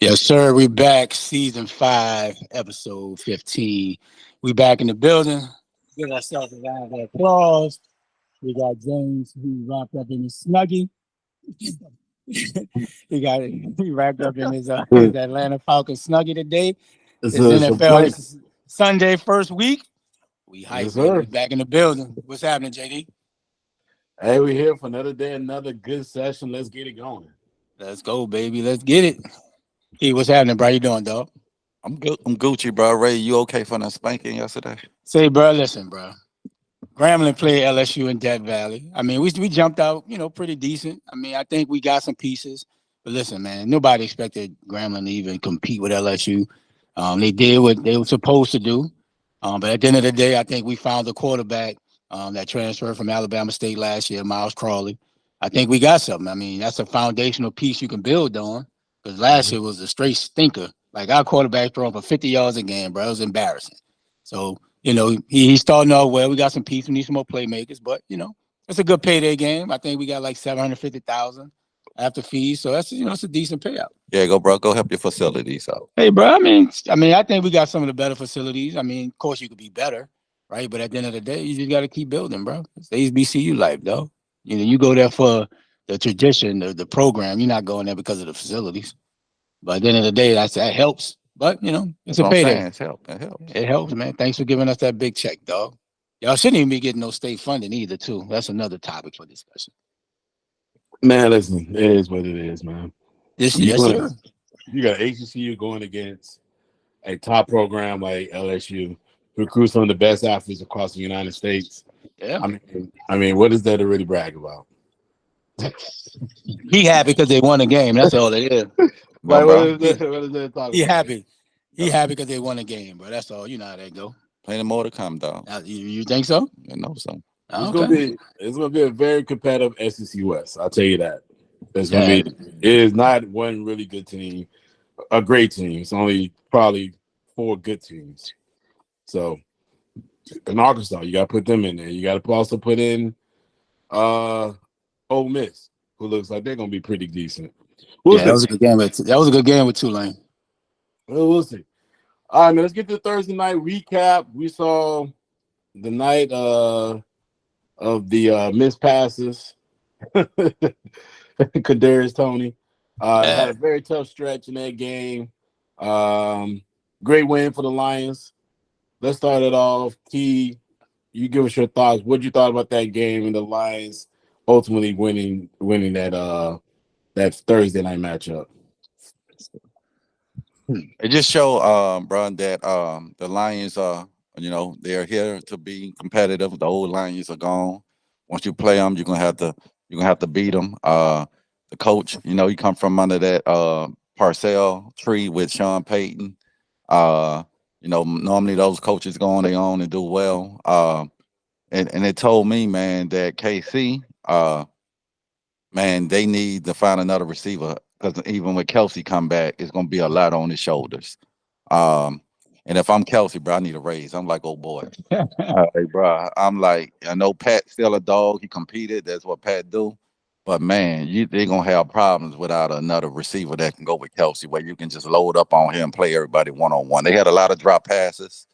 Yes, sir. We back, season 5, episode 15. We back in the building. Give ourselves a round of applause. We got James, who wrapped up in his snuggie. he wrapped up in his Atlanta Falcons snuggie today. It's NFL Sunday first week. We hyped. We back in the building. What's happening, JD? Hey, we're here for another day, another good session. Let's get it going. Let's go, baby. Let's get it. Hey, what's happening, bro? You doing, dog? I'm good. I'm Gucci, bro. Ray, you okay for that spanking yesterday? Say, bro, listen, bro. Grambling played LSU in Death Valley. I mean, we jumped out, pretty decent. I mean, I think we got some pieces. But listen, man, nobody expected Grambling to even compete with LSU. They did what they were supposed to do. But at the end of the day, I think we found the quarterback that transferred from Alabama State last year, Miles Crawley. I think we got something. I mean, that's a foundational piece you can build on. Because last year was a straight stinker. Like our quarterback throwing for 50 yards a game, bro. It was embarrassing. So, he's starting off well. We got some pieces. We need some more playmakers, but it's a good payday game. I think we got like 750,000 after fees. So that's it's a decent payout. Yeah, go, bro. Go help your facilities out. Hey, bro. I mean, I think we got some of the better facilities. I mean, of course, you could be better, right? But at the end of the day, you just got to keep building, bro. It's the HBCU life, though. You go there for the tradition, the program. You're not going there because of the facilities. But at the end of the day, that helps. But it's a payday. It helps. It helps, man. Thanks for giving us that big check, dog. Y'all shouldn't even be getting no state funding either, too. That's another topic for discussion. Man, listen, it is what it is, man. Yes, sir. You got HBCU going against a top program like LSU, recruit some of the best athletes across the United States. Yeah. I mean, what is there to really brag about? He happy because they won a game. That's all it is. Like, what is there to talk he about? happy. He happy because they won a game, bro. That's all. You know how that go. Plenty more to come, dog. You think so? I know so. It's gonna be a very competitive SEC West. I'll tell you that. It is not one really good team, a great team. It's only probably 4 good teams. So in Arkansas, you gotta put them in there. You gotta also put in Ole Miss, who looks like they're gonna be pretty decent. That was a good game. That was a good game with Tulane. Well, we'll see. All right, man. Let's get to the Thursday night recap. We saw the night of the missed passes. Kadarius Toney had a very tough stretch in that game. Great win for the Lions. Let's start it off. T, you give us your thoughts. What you thought about that game and the Lions ultimately winning that Thursday night matchup? It just showed, bro, that the Lions are, they're here to be competitive. The old Lions are gone. Once you play them, you're gonna have to beat them. The coach, you come from under that Parcell tree with Sean Payton. Normally those coaches go on their own and do well. And it told me, man, that KC, man, they need to find another receiver because even when Kelsey come back, it's gonna be a lot on his shoulders. And if I'm Kelsey, bro, I need a raise. I'm like, oh boy, hey, bro. I'm like, I know Pat's still a dog. He competed. That's what Pat do. But man, they're gonna have problems without another receiver that can go with Kelsey, where you can just load up on him and play everybody one-on-one. They had a lot of drop passes.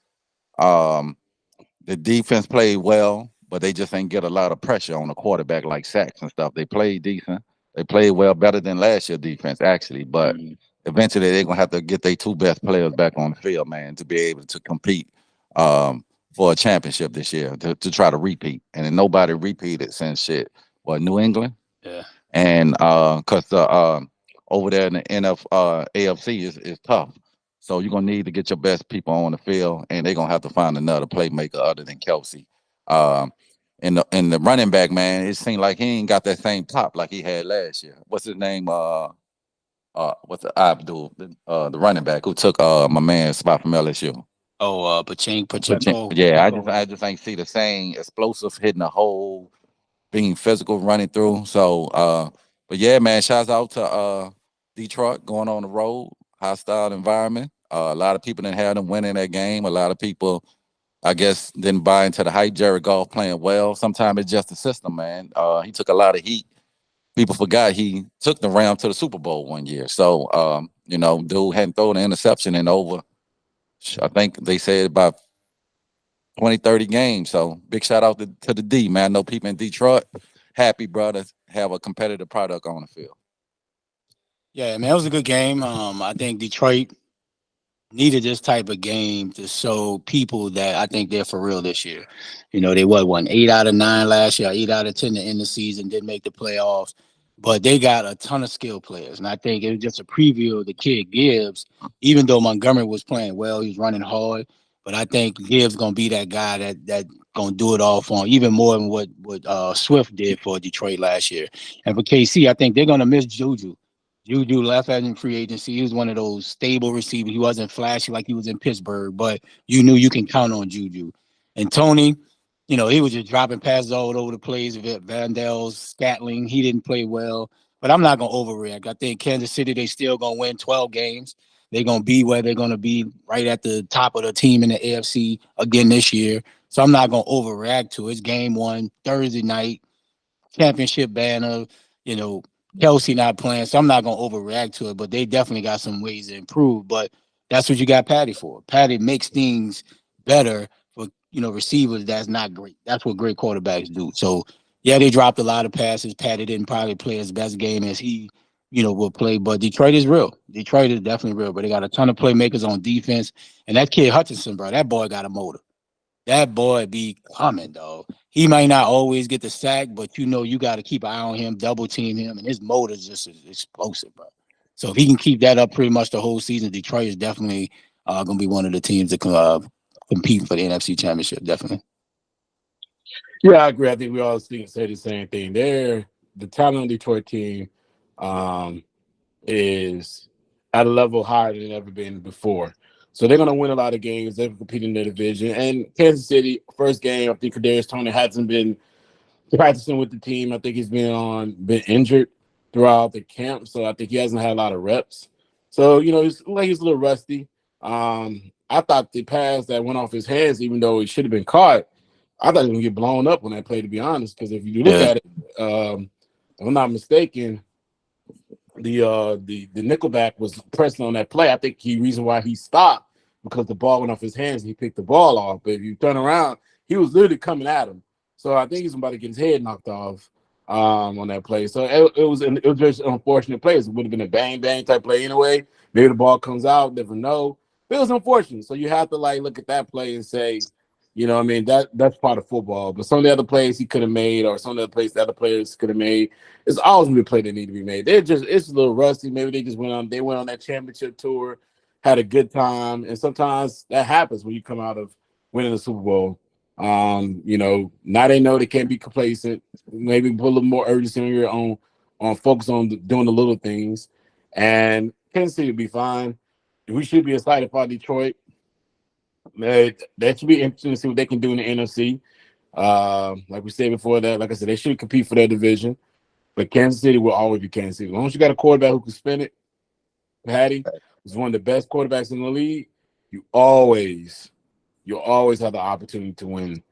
The defense played well, but they just ain't get a lot of pressure on the quarterback like sacks and stuff. They played decent. They played well, better than last year's defense, actually. But Mhm. eventually, they're gonna have to get their two best players back on the field, man, to be able to compete for a championship this year to try to repeat. And then nobody repeated since New England. Yeah. And because the over there in the AFC is tough. So you're gonna need to get your best people on the field, and they're gonna have to find another playmaker other than Kelsey. Um, and the running back, man, it seemed like he ain't got that same pop like he had last year. What's his name? What's the Abdul, the running back who took my man's spot from LSU. Oh, Pacheco. Yeah, I just ain't see the same explosive hitting the hole, being physical running through. So but yeah, man, shouts out to Detroit going on the road, hostile environment. A lot of people didn't have them winning that game. A lot of people, I guess, didn't buy into the hype. Jared Goff playing well. Sometimes it's just the system, man. He took a lot of heat. People forgot he took the Rams to the Super Bowl one year. So dude hadn't thrown an interception in over, I think they said, about 20, 30 games. So big shout out to the D, man. I know people in Detroit happy, brothers, have a competitive product on the field. Yeah, man, it was a good game. I think Detroit needed this type of game to show people that I think they're for real this year. They won 8 out of 9 last year, 8 out of 10 to end the season, didn't make the playoffs, but they got a ton of skill players. And I think it was just a preview of the kid Gibbs, even though Montgomery was playing well, he was running hard. But I think Gibbs gonna be that guy that gonna do it all for him, even more than what Swift did for Detroit last year. And for KC, I think they're gonna miss Juju. Juju left as in free agency. He was one of those stable receivers. He wasn't flashy like he was in Pittsburgh, but you knew you can count on Juju. And Tony, he was just dropping passes all over the place. Vandals, Scatling, he didn't play well. But I'm not going to overreact. I think Kansas City, they still going to win 12 games. They're going to be where they're going to be, right at the top of the team in the AFC again this year. So I'm not going to overreact to it. It's game 1, Thursday night, championship banner, you know, Kelsey not playing, so I'm not gonna overreact to it. But they definitely got some ways to improve. But that's what you got Patty for. Patty makes things better for receivers that's not great. That's what great quarterbacks do. So yeah, they dropped a lot of passes. Patty didn't probably play his best game as he will play. But Detroit is real. Detroit is definitely real. But they got a ton of playmakers on defense, and that kid Hutchinson, bro, that boy got a motor. That boy be coming, dog. He might not always get the sack, but you got to keep an eye on him, double team him, and his motor's just explosive, bro. So if he can keep that up pretty much the whole season, Detroit is definitely going to be one of the teams that can compete for the NFC Championship, definitely. Yeah, I agree. I think we all say the same thing. The talent Detroit team is at a level higher than ever been before. So they're going to win a lot of games. They're competing in their division. And Kansas City, first game, I think Kadarius Toney hasn't been practicing with the team. I think he's been injured throughout the camp, so I think he hasn't had a lot of reps. So he's a little rusty. I thought the pass that went off his hands, even though it should have been caught, I thought he was gonna get blown up on that play. To be honest, because if you look at it, if I'm not mistaken, the nickelback was pressing on that play. I think the reason why he stopped because the ball went off his hands and he picked the ball off. But if you turn around, he was literally coming at him. So I think he's about to get his head knocked off on that play. So it was just an unfortunate play. It would have been a bang bang type play anyway. Maybe the ball comes out, never know. But it was unfortunate. So you have to look at that play and say, that's part of football. But some of the other plays he could have made, or some of the plays the other players could have made, it's always gonna be a play that need to be made. It's a little rusty. Maybe they went on that championship tour, had a good time, and sometimes that happens when you come out of winning the Super Bowl. Now they know they can't be complacent. Maybe put a little more urgency on your own, on focus on doing the little things, and Kansas City will be fine. We should be excited for Detroit. That should be interesting to see what they can do in the NFC. Like we said before that, like I said, they should compete for their division. But Kansas City will always be Kansas City. As long as you got a quarterback who can spin it, Patty is one of the best quarterbacks in the league. You'll always have the opportunity to win.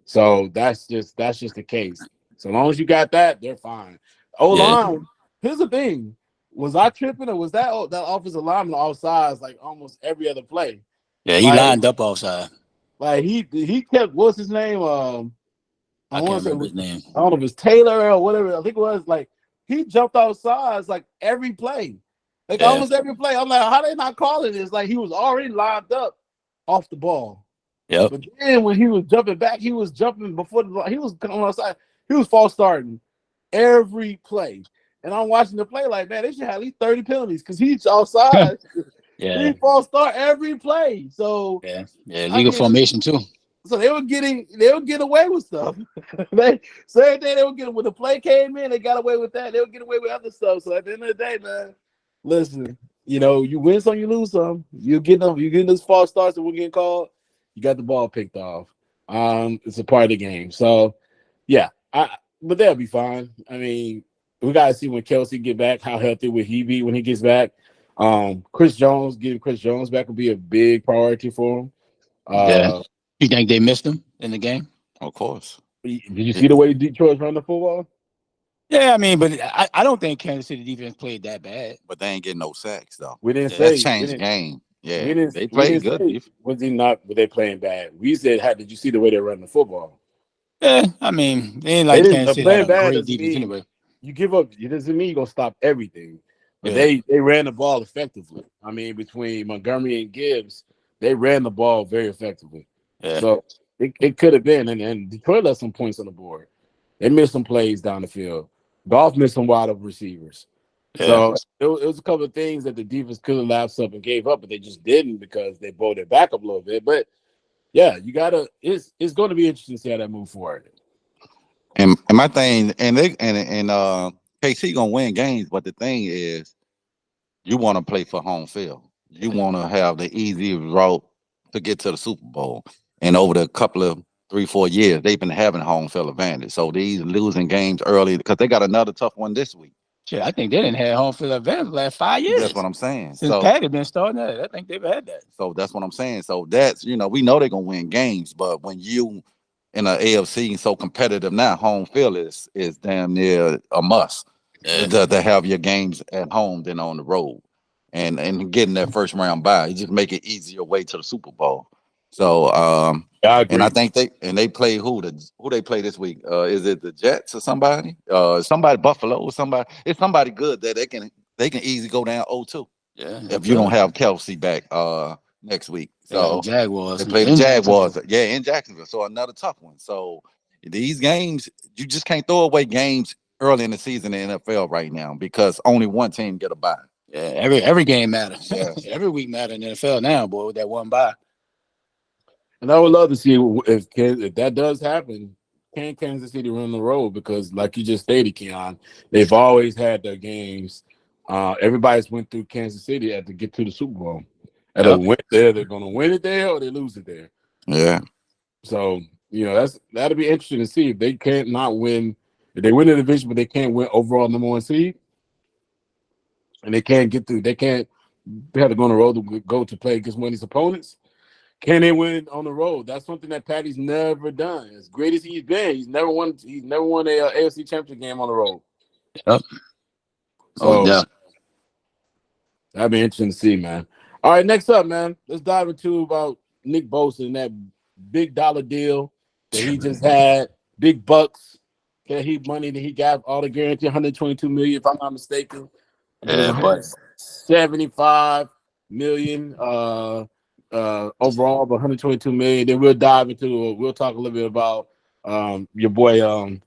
So that's just the case. So as long as you got that, they're fine. O-line, here's the thing. Was I tripping, or was that offensive lineman offsides like almost every other play? Yeah, he lined up offside. Like he kept, what's his name? I can't remember his name. I don't know if it's Taylor or whatever. I think it was he jumped outside like every play. Like Yeah. almost every play. I'm like, how they not calling this? Like he was already lined up off the ball. Yep. But then when he was jumping back, he was jumping before the he was coming outside. He was false starting every play. And I'm watching the play like, man, they should have at least 30 penalties because he's outside. Yeah. He false start every play. So Yeah. Yeah. I Legal mean, formation too. so they would get away with stuff. They same thing they would get when the play came in, they got away with that. They would get away with other stuff. So at the end of the day, man, listen, you win some, you lose some. You getting those false starts that we're getting called. You got the ball picked off. It's a part of the game. So yeah, but they'll be fine. I mean, we gotta see when Kelsey get back, how healthy will he be when he gets back. Getting Chris Jones back will be a big priority for him. Yeah. You think they missed him in the game? Of course. Did you see the way Detroit's running the football? Yeah, I mean, but I don't think Kansas City defense played that bad. But they ain't getting no sacks though. We didn't That say changed the game. Yeah, we didn't, they we played didn't good. say, was he not? Were they playing bad? We said, "How did you see the way they're running the football?" Yeah, I mean, they ain't They like didn't. Kansas City Playing had a bad great doesn't defense mean anyway. you give up. It doesn't mean you're gonna stop everything. But Yeah. they ran the ball effectively. I mean, between Montgomery and Gibbs, they ran the ball very effectively. Yeah. So it could have been, and Detroit left some points on the board. They missed some plays down the field. Golf missed some wide open receivers. Yeah. So it was a couple of things that the defense could have lapsed up and gave up, but they just didn't because they bowled it back up a little bit. But yeah, you gotta. It's going to be interesting to see how that move forward. And my thing, and KC gonna win games, but the thing is, you want to play for home field. You want to have the easy route to get to the Super Bowl. And over the couple of 3-4 years, they've been having home field advantage. So these losing games early because they got another tough one this week. Shit, I think they didn't have home field advantage the last 5 years. That's what I'm saying. Since Patty been starting that, I think they've had that. So that's what I'm saying. So that's, we know they're gonna win games, but when you in the AFC so competitive now, home field is damn near a must to have your games at home than on the road. And getting that first round bye, you just make it easier way to the Super Bowl. So and I think they play who they play this week? Is it the Jets or somebody? Somebody Buffalo or somebody. It's somebody good that they can easily go down 0-2. Yeah. If you don't have Kelsey back next week. So Jaguars. They play the Jaguars, in Jacksonville. So another tough one. So these games, you just can't throw away games early in the season in the NFL right now because only one team get a bye. Yeah, every game matters. Yeah. Every week matters in the NFL now, boy, with that one bye. And I would love to see if that does happen. Can Kansas City run the road? Because, like you just stated, Keon, they've always had their games. Everybody's went through Kansas City to get to the Super Bowl. And they win there, they're going to win it there or they lose it there. Yeah. So that'll be interesting to see if they can't not win. If they win the division, but they can't win overall number one seed, and they can't get through. They have to go on the road to go to play against one of these opponents. Can they win on the road? That's something that Patty's never done. As great as he's been, he's never won a AFC Championship game on the road. Yep. So that'd be interesting to see, man. All right, next up, man. Let's dive into about Nick Bosa and that big dollar deal that he just had, big bucks. Money that he got, all the guarantee, $122 million, if I'm not mistaken. Yeah, but $75 million overall, but $122 million. Then we'll dive into we'll talk a little bit about your boy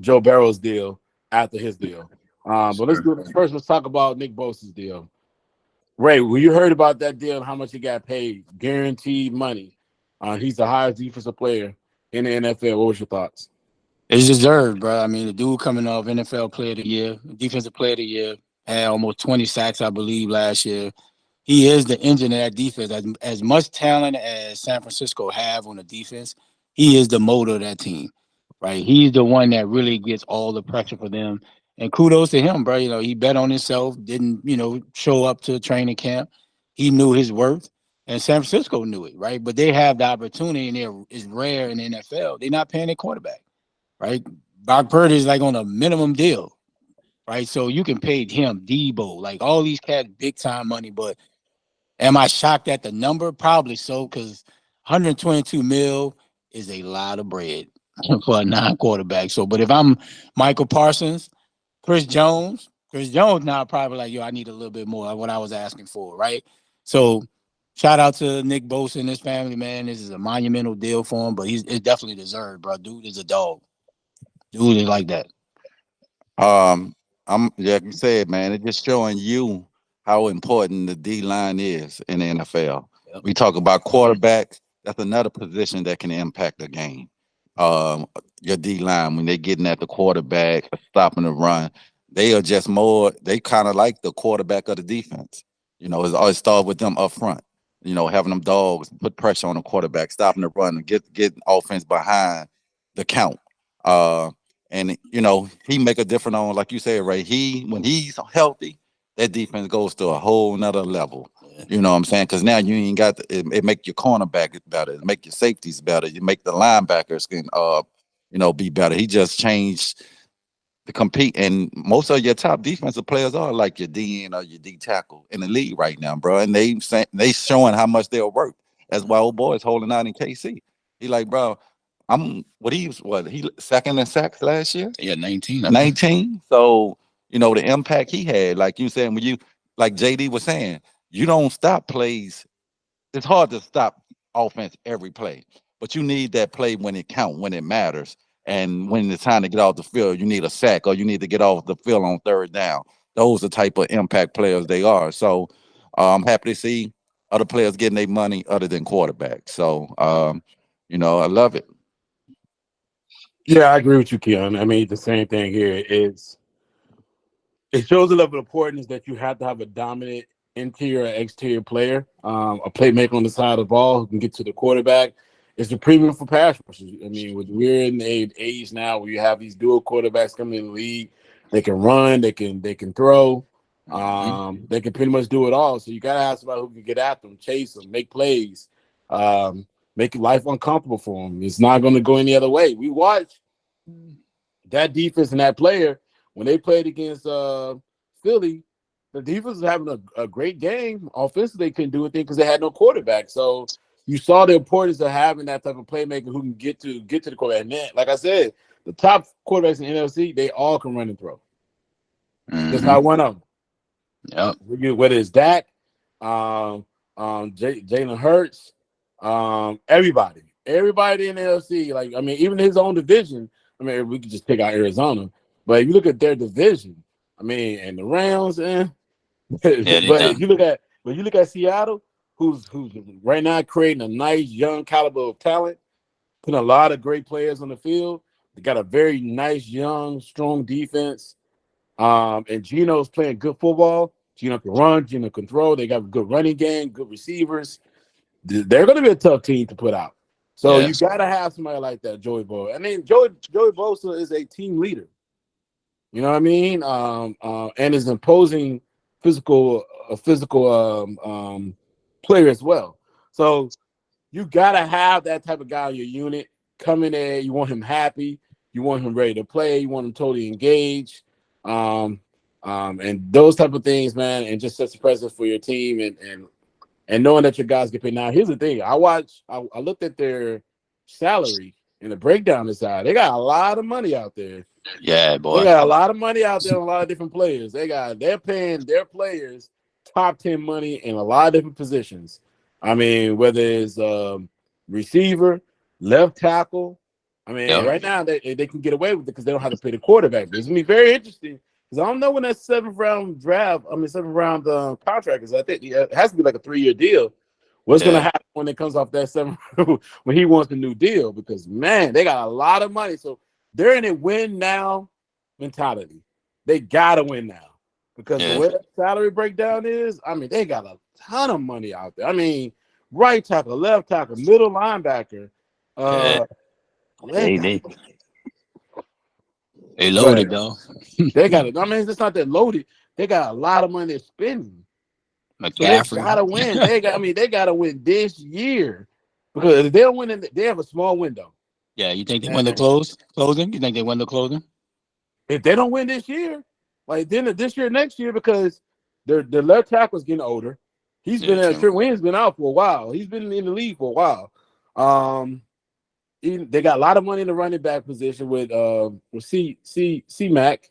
Joe Burrow's deal after his deal. But let's do this first. Let's talk about Nick Bosa's deal. Ray, when you heard about that deal and how much he got paid, guaranteed money, he's the highest defensive player in the NFL. What was your thoughts? It's deserved, bro. I mean, the dude coming off NFL Player of the Year, Defensive Player of the Year, had almost 20 sacks, I believe, last year. He is the engine of that defense. As much talent as San Francisco have on the defense, he is the motor of that team, right? He's the one that really gets all the pressure for them. And kudos to him, bro. He bet on himself, didn't, show up to training camp. He knew his worth, and San Francisco knew it, right? But they have the opportunity, and it's rare in the NFL. They're not paying their quarterback, right? Brock Purdy is like on a minimum deal, right? So you can pay him, Debo, like all these cats, big time money. But am I shocked at the number? Probably so, because 122 mil is a lot of bread for a non-quarterback. So, but if I'm Michael Parsons, Chris Jones. Chris Jones now probably like, yo, I need a little bit more of what I was asking for, right? So shout out to Nick Bosa and his family, man. This is a monumental deal for him, but it's definitely deserved, bro. Dude is a dog. Dude is like that. I'm like you said, man, it's just showing you how important the D line is in the NFL. Yep. We talk about quarterbacks. That's another position that can impact the game. Um, your D line when they're getting at the quarterback, stopping the run, they are just more. They kind of like the quarterback of the defense. It's always start with them up front. Having them dogs put pressure on the quarterback, stopping the run, and get offense behind the count. Uh, and he make a difference on, like you said, Ray. When he's healthy, that defense goes to a whole nother level. You know what I'm saying? Because now you ain't got it make your cornerback better, it make your safeties better, you make the linebackers can be better. He just changed to compete, and most of your top defensive players are like your DN or your D tackle in the league right now, bro. And they showing how much they'll work. That's why old boy is holding out in KC. He like, bro, he second in sacks last year? Yeah, 19. 19. So, the impact he had, like you said, like JD was saying, you don't stop plays. It's hard to stop offense every play, but you need that play when it counts, when it matters. And when it's time to get off the field, you need a sack or you need to get off the field on third down. Those are the type of impact players they are. So I'm happy to see other players getting their money other than quarterbacks. So, I love it. Yeah, I agree with you, Keon. I mean, the same thing here. It shows a level of importance that you have to have a dominant interior or exterior player, a playmaker on the side of the ball who can get to the quarterback. It's a premium for pass rushers. I mean, we're in the age now where you have these dual quarterbacks coming in the league. They can run, they can throw, they can pretty much do it all. So you got to have somebody who can get after them, chase them, make plays, make life uncomfortable for them. It's not going to go any other way. We watch that defense and that player when they played against Philly. The defense was having a great game. Offensively, they couldn't do anything because they had no quarterback. So you saw the importance of having that type of playmaker who can get to the quarterback. And then, like I said, the top quarterbacks in the NFC, they all can run and throw. There's not one of them. Yep. Whether it's Dak, Jalen Hurts, everybody in the NFC. Like, I mean, even his own division. I mean, we could just pick out Arizona, but if you look at their division, I mean, and the Rams, but if you look at Seattle, who's right now creating a nice young caliber of talent, putting a lot of great players on the field. They got a very nice young, strong defense. And Gino's playing good football. Gino can run, Gino can throw. They got a good running game, good receivers. They're going to be a tough team to put out. So you got to have somebody like that, Joey Bosa. I mean, Joey Bosa is a team leader. You know what I mean? And is imposing physical player as well. So you got to have that type of guy in your unit. Come in there, you want him happy, you want him ready to play, you want him totally engaged. And those type of things, man, and just sets a precedent for your team and knowing that your guys get paid. Now, here's the thing. I looked at their salary and the breakdown inside. They got a lot of money out there. Yeah, boy. They got a lot of money out there on a lot of different players. They're paying their players top 10 money in a lot of different positions. I mean, whether it's receiver, left tackle. I mean, right now they can get away with it because they don't have to pay the quarterback. It's gonna be very interesting because I don't know when that seventh round contract is. I think it has to be like a 3-year deal. What's gonna happen when it comes off that seventh when he wants a new deal? Because man, they got a lot of money, so they're in a win now mentality. They gotta win now because the way that salary breakdown is, I mean, they got a ton of money out there. I mean, right tackle, left tackle, middle linebacker. They loaded though. They got it. I mean, it's not that loaded. They got a lot of money they're spending. McCaffrey. So they gotta win. They gotta win this year because if they don't win, they have a small window. Yeah, you think they win the closing? You think they win the closing? If they don't win this year, like then this year, next year, because their left tackle's getting older. He's been Trent Williams been out for a while. He's been in the league for a while. They got a lot of money in the running back position with C Mac.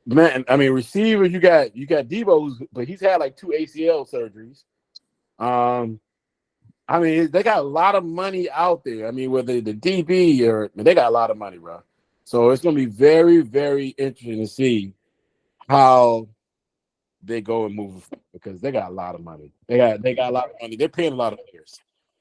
Man, I mean, receiver, you got Debo, but he's had like 2 ACL surgeries. I mean, they got a lot of money out there. I mean, whether the DB or they got a lot of money, bro. So it's gonna be very, very interesting to see how they go and move because they got a lot of money. They got a lot of money. They're paying a lot of players,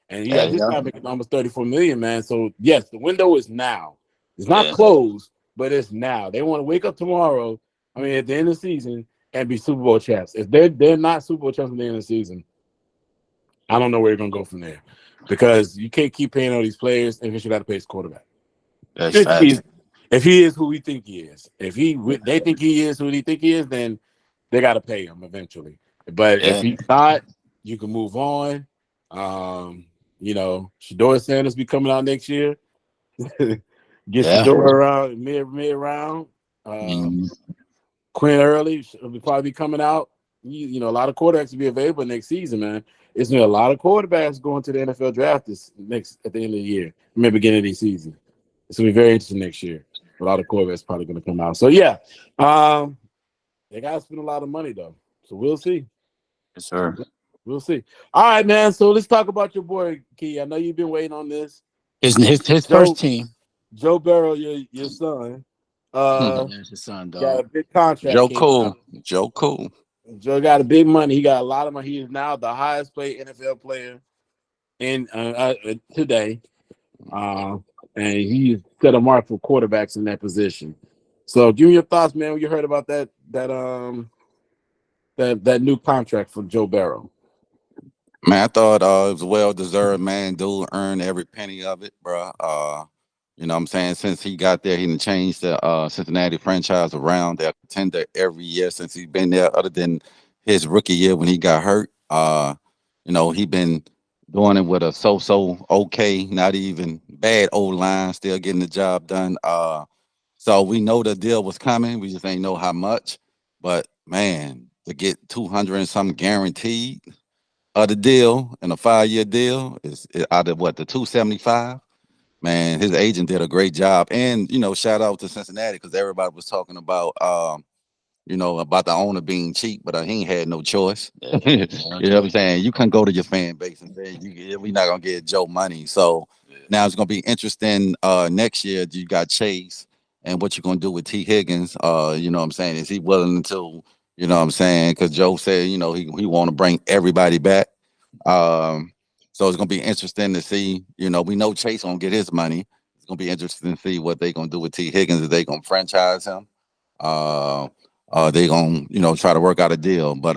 and you Yeah, got this guy making almost 34 million, man. So yes, the window is now. It's not yeah, closed, but it's now. They want to wake up tomorrow. I mean, at the end of the season and be Super Bowl champs. If they're not Super Bowl champs at the end of the season, I don't know where you're gonna go from there because you can't keep paying all these players and you got to pay his quarterback. that's If facts. if he is who we think he is, if they think he is who they think he is, then they got to pay him eventually. But if Yeah, he's not, you can move on. Shador Sanders be coming out next year. Get yeah. Shador around mid round. Mm, Quinn Early will probably be coming out. A lot of quarterbacks will be available next season, man. It's gonna be a lot of quarterbacks going to the NFL draft at the end of the year, maybe beginning of the season. It's gonna be very interesting next year. A lot of quarterbacks probably gonna come out. So yeah, they gotta spend a lot of money though. So we'll see. yes, sir. We'll see. All right, man. So let's talk about your boy Key. I know you've been waiting on this. His first Joe team. Joe Burrow, your son, That's his son, got dog. a big contract Joe came out. Cool. Joe Cool. Joe got a big money. He got a lot of money. He is now the highest paid NFL player in today, uh, and he set a mark for quarterbacks in that position. So, give me your thoughts, man. When you heard about that new contract for Joe Burrow. Man, I thought it was well deserved, man. Dude earned every penny of it, bro. You know what I'm saying? Since he got there, he done changed the Cincinnati franchise around. They're a contender every year since he's been there, other than his rookie year when he got hurt. He been doing it with a so okay, not even bad old line, still getting the job done. So we know the deal was coming. We just ain't know how much. But man, to get 200 and something guaranteed the deal and a 5 year deal is out of what, the 275. Man, his agent did a great job, and shout out to Cincinnati because everybody was talking about the owner being cheap, but he ain't had no choice. Yeah, You no know what I'm choice. saying? You couldn't go to your fan base and say we're not gonna get Joe money. So Yeah. now it's gonna be interesting. Next year you got Chase, and what you gonna do with T Higgins? You know what I'm saying? Is he willing to? You know what I'm saying? Because Joe said he want to bring everybody back. Um, so it's gonna be interesting to see. We know Chase gonna get his money. It's gonna be interesting to see what they gonna do with T Higgins. Is they gonna franchise him? Uh, they gonna try to work out a deal, but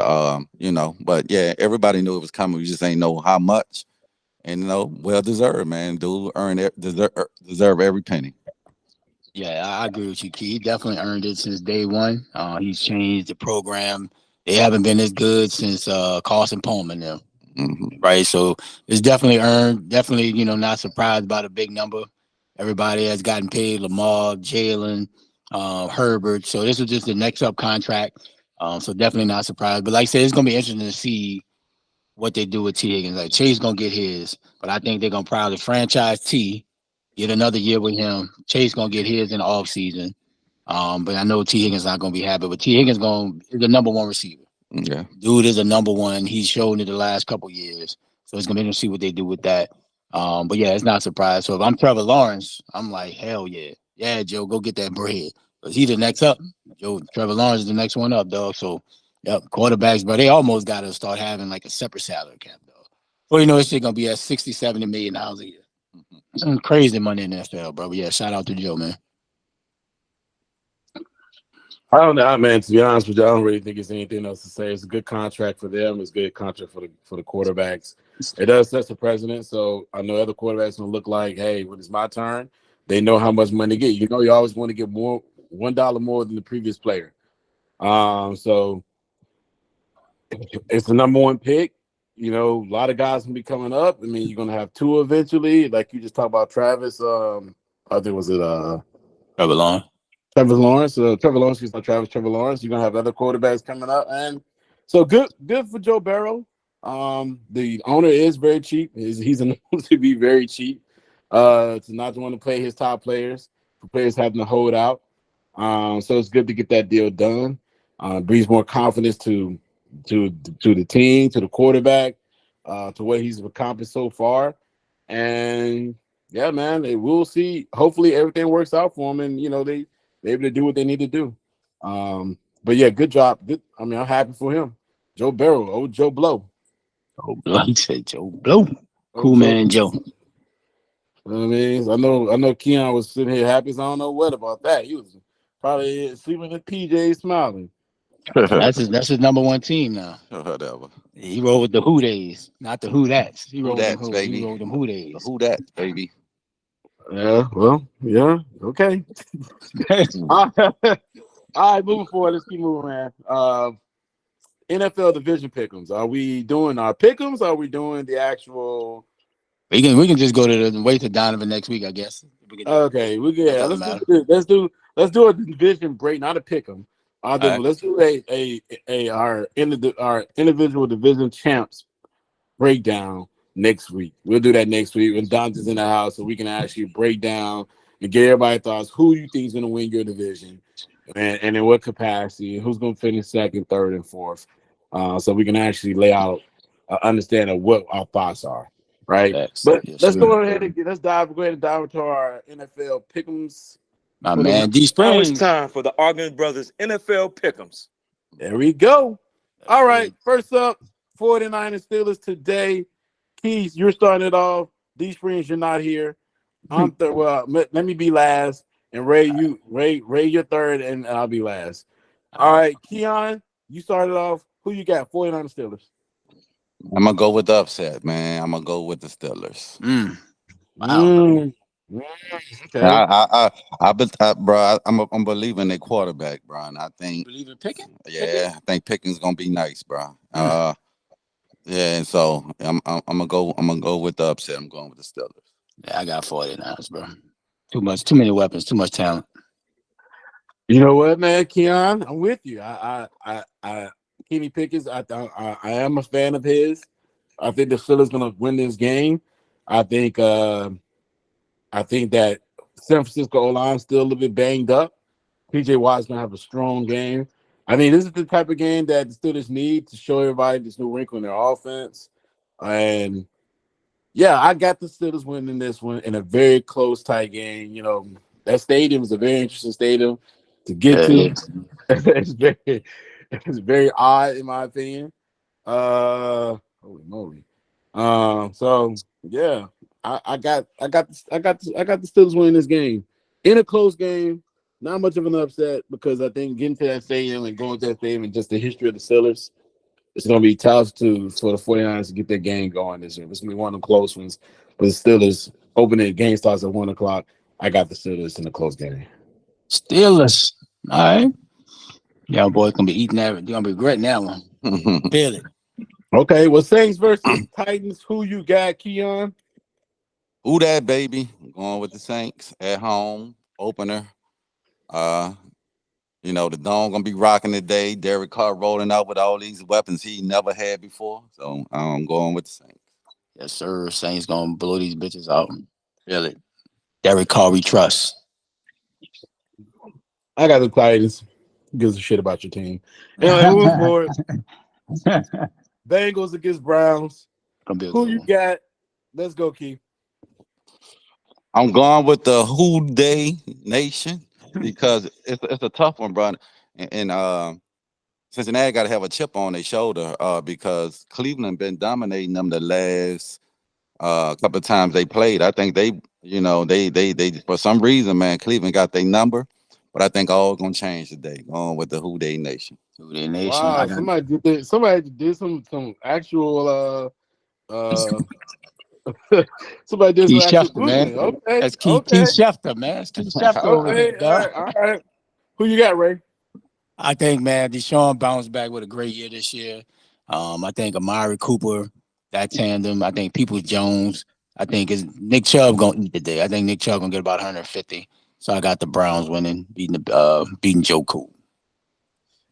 yeah, everybody knew it was coming. We just ain't know how much, and well deserved, man. Dude earned it, deserve every penny. Yeah, I agree with you, Key. He definitely earned it since day one. He's changed the program. They haven't been as good since Carson Palmer now, Hmm. right? So it's definitely earned. Definitely, not surprised by the big number. Everybody has gotten paid. Lamar, Jalen, Herbert. So this was just the next up contract. So definitely not surprised. But like I said, it's gonna be interesting to see what they do with T Higgins. Like Chase gonna get his, but I think they're gonna probably franchise T, get another year with him. Chase gonna get his in the off season. But I know T Higgins not gonna be happy. But T Higgins is the number one receiver. Yeah, Dude is a number one. He's shown it the last couple years. So it's gonna be interesting to see what they do with that. But yeah, it's not a surprise. So if I'm Trevor Lawrence, I'm like, hell yeah. Yeah, Joe, go get that bread. Because he's the next up. Trevor Lawrence is the next one up, dog. So yep, quarterbacks, but they almost gotta start having like a separate salary cap, dog. Well, this shit gonna be at 60, $70 million a year. Some crazy money in the NFL, bro. But yeah, shout out to Joe, man. I don't know, man. To be honest with you, I don't really think it's anything else to say. It's a good contract for them. It's a good contract for the quarterbacks. It does set the precedent. So I know other quarterbacks gonna look like, hey, when it's my turn, they know how much money to get. You always want to get $1 more than the previous player. So it's the number one pick. A lot of guys gonna be coming up. I mean, you're gonna have two eventually. Like you just talked about Travis. I think was it Trevor Lawrence. Trevor Lawrence. Trevor Lawrence is not Travis. Trevor Lawrence. You're gonna have other quarterbacks coming up, and so good for Joe Burrow. The owner is very cheap. He's known to be very cheap. To not want to play his top players, for players having to hold out. So it's good to get that deal done. Brings more confidence to the team, to the quarterback, to what he's accomplished so far. And yeah, man, we'll see. Hopefully everything works out for him, and they're able to do what they need to do. But yeah, good job. Good. I mean, I'm happy for him. Joe Burrow, old Joe Blow. Joe Blow. He said Joe Blow. Old Cool Joe. man, Joe. You know what I mean? I know Keon was sitting here happy, so I don't know what about that. He was probably sleeping in PJ smiling. That's his number one team now. Whatever. He rolled with the Who Days, not the Who That's. He Who rolled with them that's, Who. He baby? rolled them Who Days. Who that, baby? Yeah, well, yeah, okay. All right, moving forward. Let's keep moving, man. NFL division pick'ems. Are we doing our pick'ems? Or are we doing the actual? We can just go to the wait to Donovan next week, I guess. Okay, we That get. doesn't Let's do matter. this. Let's do a division break, not a pick'em. Right. Let's do our individual division champs breakdown next week. We'll do that next week when Dante's in the house, so we can actually break down and get everybody thoughts who you think is going to win your division, and in what capacity, and who's going to finish second, third, and fourth. So we can actually lay out understand of what our thoughts are, right? Facts. But Yes, let's sir. go ahead and go ahead and dive into our NFL pick'ems. My for the man, week. D Now it's Springs. time for the Argument Brothers NFL Pick'ems. There we go. All right, first up, 49ers Steelers today. Keys, you're starting it off. D Springs, you're not here. Well, let me be last, and Ray, you're third, and I'll be last. All right, Keon, you started off. Who you got? 49ers Steelers. I'm gonna go with the upset, man. I'm gonna go with the Steelers. Wow. Mm, I, okay. I, bro, I'm believing their quarterback, bro. And I think, Believe in picking? yeah, I think Pickens gonna be nice, bro. Mm. Yeah, and so I'm gonna go with the upset. I'm going with the Steelers. Yeah, I got 49ers, bro. Too many weapons, too much talent. You know what, man, Keon, I'm with you. Kenny Pickens. I am a fan of his. I think the Steelers gonna win this game. I think. I think that San Francisco O-line still a little bit banged up. PJ Watt's gonna have a strong game. I mean, this is the type of game that the Steelers need to show everybody this new wrinkle in their offense. And yeah, I got the Steelers winning this one in a very close, tight game. That stadium is a very interesting stadium to get to. It's very odd in my opinion. Holy moly. So yeah, I got the Steelers winning this game in a close game. Not much of an upset because I think getting to that stadium and going to that stadium and just the history of the Steelers, it's going to be tough for the 49ers to get their game going this year. It's going to be one of the close ones. But the Steelers opening the game starts at 1:00. I got the Steelers in a close game. Steelers. All right. Y'all boys gonna be eating that. You're gonna be regretting that one. Feel it. Okay, well, Saints versus Titans. Who you got, Keon? Who that, baby? I'm going with the Saints at home opener. Uh, the Dome gonna be rocking today. Derek Carr rolling out with all these weapons he never had before. So I'm going with the Saints. Yes, sir. Saints gonna blow these bitches out. Feel it. Derek Carr, we trust. I got the Titans. Who gives a shit about your team? Anyway, moving forward. Bengals against Browns. Who you got? Let's go, Keith. I'm going with the Who Day Nation because it's a tough one, bro. And Cincinnati got to have a chip on their shoulder because Cleveland been dominating them the last couple of times they played. I think they for some reason, man, Cleveland got their number, but I think all gonna change today. Going with the Who Day Nation. Who Day Nation. Wow, somebody did some actual somebody did some Keith actual Schefter, man. Googling. Okay, That's Keith okay. Schefter, man. It's Keith Schefter over Okay, here, dog. all right. Who you got, Ray? I think, man, Deshaun bounced back with a great year this year. I think Amari Cooper, that tandem. I think Peoples Jones. I think is Nick Chubb gonna eat today. I think Nick Chubb gonna get about 150. So I got the Browns winning, beating Joe Cool.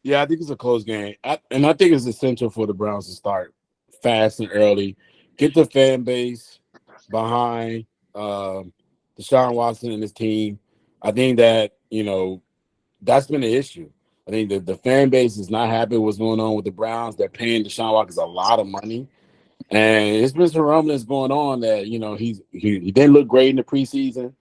Yeah, I think it's a close game, and I think it's essential for the Browns to start fast and early, get the fan base behind Deshaun Watson and his team. I think that that's been the issue. I think the fan base is not happy with what's going on with the Browns. They're paying Deshaun Watson a lot of money. And it's been some rumblings going on that, he didn't look great in the preseason.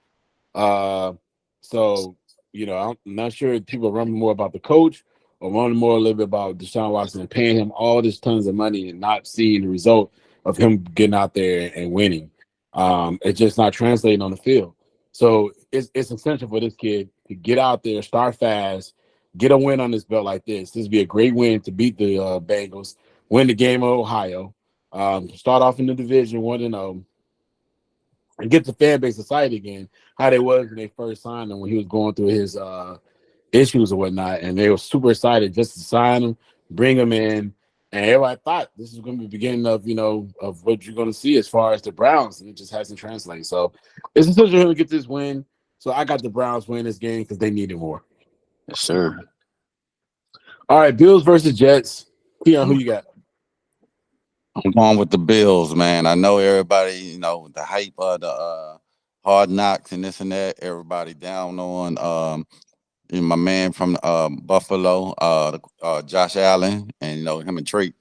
Uh, so, I'm not sure if people are rumbling more about the coach or rumbling more a little bit about Deshaun Watson and paying him all this tons of money and not seeing the result of him getting out there and winning. It's just not translating on the field. So it's essential for this kid to get out there, start fast, get a win on this belt like this. This would be a great win to beat the Bengals, win the game of Ohio, start off in the division 1-0, and get the fan base excited again, how they was when they first signed him when he was going through his issues or whatnot. And they were super excited just to sign him, bring him in. And everybody thought this was going to be the beginning of, of what you're going to see as far as the Browns, and it just hasn't translated. So it's essential for him to get this win. So I got the Browns win this game because they needed more. Yes, sir. All right, Bills versus Jets. Keon, who you got? I'm going with the Bills, man. I know everybody, the hype of the Hard Knocks and this and that. Everybody down on my man from Buffalo, Josh Allen, and him and Trey.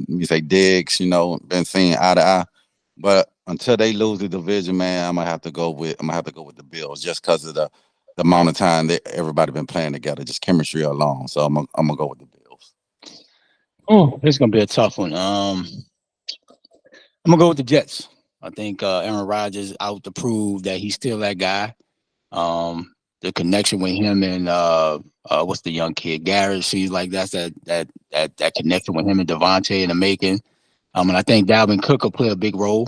You say Diggs, been seeing eye to eye. But until they lose the division, man, I'm gonna have to go with the Bills just because of the amount of time that everybody been playing together, just chemistry alone. So I'm gonna go with the Bills. Oh, it's gonna be a tough one. I'm gonna go with the Jets. I think Aaron Rodgers out to prove that he's still that guy. The connection with him and what's the young kid Garrett? Seems like that's that connection with him and Devontae in the making. And I think Dalvin Cook will play a big role.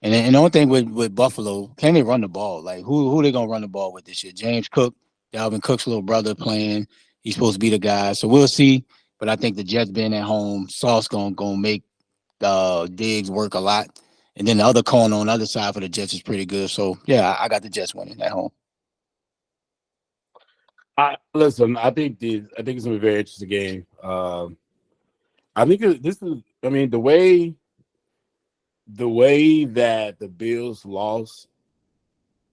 And the only thing with Buffalo, can they run the ball? Like who they gonna run the ball with this year? James Cook, Dalvin Cook's little brother playing. He's supposed to be the guy. So we'll see. But I think the Jets being at home, Sauce gonna make Diggs work a lot. And then the other corner on the other side for the Jets is pretty good. So yeah, I got the Jets winning at home. Listen, I think it's gonna be a very interesting game. I think this is. I mean, the way that the Bills lost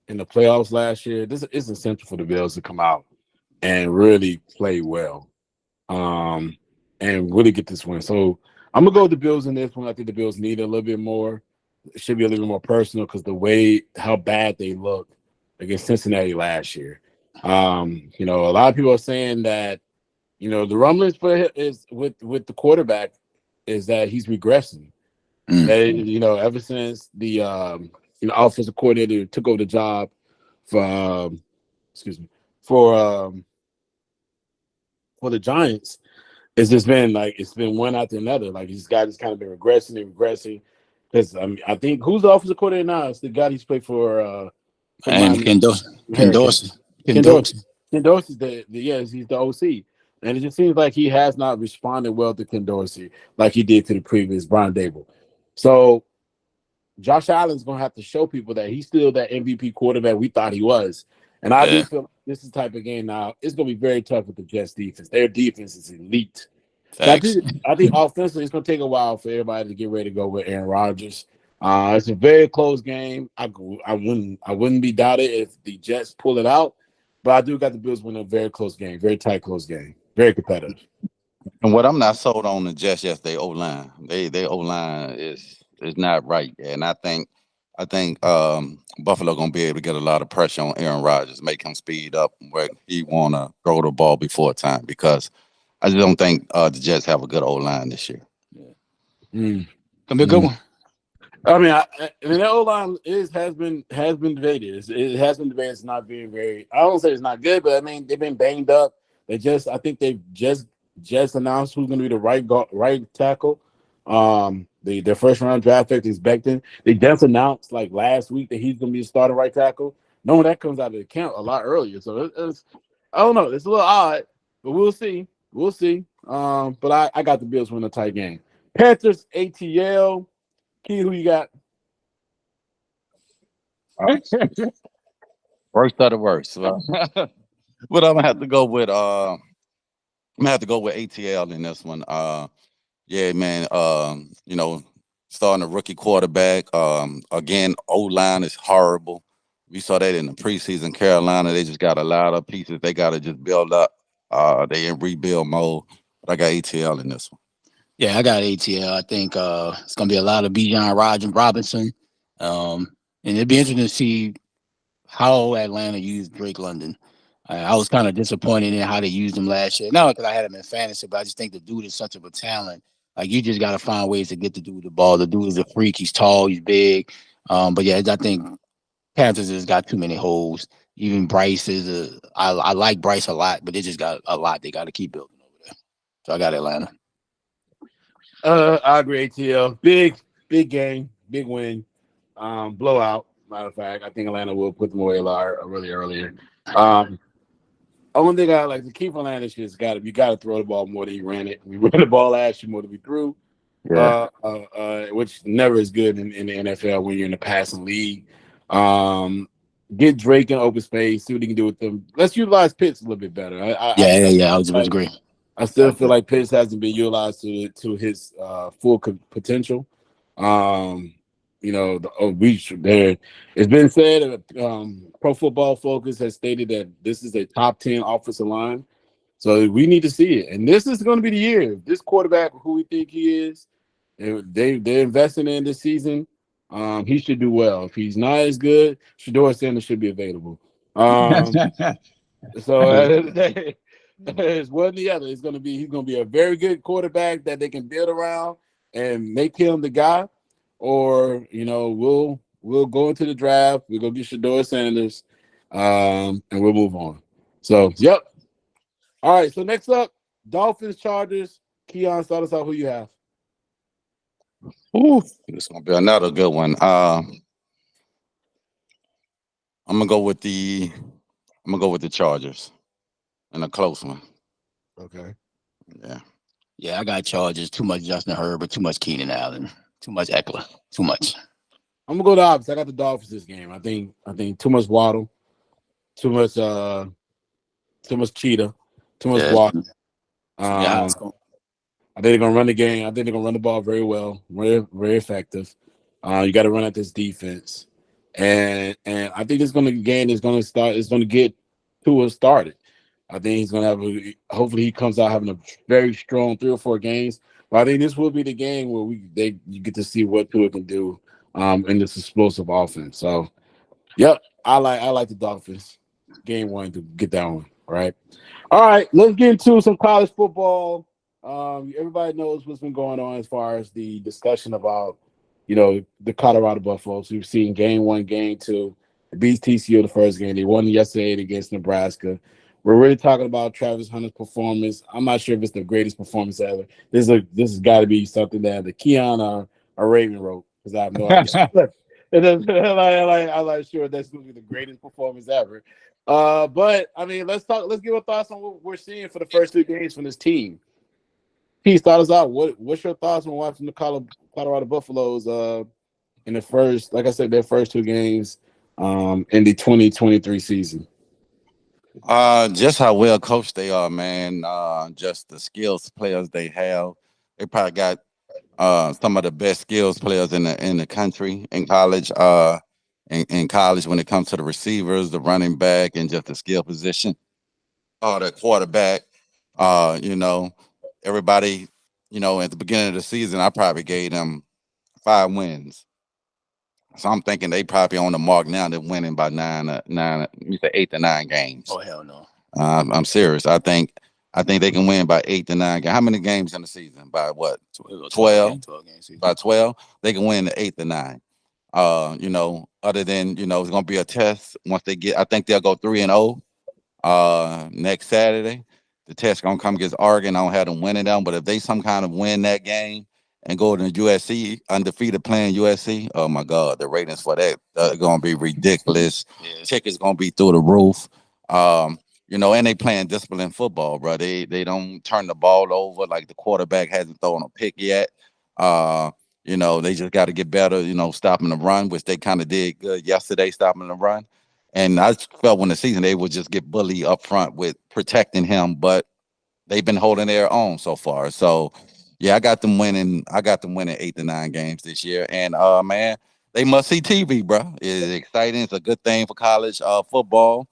in the playoffs last year, this is essential for the Bills to come out and really play well, and really get this win. So I'm gonna go with the Bills in this one. I think the Bills need a little bit more. It should be a little bit more personal because the way how bad they looked against Cincinnati last year. A lot of people are saying that, the rumblings for is with the quarterback is that he's regressing. That, ever since the offensive coordinator took over the job for the Giants, it's just been one after another. Like this guy just kind of been regressing and regressing. Because I think who's the offensive coordinator now? It's the guy he's played for And Ken Dorsey. Ken Dorsey. Ken Dorsey's he's the OC. And it just seems like he has not responded well to Ken Dorsey like he did to the previous Brian Dable. So Josh Allen's going to have to show people that he's still that MVP quarterback we thought he was. And I do feel this is the type of game now. It's going to be very tough with the Jets defense. Their defense is elite. I think offensively, it's going to take a while for everybody to get ready to go with Aaron Rodgers. It's a very close game. I wouldn't be doubted if the Jets pull it out, but I do got the Bills winning a very close game, very tight, close game, very competitive. And what I'm not sold on the Jets, they O-line. They O-line is not right, and I think Buffalo gonna be able to get a lot of pressure on Aaron Rodgers, make him speed up where he wanna throw the ball before time, because I just don't think the Jets have a good O-line this year. Gonna be a good one. I mean, the O-line has been debated. It has been debated. It's not being very. I don't say it's not good, but I mean they've been banged up. I think they've just announced who's going to be the right tackle. Their first round draft pick is Becton. They just announced last week that he's going to be the starting right tackle. Knowing that comes out of the camp a lot earlier, so I don't know. It's a little odd, but we'll see. But I got the Bills winning a tight game. Panthers ATL. Key, who you got? Worst of the worst. But I'm gonna have to go with ATL in this one. Yeah, man. Starting a rookie quarterback. Again, O-line is horrible. We saw that in the preseason. Carolina, they just got a lot of pieces they got to just build up They in rebuild mode, but I got ATL in this one. Yeah, I got ATL. I think it's gonna be a lot of Bijan Robinson, and it'd be interesting to see how Atlanta used Drake London. I was kind of disappointed in how they used him last year. Not because I had him in fantasy, but I just think the dude is such of a talent. Like you just got to find ways to get the dude the ball. The dude is a freak. He's tall. He's big. But yeah, I think Panthers has got too many holes. Even Bryce is a. I like Bryce a lot, but they just got a lot they got to keep building over there. So I got Atlanta. I agree. ATL, big game, big win, blowout. Matter of fact, I think Atlanta will put them away a lot really earlier. Um, Only thing I like to keep Atlanta is you got to throw the ball more than you ran it. We ran the ball last year more than we threw, Yeah. which never is good in the NFL when you're in the passing league. Um, get Drake in open space, see what he can do with them. Let's utilize Pitts a little bit better. Yeah. I would I, agree. I still feel like Pitts hasn't been utilized to his full potential. Um, there. It's been said Pro Football Focus has stated that this is a top 10 offensive line, so we need to see it. And this is going to be the year. If this quarterback, who we think he is, they're investing in this season. He should do well. If he's not as good, Shador Sanders should be available. So at the end of the day, it's one or the other. He's gonna be a very good quarterback that they can build around and make him the guy, or we'll go into the draft. We're gonna get Shador Sanders, and we'll move on. So yep. All right. So next up, Dolphins Chargers. Keon, start us out. Who you have? Ooh, it's gonna be another good one. I'm gonna go with the Chargers in a close one. Okay. Yeah. Yeah, I got Chargers. Too much Justin Herbert. Too much Keenan Allen. Too much Eckler. Too much. I'm gonna go the opposite. I got the Dolphins this game. I think too much Waddle, too much too much Cheetah, too much Yeah. Waddle. Yeah. I think they're gonna run the game. I think they're gonna run the ball very well, very very effective. You got to run at this defense, and I think this gonna game is gonna start. It's gonna get Tua started. I think he's gonna hopefully he comes out having a very strong 3 or 4 games. But I think this will be the game where you get to see what Tua can do in this explosive offense. So yep, I like the Dolphins. Game 1 to get that one. All right, let's get into some college football. Everybody knows what's been going on as far as the discussion about, the Colorado Buffaloes. We've seen game 1, game 2. They beat TCU the first game. They won yesterday against Nebraska. We're really talking about Travis Hunter's performance. I'm not sure if it's the greatest performance ever. This has got to be something that the Keon or Raven wrote, because I have no idea. I'm not sure that's going to be the greatest performance ever. But I mean, let's give our thoughts on what we're seeing for the first 2 games from this team. Pete, start us out. What's your thoughts on watching the Colorado Buffaloes in the first, like I said, their first 2 games in the 2023 season? Just how well coached they are, man. Just the skills players they have. They probably got some of the best skills players in the country in college. In college, when it comes to the receivers, the running back, and just the skill position, the quarterback. You know, everybody. At the beginning of the season, I probably gave them 5 wins. So I'm thinking they probably on the mark now. They're winning by nine, you say 8 to 9 games. Oh hell no. I'm serious. I think they can win by 8 to 9 games. How many games in the season? By what? 12. 12 games. By 12, they can win the 8 to 9. Other than it's gonna be a test once they get. I think they'll go 3-0 next Saturday. The test gonna come against Oregon. I don't have them winning them, but if they some kind of win that game and go to USC undefeated playing USC, oh my God, the ratings for that are gonna be ridiculous. Yeah. Tickets gonna be through the roof. And they playing disciplined football, bro. They don't turn the ball over, like the quarterback hasn't thrown a pick yet. They just got to get better, stopping the run, which they kind of did good yesterday, stopping the run. And I felt when the season they would just get bullied up front with protecting him, but they've been holding their own so far. So yeah, I got them winning. I got them winning 8 to 9 games this year. And man, they must see TV, bro. It's exciting. It's a good thing for college football.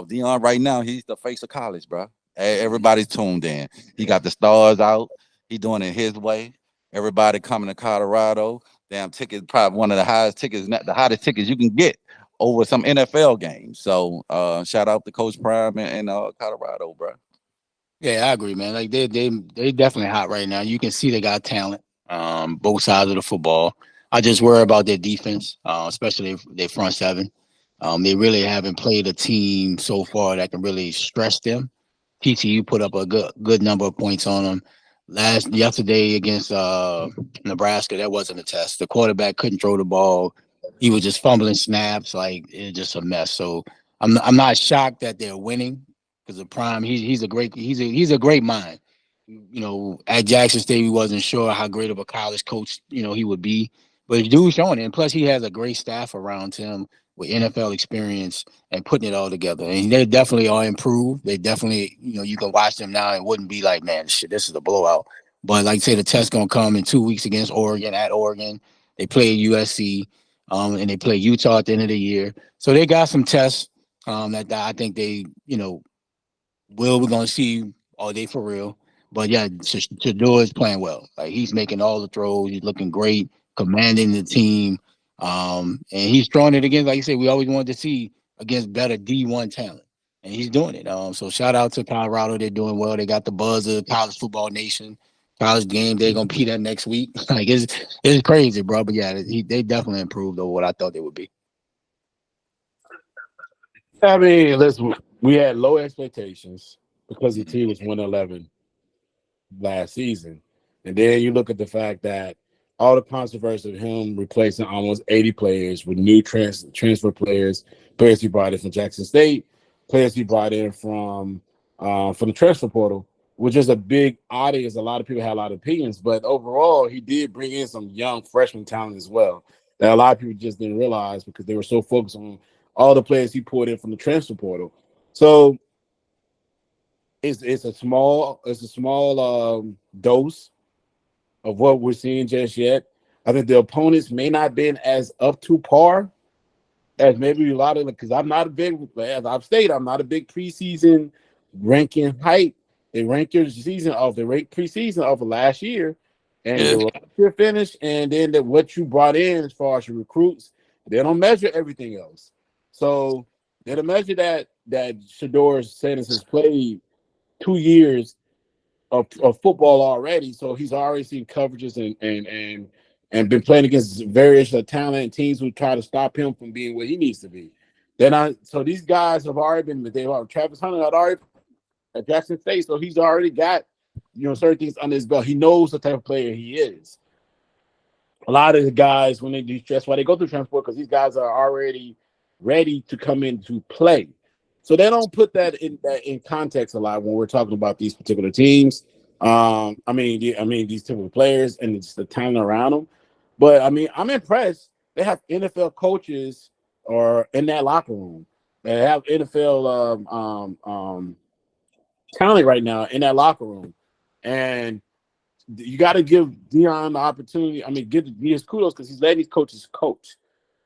Dion right now, he's the face of college, bro. Everybody's tuned in. He got the stars out. He doing it his way. Everybody coming to Colorado. Damn ticket, probably one of the highest tickets, not the hottest tickets you can get over some NFL games. So shout out to Coach Prime in Colorado, bro. Yeah, I agree, man. Like they definitely hot right now. You can see they got talent, both sides of the football. I just worry about their defense, especially their front seven. They really haven't played a team so far that can really stress them. TCU put up a good number of points on them. Yesterday against Nebraska, that wasn't a test. The quarterback couldn't throw the ball. He was just fumbling snaps, like it's just a mess. So I'm not shocked that they're winning because of Prime. He's a great mind. You know, at Jackson State, we wasn't sure how great of a college coach he would be, but the dude's showing it. And plus, he has a great staff around him with NFL experience and putting it all together. And they definitely are improved. They definitely, you can watch them now and wouldn't be like, man, shit, this is a blowout. But like I say, the test gonna come in 2 weeks against Oregon at Oregon. They play USC, and they play Utah at the end of the year. So they got some tests that I think they, we're going to see all day for real. But yeah, Shador is playing well. Like he's making all the throws. He's looking great, commanding the team. And he's throwing it against, like you said, we always wanted to see against better D1 talent. And he's doing it. So shout out to Colorado. They're doing well. They got the buzz of College Football Nation. College game. They're gonna be that next week. Like it's crazy, bro. But yeah, they definitely improved over what I thought they would be. I mean, listen, we had low expectations because the team was 1-11 last season. And then you look at the fact that all the controversy of him replacing almost 80 players with new transfer players he brought in from Jackson State, players he brought in from the transfer portal, which is a big audience. A lot of people had a lot of opinions, but overall, he did bring in some young freshman talent as well that a lot of people just didn't realize because they were so focused on all the players he pulled in from the transfer portal. So it's a small dose of what we're seeing just yet. I think the opponents may not been as up to par as maybe a lot of, because I'm not a big, as I've stated, I'm not a big preseason ranking hype. They rank your season off, they rank preseason off of last year, and your finish, and then what you brought in as far as your recruits. They don't measure everything else. So they don't measure that Shador Sanders has played 2 years of football already, so he's already seen coverages and been playing against various talented teams who try to stop him from being what he needs to be. So these guys have already been. Travis Hunter had already at Jackson State, so he's already got certain things under his belt. He knows the type of player he is. A lot of the guys, when they do, that's why they go through transport, because these guys are already ready to come into play. So they don't put that in context a lot when we're talking about these particular teams. I mean these typical players and it's the talent around them. But I mean, I'm impressed. They have NFL coaches or in that locker room. They have NFL talent right now in that locker room, and you got to give Deion the opportunity. I mean, give his kudos because he's letting these coaches coach.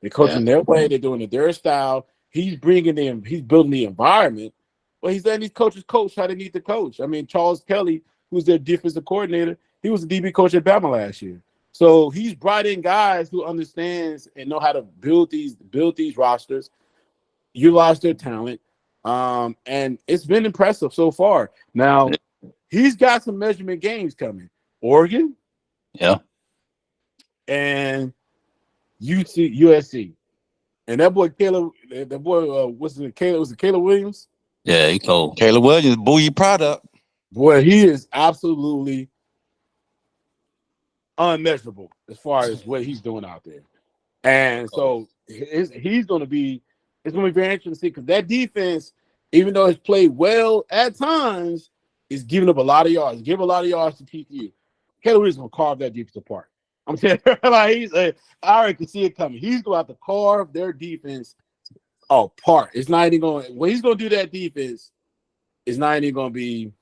They're coaching their way. They're doing it their style. He's bringing them. He's building the environment. But he's letting these coaches coach how they need to coach. I mean, Charles Kelly, who's their defensive coordinator, he was a DB coach at Bama last year. So he's brought in guys who understands and know how to build these rosters, utilize their talent, and it's been impressive so far. Now he's got some measurement games coming. Oregon, and USC, and that boy Caleb. That boy, what's it? Caleb was it Caleb Williams? Yeah, he told Caleb Williams, Bougie product. Boy, he is absolutely unmeasurable as far as what he's doing out there, and so he's going to be. It's going to be very interesting to see because that defense, even though it's played well at times, is giving up a lot of yards. Give a lot of yards to TCU. Caleb Williams going to carve that defense apart. I'm saying, like I already can see it coming. He's going to have to carve their defense apart. It's not even going. When he's going to do that defense, it's not even going to be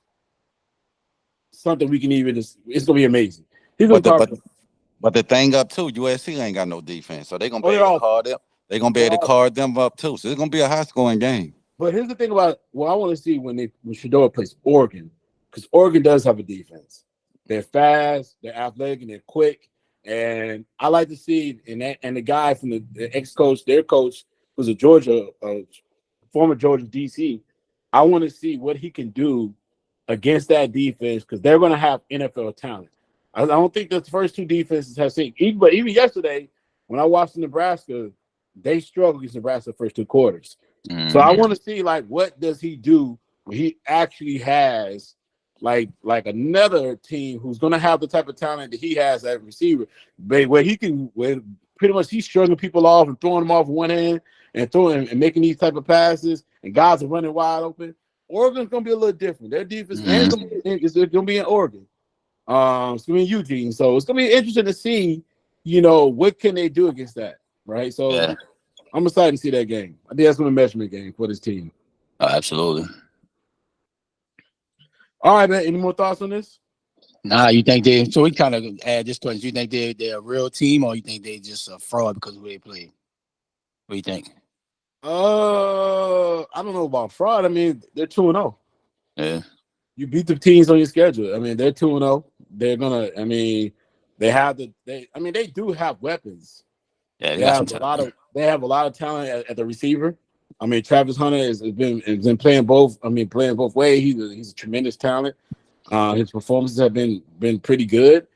something we can even. It's going to be amazing. He's going to but the thing up too, USC ain't got no defense, so they're going to be able to card them. They're going to be able to card them up too. So it's going to be a high scoring game. But here's the thing about what I want to see when Shedeur plays Oregon, because Oregon does have a defense. They're fast, they're athletic, and they're quick. And I like to see and the guy from the ex-coach, their coach, who's a former Georgia DC. I want to see what he can do against that defense because they're going to have NFL talent. I don't think the first two defenses have seen. But even yesterday, when I watched Nebraska, they struggled against Nebraska the first two quarters. So I want to see what does he do when he actually has like another team who's going to have the type of talent that he has as a receiver, where pretty much he's shrugging people off and throwing them off with one hand and throwing and making these type of passes, and guys are running wide open. Oregon's going to be a little different. Their defense is going to be in Oregon. It's going to be in Eugene, so it's going to be interesting to see, what can they do against that, right? So. Yeah. I'm excited to see that game. I think that's going to be a measurement game for this team. Absolutely. All right, man. Any more thoughts on this? Nah, you think they? So we kind of add this question. You think they're a real team, or you think they just a fraud because of the way they play? What do you think? I don't know about fraud. I mean, they're 2-0. Yeah. You beat the teams on your schedule. I mean, they're 2-0. They're gonna. I mean, they do have weapons. Yeah, they have a lot of talent at the receiver. I mean, Travis Hunter has been playing both. I mean, playing both ways. He's a tremendous talent. His performances have been pretty good.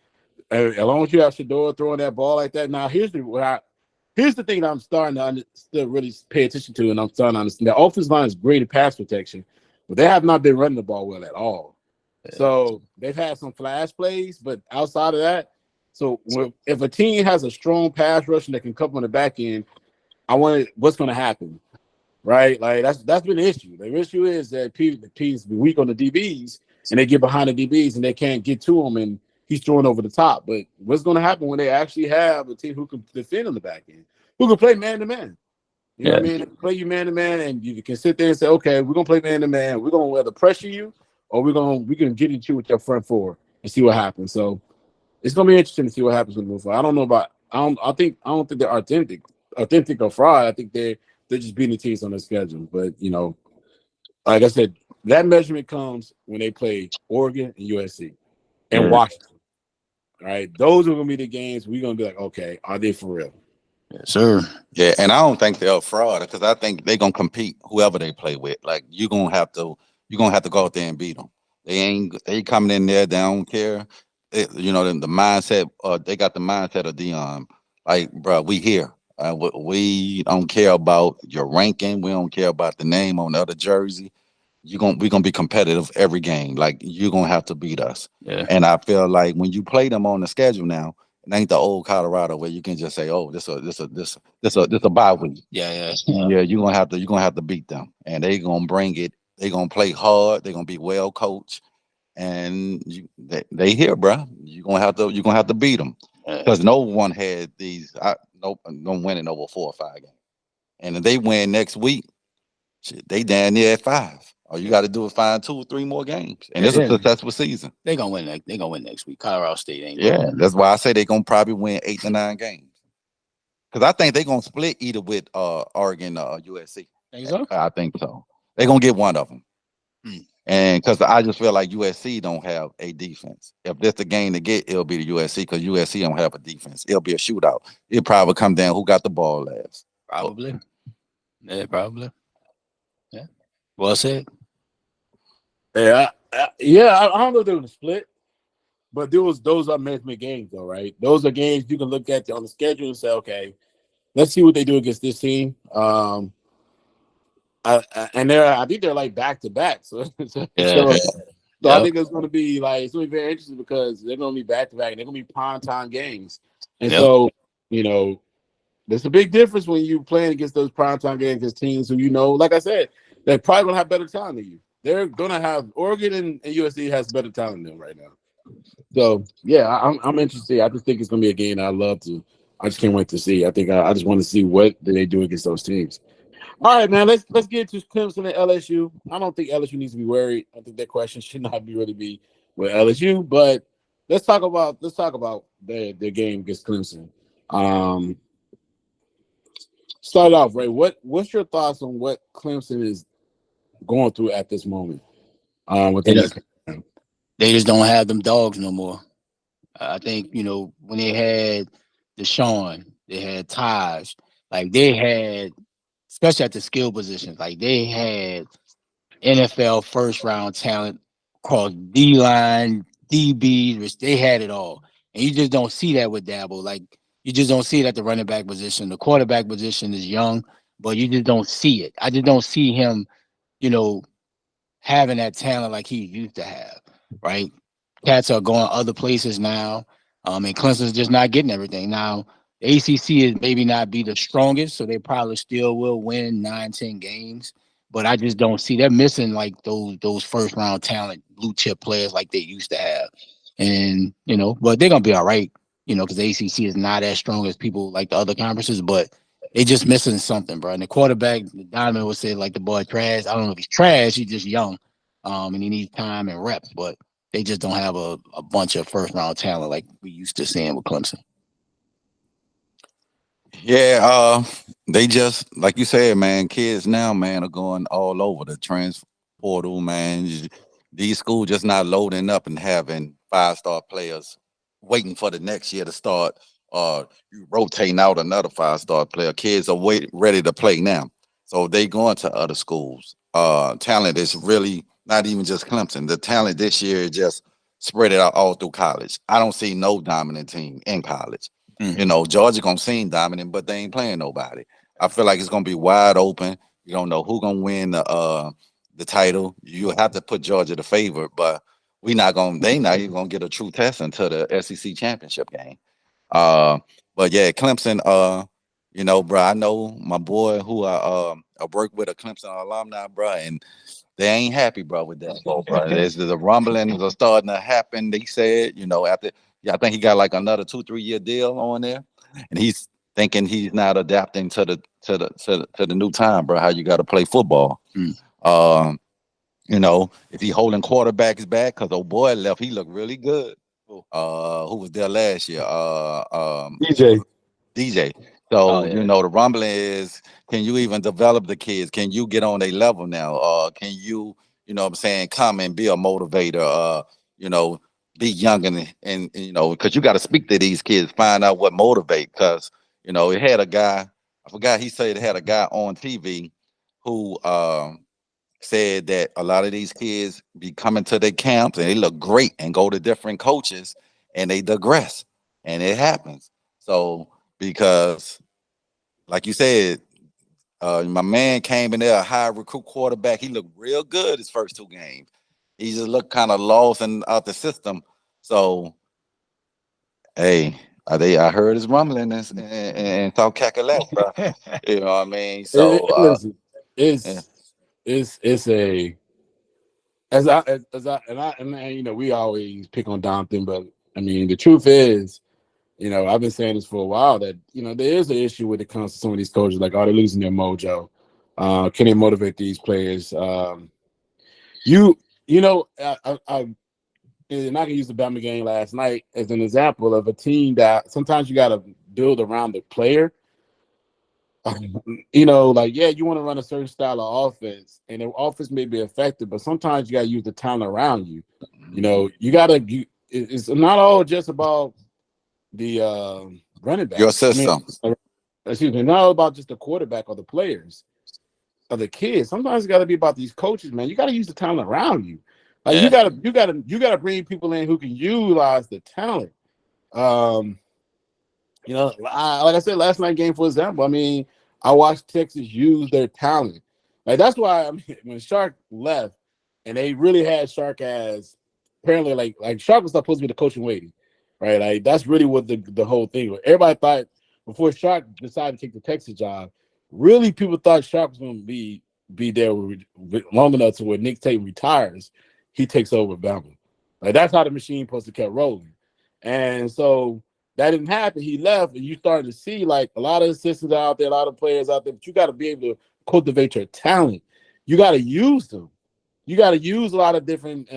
As long as you have Shedeur throwing that ball like that. Now, here's the thing that I'm starting to still really pay attention to, and I'm starting to understand. The offensive line is great at pass protection, but they have not been running the ball well at all. Yeah. So they've had some flash plays, but outside of that. So if a team has a strong pass rush and they can cover on the back end, what's going to happen, right? Like that's been the issue. The issue is that the teams be weak on the DBs and they get behind the DBs and they can't get to him and he's throwing over the top. But what's going to happen when they actually have a team who can defend on the back end, who can play man to man? You know what I mean? They can play you man to man, and you can sit there and say, okay, we're gonna play man to man. We're gonna either pressure you or we can get at you with your front four and see what happens. So. It's gonna be interesting to see what happens with move forward. I don't know about. I don't think they're authentic or fraud. I think they're just beating the teams on their schedule. But like I said, that measurement comes when they play Oregon and USC and Washington. All right, those are gonna be the games we're gonna be like, okay, are they for real? Yes, sir. Yeah, and I don't think they're a fraud because I think they're gonna compete whoever they play with. Like you're gonna have to go out there and beat them. They coming in there. They don't care. The mindset. They got the mindset of Dion. Like, bro, we here. We don't care about your ranking. We don't care about the name on the other jersey. We're gonna be competitive every game. Like you're gonna have to beat us. Yeah. And I feel like when you play them on the schedule now, it ain't the old Colorado where you can just say, oh, this a bye week. Yeah. You're gonna have to beat them, and they gonna bring it. They gonna play hard. They gonna be well coached. And they here, bro. You're gonna have to beat them because no one had these. No winning over 4 or 5 games, and if they win next week, they down near at 5. All you got to do is find 2 or 3 more games, and it's a successful season. They gonna win. They gonna win next week. Colorado State ain't. Yeah, that's why I say they gonna probably win 8 to 9 games. Because I think they gonna split either with Oregon or USC. Think so? I think so. They gonna get one of them. And because I just feel like USC don't have a defense. If that's the game to get, it'll be the USC because USC don't have a defense. It'll be a shootout. It'll probably come down who got the ball last. Probably. Yeah, probably. Yeah. Well said. Yeah, I don't know if they're gonna split, but those are measurement games, though, right? Those are games you can look at on the schedule and say, okay, let's see what they do against this team. I think they're like back to back. So I think it's going to be very interesting because they're going to be back to back and they're going to be prime time games. And so, there's a big difference when you playing against those prime time games against teams who, like I said, they're probably going to have better talent than you. They're going to have Oregon and USC has better talent than them right now. So, I'm interested. I just think it's going to be a game I just can't wait to see. I think I just want to see what do they do against those teams. All right, man. Let's get to Clemson and LSU. I don't think LSU needs to be worried. I think that question should not really be with LSU. But let's talk about their game against Clemson. Start off, Ray. What's your thoughts on what Clemson is going through at this moment. They Within just, that program. they just don't have them dogs no more. I think, when they had Deshaun, they had Taj, like they had, especially at the skill positions, like they had NFL first round talent across D line, DB, which they had it all. And you just don't see that with Dabble. Like you just don't see it at the running back position. The quarterback position is young, but you just don't see it. I just don't see him, you know, having that talent like he used to have, right? Cats are going other places now. And Clemson's just not getting everything. Now, the ACC is maybe not be the strongest, so they probably still will win 9, 10 games. But I just don't see they're missing like those first round talent blue chip players like they used to have. And but they're gonna be all right, because the ACC is not as strong as people like the other conferences, but they just missing something, bro. And the quarterback, Donovan would say like the boy trash. I don't know if he's trash, he's just young. And he needs time and reps, but they just don't have a bunch of first round talent like we used to seeing with Clemson. Yeah, they just like you said, man. Kids now, man, are going all over the transfer portal, man. These schools just not loading up and having 5-star players waiting for the next year to start, or you rotating out another 5-star player. Kids are ready to play now, so they going to other schools. Talent is really not even just Clemson. The talent this year is just spread it out all through college. I don't see no dominant team in college. Georgia gonna seem dominant, but they ain't playing nobody. I feel like it's gonna be wide open. You don't know who gonna win the title. You have to put Georgia the favorite, but they not even gonna get a true test until the SEC championship game. Uh, but yeah, Clemson. Bro, I know my boy who I work with, a Clemson alumni, bro, and they ain't happy, bro, with that. Bro. The rumblings are starting to happen. They said, after I think he got like another 2-3 year deal on there, and he's thinking he's not adapting to the new time, bro. How you got to play football. Um, if he holding quarterbacks back, because old boy left, he looked really good. Who was there last year? DJ. So, the rumbling is, can you even develop the kids? Can you get on a level now? Can you, what I'm saying, come and be a motivator? Be young and because you got to speak to these kids, find out what motivate. Because, it had a guy, I forgot, he said it had a guy on TV who said that a lot of these kids be coming to their camps and they look great and go to different coaches and they digress. And it happens. So, because like you said, my man came in there, a high recruit quarterback. He looked real good his first 2 games. He just looked kind of lost and out the system. So, hey, I heard his rumbling and South Cackalack, bro. You know what I mean? So, Listen, yeah. it's a as I and we always pick on Donovan, but I mean the truth is, I've been saying this for a while that there is an issue when it comes to some of these coaches. Like, are they losing their mojo? Can they motivate these players? And I can use the Bama game last night as an example of a team that sometimes you got to build around the player. You want to run a certain style of offense, and the offense may be effective, but sometimes you got to use the talent around you. You got to. It's not all just about the running back. Your system. Excuse me, not all about just the quarterback or the players or the kids. Sometimes it's got to be about these coaches, man. You got to use the talent around you. Like you gotta bring people in who can utilize the talent. Like I said last night game, for example. I mean, I watched Texas use their talent. Like that's why when Shark left, and they really had Shark as apparently like Shark was supposed to be the coaching waiting, right? Like that's really what the whole thing was. Everybody thought before Shark decided to take the Texas job, really people thought Shark was going to be there long enough to where Nick Tate retires, he takes over Bama. Like that's how the machine supposed to kept rolling. And so that didn't happen. He left, and you started to see like a lot of assistants out there, a lot of players out there, but you got to be able to cultivate your talent. You got to use them. You got to use a lot of different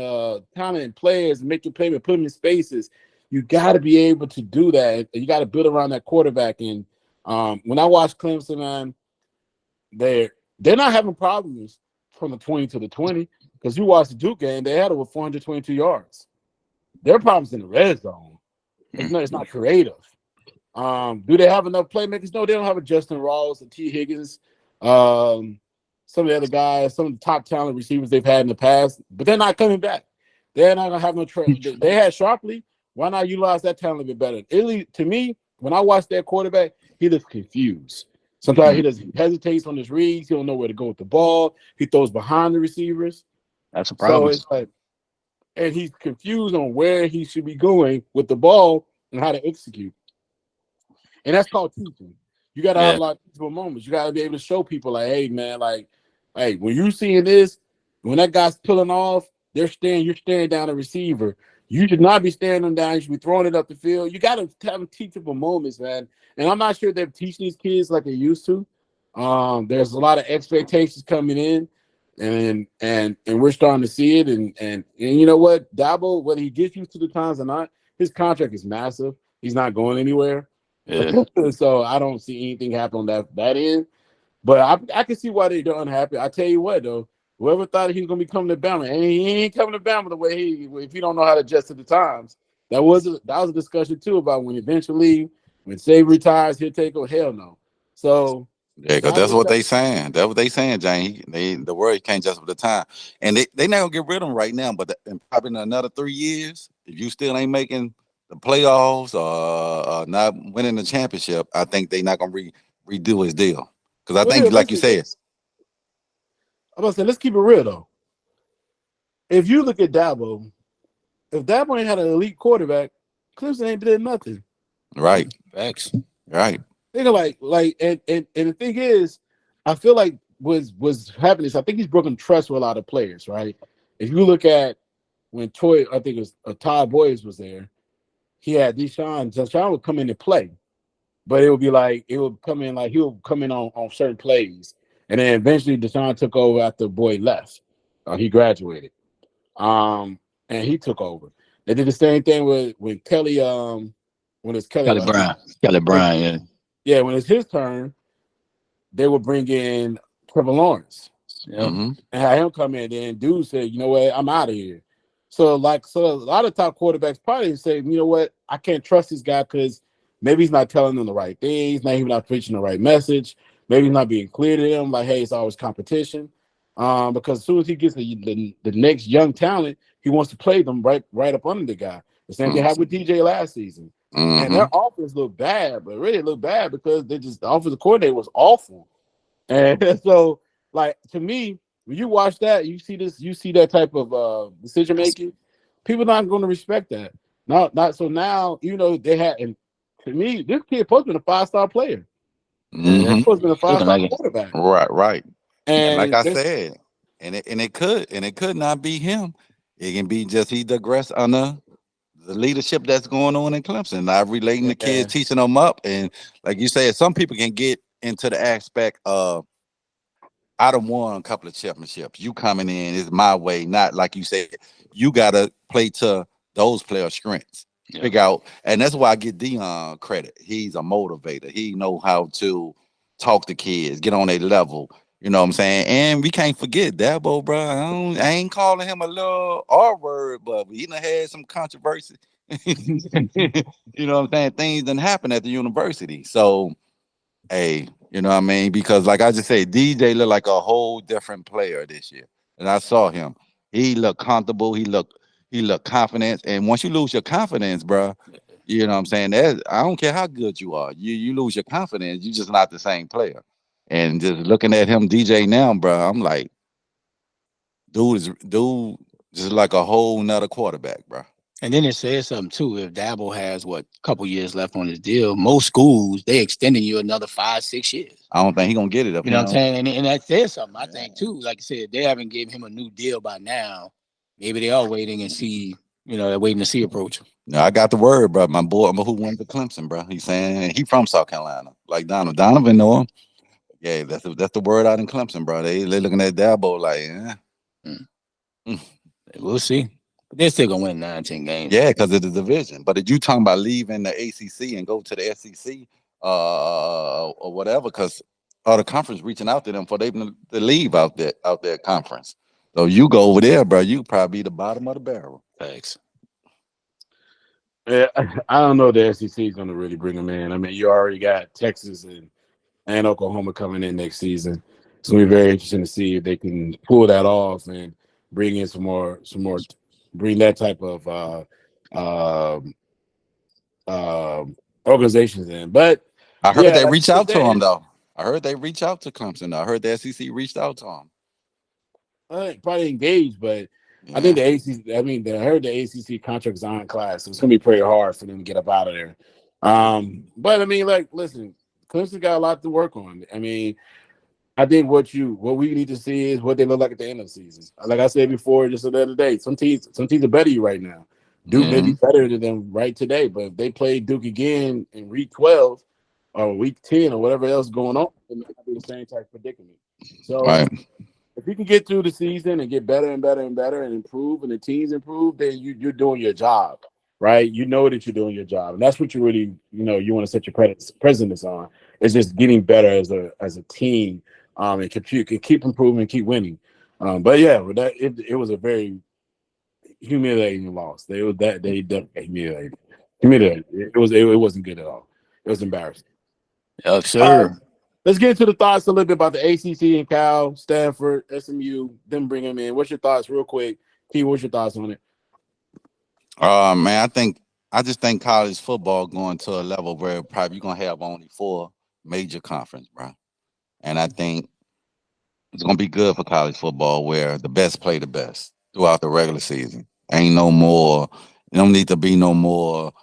talented players and make your play and put them in spaces. You got to be able to do that. You got to build around that quarterback. And when I watch Clemson, man, they're not having problems from the 20 to the 20. Because you watched the Duke game, they had over 422 yards. Their problem's in the red zone. It's not creative. Do they have enough playmakers? No, they don't have a Justin Rawls, a T. Higgins, some of the other guys, some of the top talent receivers they've had in the past, but they're not coming back. They're not gonna have no they had Sharpley. Why not utilize that talent a bit better? Italy, to me, when I watch their quarterback, he looks confused. Sometimes he hesitates on his reads. He don't know where to go with the ball. He throws behind the receivers. That's a problem. So it's like, and he's confused on where he should be going with the ball and how to execute. And that's called teaching. You got to have a lot of teachable moments. You got to be able to show people like, hey, man, like, hey, when you're seeing this, when that guy's pulling off, you're staring down the receiver. You should not be staring them down. You should be throwing it up the field. You got to have teachable moments, man. And I'm not sure they're teaching these kids like they used to. There's a lot of expectations coming in, and we're starting to see it. And you know what, Dabo, whether he gets used to the times or not, his contract is massive. He's not going anywhere. Yeah. So I don't see anything happen on that end. But I can see why they're unhappy. I tell you what, though, whoever thought he was going to be coming to Bama, and he ain't coming to Bama the way if you don't know how to adjust to the times. That was a discussion too about when Saban retires, he'll take over. Hell no. So yeah, because that's what they saying. That's what they saying, Jane. The world can't just with the time, and they not gonna get rid of him right now. But in probably in another 3 years, if you still ain't making the playoffs or not winning the championship, I think they not gonna redo his deal. Because I think, like you said, I'm gonna say, let's keep it real though. If you look at Dabo, if Dabo ain't had an elite quarterback, Clemson ain't did nothing. Right. Facts. Right. Think and the thing is, I feel like was happening is I think he's broken trust with a lot of players, right? If you look at when I think it was Todd Boyes was there, he had Deshaun would come in and play, but it would come in like he would come in on certain plays, and then eventually Deshaun took over after Boyd left. He graduated, and he took over. They did the same thing with Kelly. When it's Kelly Bryant, yeah, when it's his turn, they would bring in Trevor Lawrence, and have him come in. Then dude said, "You know what? I'm out of here." So a lot of top quarterbacks probably say, "You know what? I can't trust this guy because maybe he's not telling them the right things. Maybe he's not preaching the right message. Maybe he's not being clear to them. Like, hey, it's always competition." Because as soon as he gets the next young talent, he wants to play them right up under the guy. The same thing happened with DJ last season. And their offense looked bad, but really looked bad because the offensive coordinator was awful. And so, like, to me, when you watch that, you see that type of decision making, people not going to respect that. Not so now, they had, and to me, this kid supposed to be a 5-star player. Supposed to be a 5-star quarterback. Right. And like I And said, and it could not be him. It can be just he digressed under the leadership that's going on in Clemson, not relating the kids, teaching them up. And like you said, some people can get into the aspect of, I done won a couple of championships. You coming in is my way, not like you said. You got to play to those players' strengths. Figure out, and that's why I get Dion credit. He's a motivator. He know how to talk to kids, get on their level. You know what I'm saying? And we can't forget Dabo, bro. I ain't calling him a little R word, but he done had some controversy. You know what I'm saying? Things done happen at the university. So, hey, you know what I mean? Because like I just said, DJ looked like a whole different player this year. And I saw him. He looked comfortable. He looked confident. And once you lose your confidence, bro, you know what I'm saying? I don't care how good you are. You lose your confidence. You're just not the same player. And just looking at him, DJ now, bro, I'm like, dude just like a whole nother quarterback, bro. And then it says something too. If Dabo has a couple years left on his deal, most schools they extending you another 5-6 years. I don't think he's gonna get it up. You know what I'm saying? And that says something. I think too. Like I said, they haven't given him a new deal by now. Maybe they are waiting and see. They're waiting to see approach. No, I got the word, bro. My boy, who went to Clemson, bro. He's saying he from South Carolina, like Donovan know him. Yeah, that's the word out in Clemson, bro. They looking at Dabo like, We'll see. But they're still gonna win 9-10 games. Yeah, because of the division. But if you talking about leaving the ACC and go to the SEC or whatever, because or the conference reaching out to them for them to leave out there conference. So you go over there, bro. You probably be the bottom of the barrel. Thanks. Yeah, I don't know if the SEC is going to really bring them in. I mean, you already got Texas and Oklahoma coming in next season. It's going to be very interesting to see if they can pull that off and bring in some more, bring that type of organizations in. But I heard yeah, they like reach you were out to him saying, though. I heard they reach out to Clemson. I heard the SEC reached out to him. probably engaged, but I think Yeah. the ACC. I mean, I heard the ACC contract is ironclad, so it's gonna be pretty hard for them to get up out of there. But I mean, like, listen, Clemson got a lot to work on. I mean, I think what we need to see is what they look like at the end of the season. Like I said before, just the other day, some teams are better than you right now. Duke may be better than them right today, but if they play Duke again in week 12 or week 10 or whatever else going on, it may not be the same type of predicament. So Right. if you can get through the season and get better and better and better and improve, and the teams improve, then you're doing your job, right? You know that you're doing your job, and that's what you really, you want to set your precedence on. It's just getting better as a team, and keep improving, keep winning. But yeah, it was a very humiliating loss. They definitely humiliated. It wasn't good at all. It was embarrassing. Yes, Uh, sir. Let's get into the thoughts a little bit about the ACC and Cal, Stanford, SMU, them bring them in. What's your thoughts, real quick? T, what's your thoughts on it? Man, I just think college football going to a level where probably you're gonna have only 4 major conference, bro. And I think it's gonna be good for college football where the best play the best throughout the regular season. Ain't no more. It don't need to be no more.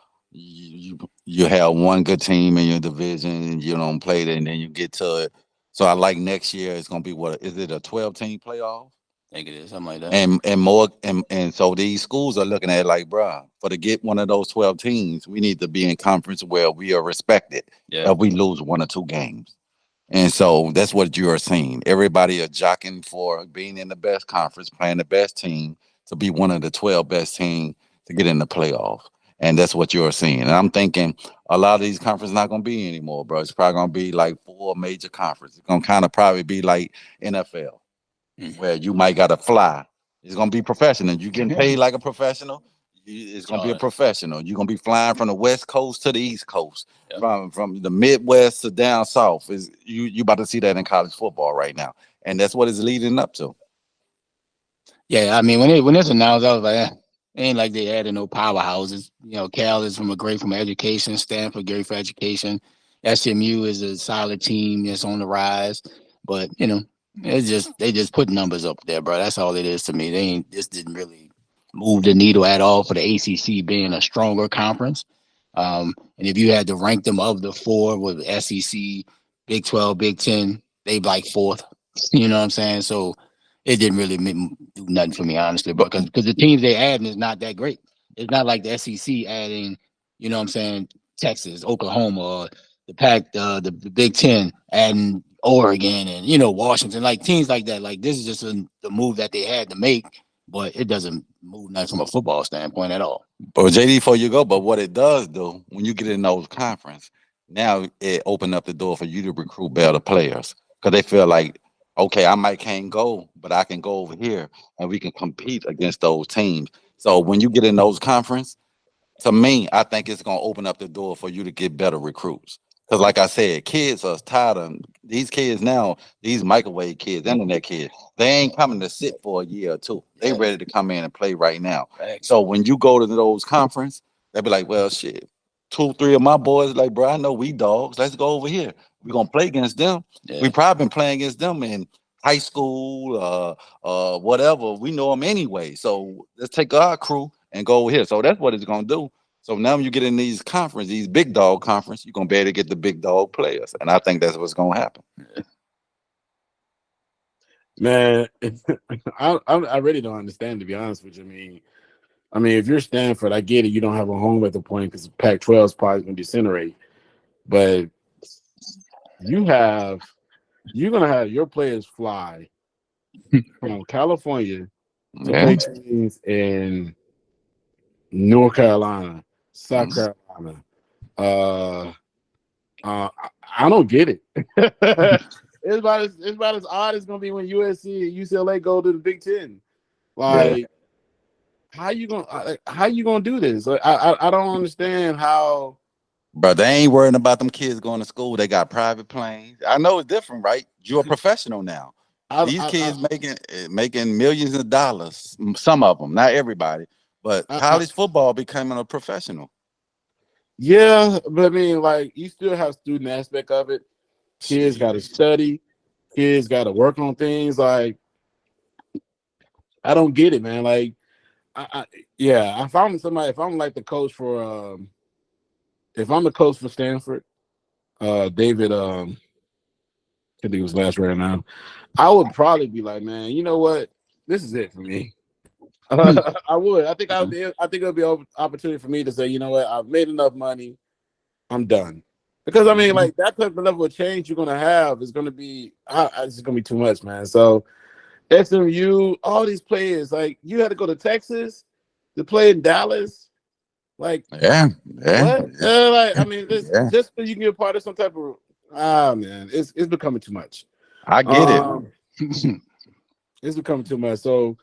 You have one good team in your division and you don't play it, and then you get to it. So I like next year. It's gonna be what is it, a 12-team playoff? I think it is something like that. And more and so these schools are looking at it like, bruh, for to get one of those 12 teams, we need to be in conference where we are respected. Yeah. If we lose 1 or 2 games. And so that's what you are seeing. Everybody are jockeying for being in the best conference, playing the best team to be one of the 12 best teams to get in the playoff. And that's what you're seeing. And I'm thinking a lot of these conferences not going to be anymore, bro. It's probably going to be like 4 major conferences. It's going to kind of probably be like NFL, where you might got to fly. It's going to be professional. You getting paid like a professional. It's going to be a professional. You're going to be flying from the West Coast to the East Coast, from the Midwest to down south. Is you about to see that in college football right now, and that's what it's leading up to. Yeah, I mean, when it's announced, I was like, it ain't like they added no powerhouses. Cal is from education, Stanford great for education, SMU is a solid team that's on the rise, but they just put numbers up there, bro. That's all it is to me. This didn't really move the needle at all for the ACC being a stronger conference. And if you had to rank them of the 4 with SEC, Big 12, Big 10, they like 4th. You know what I'm saying? So it didn't really do nothing for me, honestly, because the teams they adding is not that great. It's not like the SEC adding, you know what I'm saying, Texas, Oklahoma, or the Big 10 adding Oregon and Washington, like teams like that. Like this is just the move that they had to make, but it doesn't move nothing from a football standpoint at all. But JD, before you go, but what it does do when you get in those conference, now it open up the door for you to recruit better players because they feel like, okay, I might can't go, but I can go over here and we can compete against those teams. So when you get in those conference, to me, I think it's gonna open up the door for you to get better recruits. Because, like I said, kids are tired of these kids now. These microwave kids, internet kids, they ain't coming to sit for a year or 2. They ready to come in and play right now. So when you go to those conference, they be like, "Well, shit, 2, 3 of my boys like, bro, I know we dogs. Let's go over here. We gonna play against them. We probably been playing against them in high school, whatever. We know them anyway. So let's take our crew and go over here. So that's what it's gonna do. So now when you get in these conference, these big dog conference, you're gonna be able to get the big dog players. And I think that's what's gonna happen. Man, I really don't understand, to be honest with you. I mean, if you're Stanford, I get it. You don't have a home at the point because Pac-12 is probably going to disintegrate. But you're going to have your players fly from California to play teams in North Carolina, South Carolina. I don't get it. it's about as odd as gonna be when USC and UCLA go to the Big Ten. Like, how you gonna do this? Like, I don't understand how. But they ain't worrying about them kids going to school. They got private planes. I know it's different, right? You're a professional now. These kids making millions of dollars. Some of them, not everybody, but college football becoming a professional. Yeah, but I mean, like, you still have student aspect of it. Kids got to study. Kids got to work on things. Like, I don't get it, man. Like, if I'm somebody, if I'm like the coach for, if I'm the coach for Stanford, David, I think it was last right now, I would probably be like, man, you know what? This is it for me. I would. I think it would be an opportunity for me to say, you know what? I've made enough money. I'm done. Because I mean, like, that type of level of change you're gonna have is gonna be, it's gonna be too much, man. So SMU, all these players, like, you had to go to Texas to play in Dallas. Like, what? Like, I mean, just so you can be a part of some type of, man, it's becoming too much. I get it. It's becoming too much. So,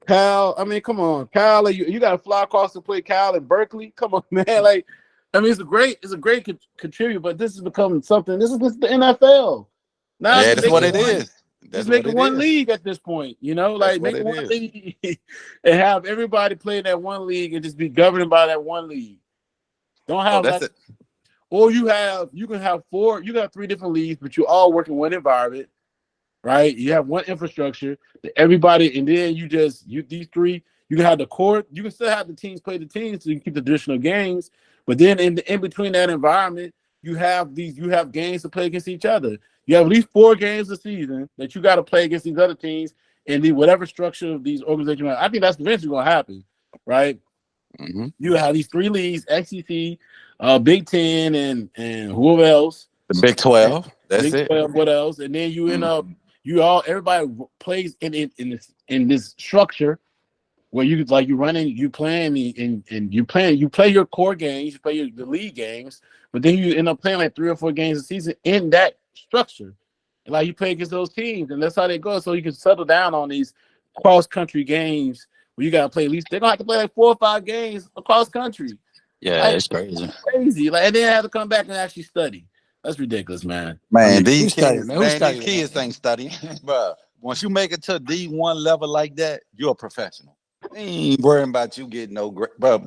Cal, I mean, come on, Cal, you got to fly across to play Cal in Berkeley. Come on, man. Like, I mean, it's a great contribute, but this is becoming something. This is the NFL. Now, that's what it is. Just make it one league at this point, you know, like, make it one league and have everybody play in that one league and just be governed by that one league. Don't have or you can have four, you got 3 different leagues, but you all work in one environment, right? You have one infrastructure that everybody, and then these 3, you can have the court, you can still have the teams play the teams so you can keep the traditional games, but then in between that environment, you have games to play against each other. You have at least 4 games a season that you got to play against these other teams in whatever structure of these organizations. I think that's eventually going to happen, right? Mm-hmm. You have these 3 leagues: SEC, Big Ten, and whoever else. The Big 12. That's Big 12, what else? And then you end up, everybody plays in this structure where you play your core games, you play the league games, but then you end up playing like 3 or 4 games a season in that structure. And like, you play against those teams, and that's how they go. So you can settle down on these cross country games where you gotta play at least, they're gonna have to play like 4 or 5 games across country. Yeah, like, it's crazy. Like, and then have to come back and actually study. That's ridiculous, man. These kids ain't studying, bro. Once you make it to D1 level like that, you're a professional. They ain't worrying about you getting no grade, bro.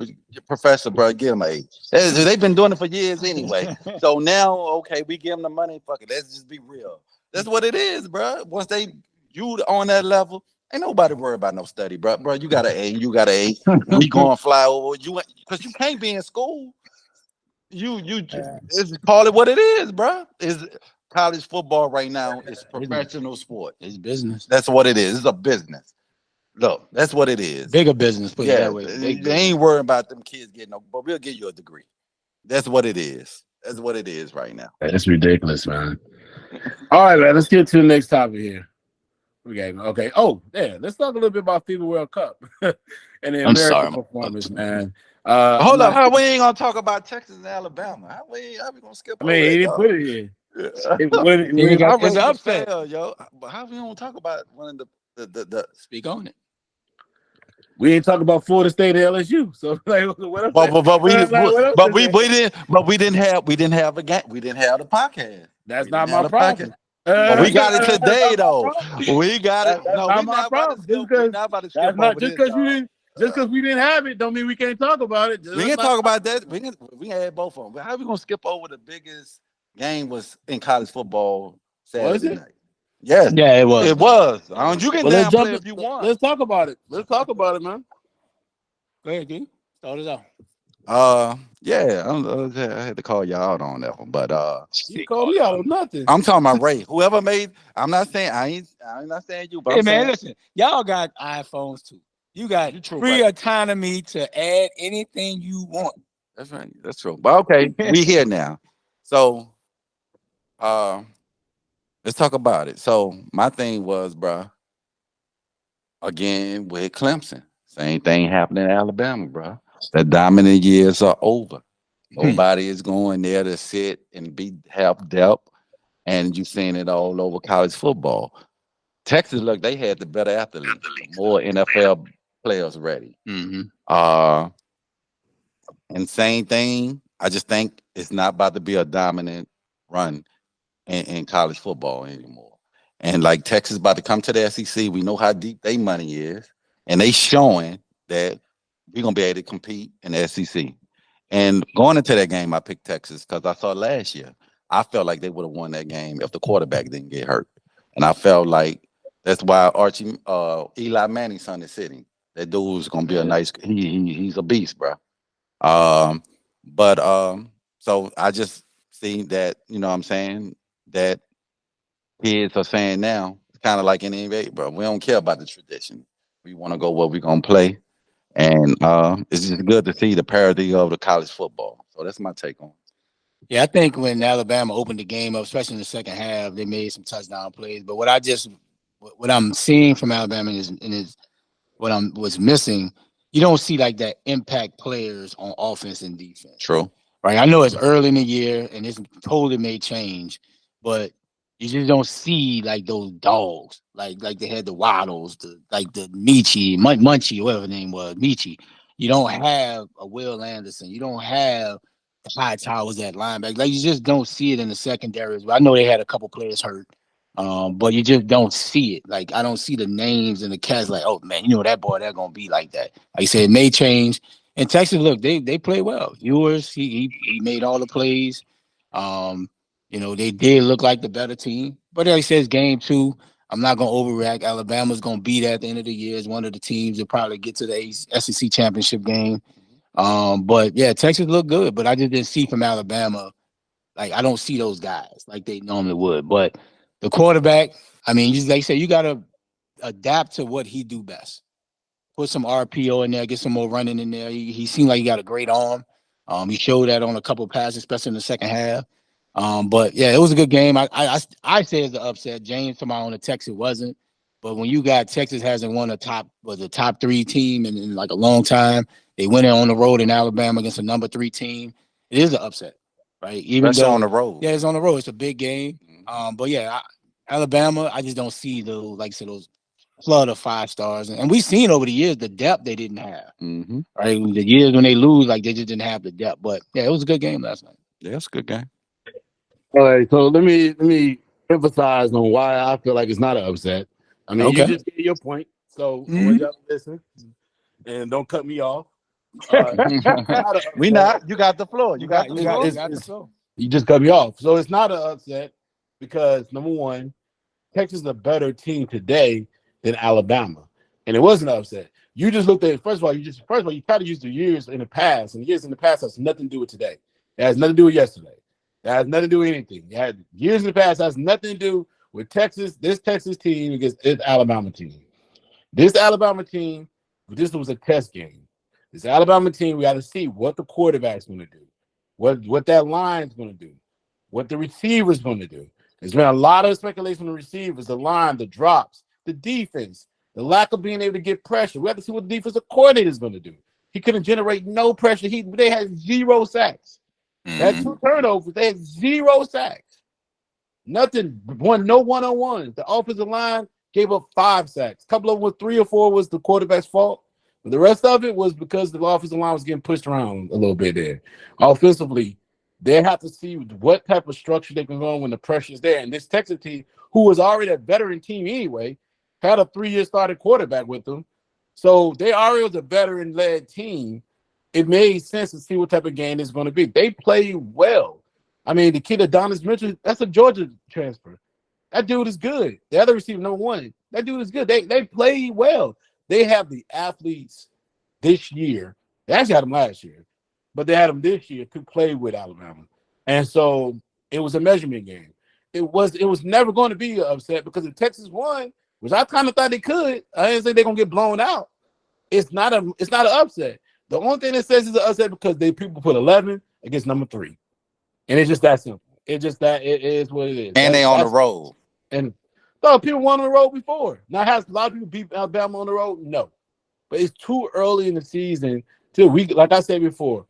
Professor, bro, give them an A. They've been doing it for years anyway. So now, okay, we give them the money. Fuck it, let's just be real. That's what it is, bro. Once you on that level, ain't nobody worried about no study, bro. Bro, you got an A, you got an A. We gonna fly over you because you can't be in school. You just call it what it is, bro. Is college football right now is professional sport. It's business. That's what it is. It's a business. Look, that's what it is. Bigger business. Put it that way. They ain't worrying about them kids getting no, but we'll give you a degree. That's what it is. That's what it is right now. That's ridiculous, man. All right, man. Let's get to the next topic here. Okay. Oh, yeah. Let's talk a little bit about FIBA World Cup and the American performance, man. Hold up. How we ain't gonna talk about Texas and Alabama? How we gonna skip? I mean, he didn't put it here. It's an upset, yo. But how we gonna talk about one of the speak on it? We ain't talking about Florida State and LSU. So like, what we didn't have a game. We didn't have the podcast. That's not my problem. We got it today, though. We got it. That's not my problem. Just because we didn't have it, don't mean we can't talk about it. We can talk about that. We can add both of them. How are we gonna skip over the biggest game was in college football Saturday night? Yes. Yeah, it was. It was. You can downplay if you want. Let's talk about it. Let's talk about it, man. Go ahead, King. Start us out. Yeah, I had to call y'all out on that one, but you called me out on nothing. I'm talking about Ray. Whoever made, I'm not saying I'm not saying you, but hey, man, listen, y'all got iPhones too. You got free autonomy to add anything you want. That's right. That's true. But okay, we here now. So let's talk about it. So my thing was, bro, again with Clemson, same thing happened in Alabama, bro. The dominant years are over. Nobody is going there to sit and have depth and you've seen it all over college football. Texas, look, they had the better athletes, more NFL players ready. Mm-hmm. And same thing, I just think it's not about to be a dominant run in college football anymore. And like Texas about to come to the SEC, we know how deep their money is, and they showing that we're gonna be able to compete in the SEC. And going into that game, I picked Texas because I saw last year. I felt like they would have won that game if the quarterback didn't get hurt, and I felt like that's why Eli Manning's son is sitting. That dude's gonna be a nice. He's a beast, bro. Um, but so I just see that, you know what I'm saying, that kids are saying now, it's kind of like in the NBA, bro. We don't care about the tradition. We want to go where we're gonna play. And it's just good to see the parity of the college football. So that's my take on it. Yeah, I think when Alabama opened the game up, especially in the second half, they made some touchdown plays. But what I'm seeing from Alabama is what was missing. You don't see like that impact players on offense and defense. True. Right. I know it's early in the year and it's totally may change, but you just don't see like those dogs, like they had the Waddles, the Michi, Munchie, whatever the name was, Michi. You don't have a Will Anderson. You don't have the High Towers at linebacker. Like you just don't see it in the secondaries. I know they had a couple players hurt, but you just don't see it. Like I don't see the names and the cats. Like, oh man, you know that boy, they're gonna be like that. Like you said, it may change. And Texas, look, they play well. Ewers, he made all the plays. They did look like the better team. But like I said, game 2. I'm not gonna overreact. Alabama's gonna beat at the end of the year. Is one of the teams that probably get to the SEC championship game. But yeah, Texas looked good, but I just didn't see from Alabama. Like I don't see those guys like they normally would. But the quarterback, I mean, just like I said, you gotta adapt to what he do best. Put some RPO in there, get some more running in there. He seemed like he got a great arm. He showed that on a couple of passes, especially in the second half. But yeah, it was a good game. I say it's the upset. James from my own the Texas wasn't, but when you got Texas hasn't won a top 3 team in like a long time. They went in on the road in Alabama against a number 3 team. It is an upset, right? Even Especially though on the road. Yeah, it's on the road. It's a big game. But yeah, Alabama, I just don't see those flood of 5 stars, and we've seen over the years the depth they didn't have. Mm-hmm. Right, the years when they lose, like they just didn't have the depth. But yeah, it was a good game last night. Yeah, it's a good game. All right, so let me emphasize on why I feel like it's not an upset. I mean, Okay. you just get your point, so I want y'all to listen and don't cut me off. We not. You got the floor. You got the the floor. floor. You just cut me off, so it's not an upset because number one, Texas is a better team today than Alabama, and it wasn't an upset. You just looked at it. First of all, you kind of used the years in the past, and years in the past has nothing to do with today. It has nothing to do with yesterday. It has nothing to do with anything. It had years in the past has nothing to do with Texas. This Texas team against this Alabama team. This Alabama team. This was a test game. This Alabama team. We got to see what the quarterback's going to do, what that line's going to do, what the receiver's going to do. There's been a lot of speculation on the receivers, the line, the drops, the defense, the lack of being able to get pressure. We have to see what the defensive coordinator is going to do. He couldn't generate no pressure. They had 0 sacks. They had 2 turnovers. They had 0 sacks. Nothing. No one-on-ones. The offensive line gave up 5 sacks. A couple of them, 3 or 4 was the quarterback's fault. But the rest of it was because the offensive line was getting pushed around a little bit there. Offensively, they have to see what type of structure they can go on when the pressure is there. And this Texas team, who was already a veteran team anyway, had a 3-year starting quarterback with them. So they already was a veteran-led team. It made sense to see what type of game it's going to be. They played well. I mean, the kid Adonis Mitchell, that's a Georgia transfer. That dude is good. The other receiver, number 1, that dude is good. They played well. They have the athletes this year. They actually had them last year, but they had them this year to play with Alabama. And so it was a measurement game. It was never going to be an upset because if Texas won, which I kind of thought they could, I didn't think they're going to get blown out. It's not an upset. The only thing that says it's an upset because people put 11 against number 3. And it's just that simple. It's just that it is what it is. And they on the road. And so people won on the road before. Now, has a lot of people beat Alabama on the road? No. But it's too early in the season like I said before,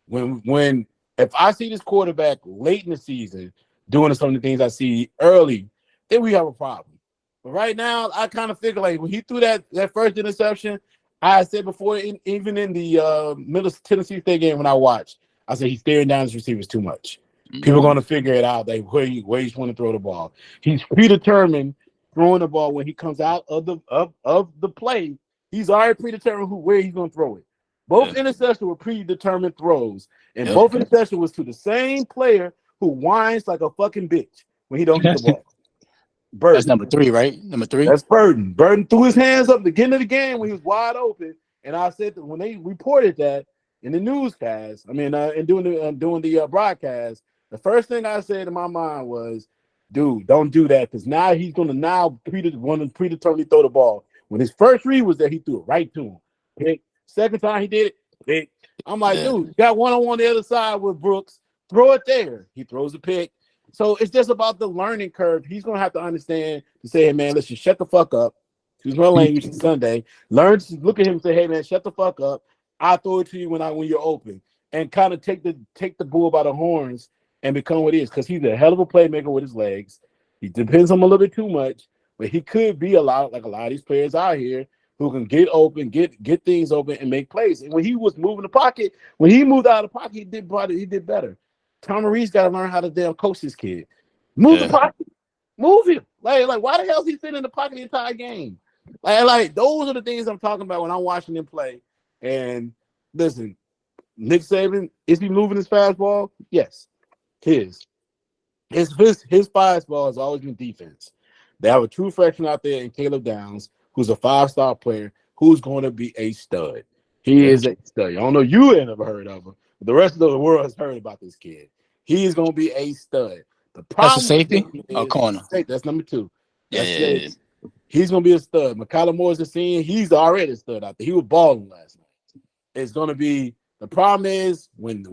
if I see this quarterback late in the season doing some of the things I see early, then we have a problem. But right now, I kind of figure like when he threw that first interception, I said before, even in the Middle Tennessee State game when I watched, I said he's staring down his receivers too much. People are going to figure it out, like where he's want to throw the ball. He's predetermined throwing the ball when he comes out of the play. He's already predetermined where he's going to throw it. Both interceptions were predetermined throws, and both interceptions was to the same player who whines like a fucking bitch when he don't get the ball. Burden. That's number 3, right? Number 3. That's Burden. Burden threw his hands up at the beginning of the game when he was wide open, and I said that when they reported that in the newscast, and doing the broadcast, the first thing I said in my mind was, "Dude, don't do that because now he's going to predeterminedly throw the ball." When his first read was that he threw it right to him. Pick. Second time he did it, pick. I'm like, dude, you got one-on-one the other side with Brooks. Throw it there. He throws a pick. So it's just about the learning curve. He's going to have to understand to say, hey, man, let's just shut the fuck up. Excuse my language on Sunday. Learn to look at him and say, hey, man, shut the fuck up. I'll throw it to you when you're open. And kind of take the bull by the horns and become what he is. Because he's a hell of a playmaker with his legs. He depends on him a little bit too much. But he could be like a lot of these players out here who can get open, get things open, and make plays. And when he was moving the pocket, when he moved out of the pocket, he did better. Tom Reed's got to learn how to damn coach this kid. Move the pocket, move him. Like why the hell is he sitting in the pocket the entire game? Like those are the things I'm talking about when I'm watching him play. And listen, Nick Saban, is he moving his fastball? Yes, his fastball has always been defense. They have a true freshman out there in Caleb Downs, who's a 5-star player, who's going to be a stud. He is a stud. I don't know you ain't never heard of him, but the rest of the world has heard about this kid. He is going to be a stud. The problem That's a safety or corner? That's number 2. He's going to be a stud. McCallum Moore's the senior. He's already a stud out there. He was balling last night. It's going to be – the problem is when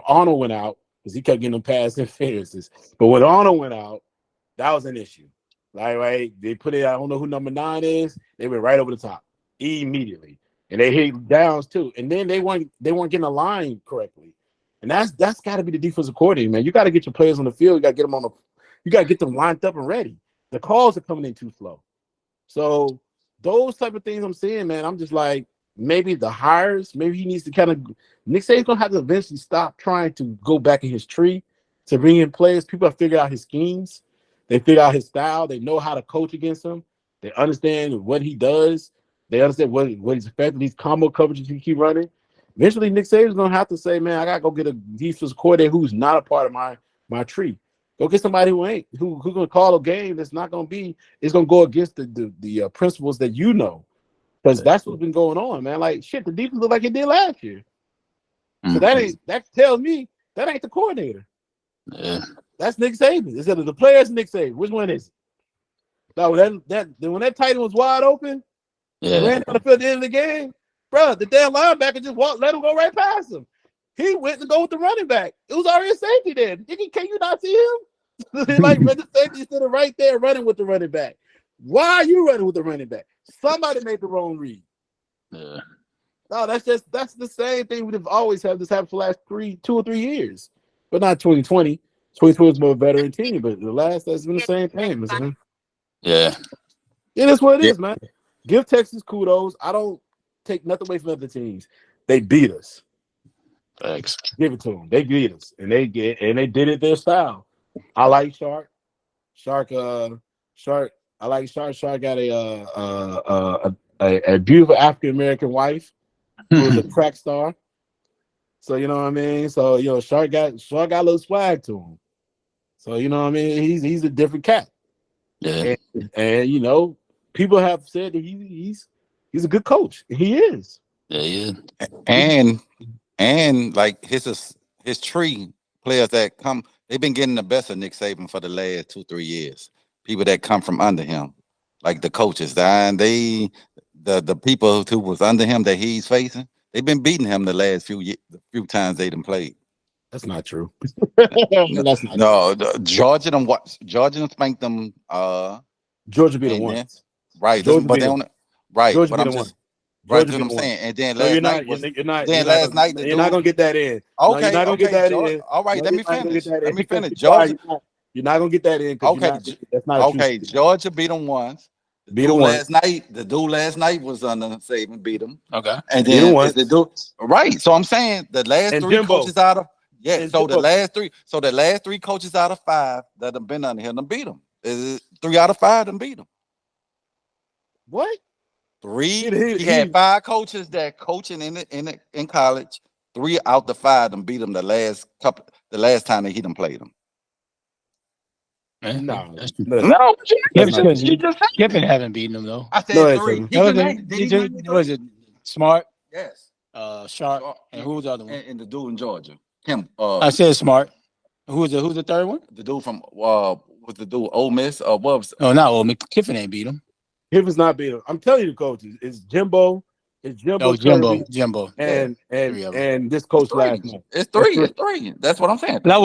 Arnold went out, because he kept getting them pass interferences, but when Arnold went out, that was an issue. Right? They put it. I don't know who number 9 is. They went right over the top immediately, and they hit Downs too. And then they weren't getting a line correctly, and that's got to be the defensive coordinator, man. You got to get your players on the field. You got to get them you got to get them lined up and ready. The calls are coming in too slow. So those type of things I'm seeing, man. I'm just like, maybe the hires. Maybe he needs to kind of. Nick Saban's gonna have to eventually stop trying to go back in his tree to bring in players. People have figured out his schemes. They figure out his style. They know how to coach against him. They understand what he does. They understand what he's effective. These combo coverages he keep running. Eventually, Nick Saban's gonna have to say, "Man, I gotta go get a defensive coordinator who's not a part of my tree. Go get somebody who's gonna call a game that's not gonna be. It's gonna go against the principles that you know, because that's what's been going on, man. Like shit, the defense looked like it did last year. So that tells me that ain't the coordinator. Yeah. That's Nick Saban. Instead of the players, Nick Saban. Which one is it? No, when that tight end was wide open, ran down the field at the end of the game, bro, the damn linebacker just let him go right past him. He went to go with the running back. It was already a safety there. Can you not see him? Like the safety stood right there running with the running back. Why are you running with the running back? Somebody made the wrong read. Yeah. No, that's the same thing we've always had. This happened for the last 2 or 3 years, but not 2020. 2020 is more veteran team, but that's been the same thing, man. Yeah. It is what it is, man. Give Texas kudos. I don't take nothing away from other teams. They beat us. Thanks. Give it to them. They beat us, and they did it their style. I like Shark. Shark. I like Shark. Shark got a beautiful African American wife who was a track star. So you know what I mean. So Shark got a little swag to him. So you know what I mean. He's a different cat. Yeah. And people have said that he's a good coach. He is. Yeah, he is. And like his tree players that come, they've been getting the best of Nick Saban for the last 2-3 years. People that come from under him, like the coaches, and the people who was under him that he's facing, they've been beating him the last few times they done played. That's not true. That's not true. Georgia done spanked them. Georgia beat them once. Right. Georgia but they don't. Right. Georgia But beat I'm them just. Right, Georgia that's what beat I'm them once. saying. And then No, last you're night not. was You're not. then last night the You're not dude. gonna get that in. No, you're Okay, not gonna get that Georgia. in. All right, No, let you're me not gonna get finish. that in. Let me finish. Be quiet. Georgia. You're not gonna get that in because you're Okay, not. That's not true. okay. Georgia beat them once. The Beat dude them once. last night was under Saban beat them. Okay. And Beat them then once. is the dude right? So I'm saying the last And three Jimbo. coaches out of And So the Jimbo. last three coaches out of 5 that have been under him, them beat them. Is it 3 out of 5 them beat them? What? 3. He had 5 coaches that coaching in college. 3 out the 5 them beat him the last time that he done played them. No, that's true. No, you just said Kiffin haven't beaten them though. I said No, 3. He That can was name. Did he name the was 3? it Smart, Yes. Sharp, and who was the other one? And the dude in Georgia. Him. I said Smart. Who's the third one? The dude from was the dude Ole Miss or what was? No, not Ole Miss. Kiffin ain't beat him. Kiffin's not beat him. I'm telling you, the coaches. It's Jimbo. It's Jimbo. Jimbo. And this coach last night. It's 3. It's 3. That's what I'm saying. But I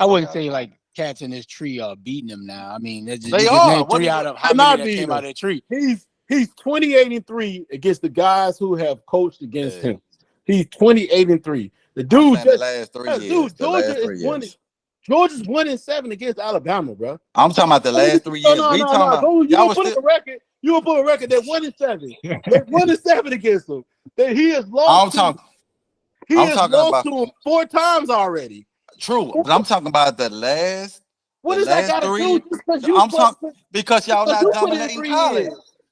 wouldn't say like cats in this tree are beating him now. I mean, They are. 3 out of how They're many not that beating came him. out of the tree. He's 28-3 against the guys who have coached against him. He's 28-3. The dude just the last 3 years. Dude, Georgia is winning. Georgia's 1-7 against Alabama, bro. I'm talking about the last 3 years. No. You gonna put a record. You gonna put a record. They're 1-7. They're 1-7 against them. That he has lost. He has lost to him 4 times already. True, but I'm talking about the last. What does that got to do? Because y'all not dominating college.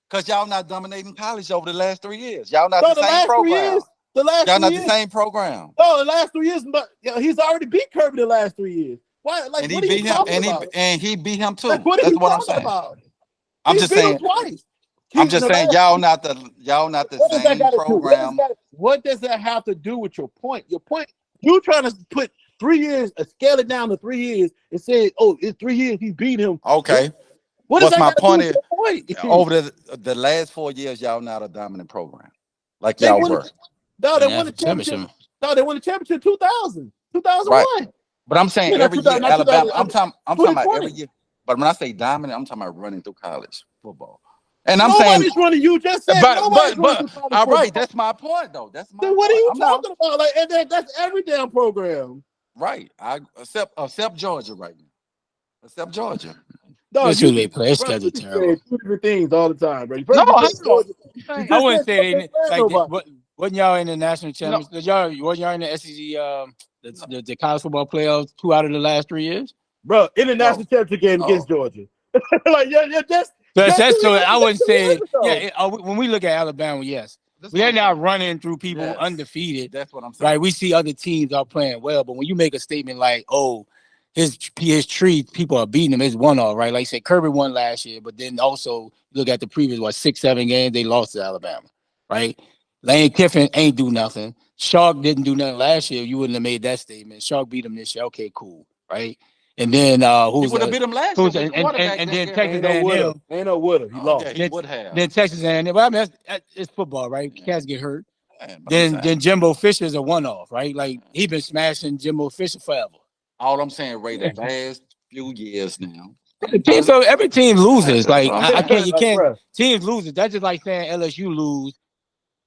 Because y'all not dominating college over the last 3 years. Y'all not the same program. Y'all not the same program. Oh, the last 3 years, but he's already beat Kirby the last 3 years. Why? Like, and he beat him, and he beat him too. Like, That's what I'm saying. About? I'm just saying. Twice. I'm just saying y'all not the same program. What does that have to do with your point? Your point, you trying to put 3 years, scale it down to 3 years, and say, oh, it's 3 years he beat him. Okay. What's my point is over the last 4 years, y'all not a dominant program like y'all were. No, they won the championship. No, they won the championship 2000, 2001. Right. But I'm saying every year Alabama. I'm talking about every year. But when I say dominant, I'm talking about running through college football. And I'm nobody's running. You just said nobody's running through college all right, football. That's my point, though. That's my. Then what are you talking about? Like, and that's every damn program. Right. Except Georgia right now. Except Georgia. No, it's who they play. It's scheduled terrible. 2 different things all the time, bro. I wouldn't say they like. Wasn't y'all in the national championship? Wasn't y'all in the SEC? The college football playoffs 2 out of the last 3 years, bro. In the national championship game against Georgia. Like, that's so. I wouldn't say. When we look at Alabama, yes, we're not running through people undefeated. That's what I'm saying. Right? We see other teams are playing well, but when you make a statement like, "Oh, his tree people are beating him," it's 1-off, right? Like I said, Kirby won last year, but then also look at the previous 6-7 games they lost to Alabama, right? Lane Kiffin ain't do nothing. Shark didn't do nothing last year. You wouldn't have made that statement. Shark beat him this year. Okay, cool, right? And then who would have beat him last year? And then Texas A&M. Ain't no would have. He lost. He would have. Then Texas A&M. Well, I mean, it's football, right? Cats get hurt. Then Jimbo Fisher's a 1-off, right? Like he been smashing Jimbo Fisher forever. All I'm saying, Ray, the last few years now. So every team loses. Like I can't. You can't. Teams loses. That's just like saying LSU lose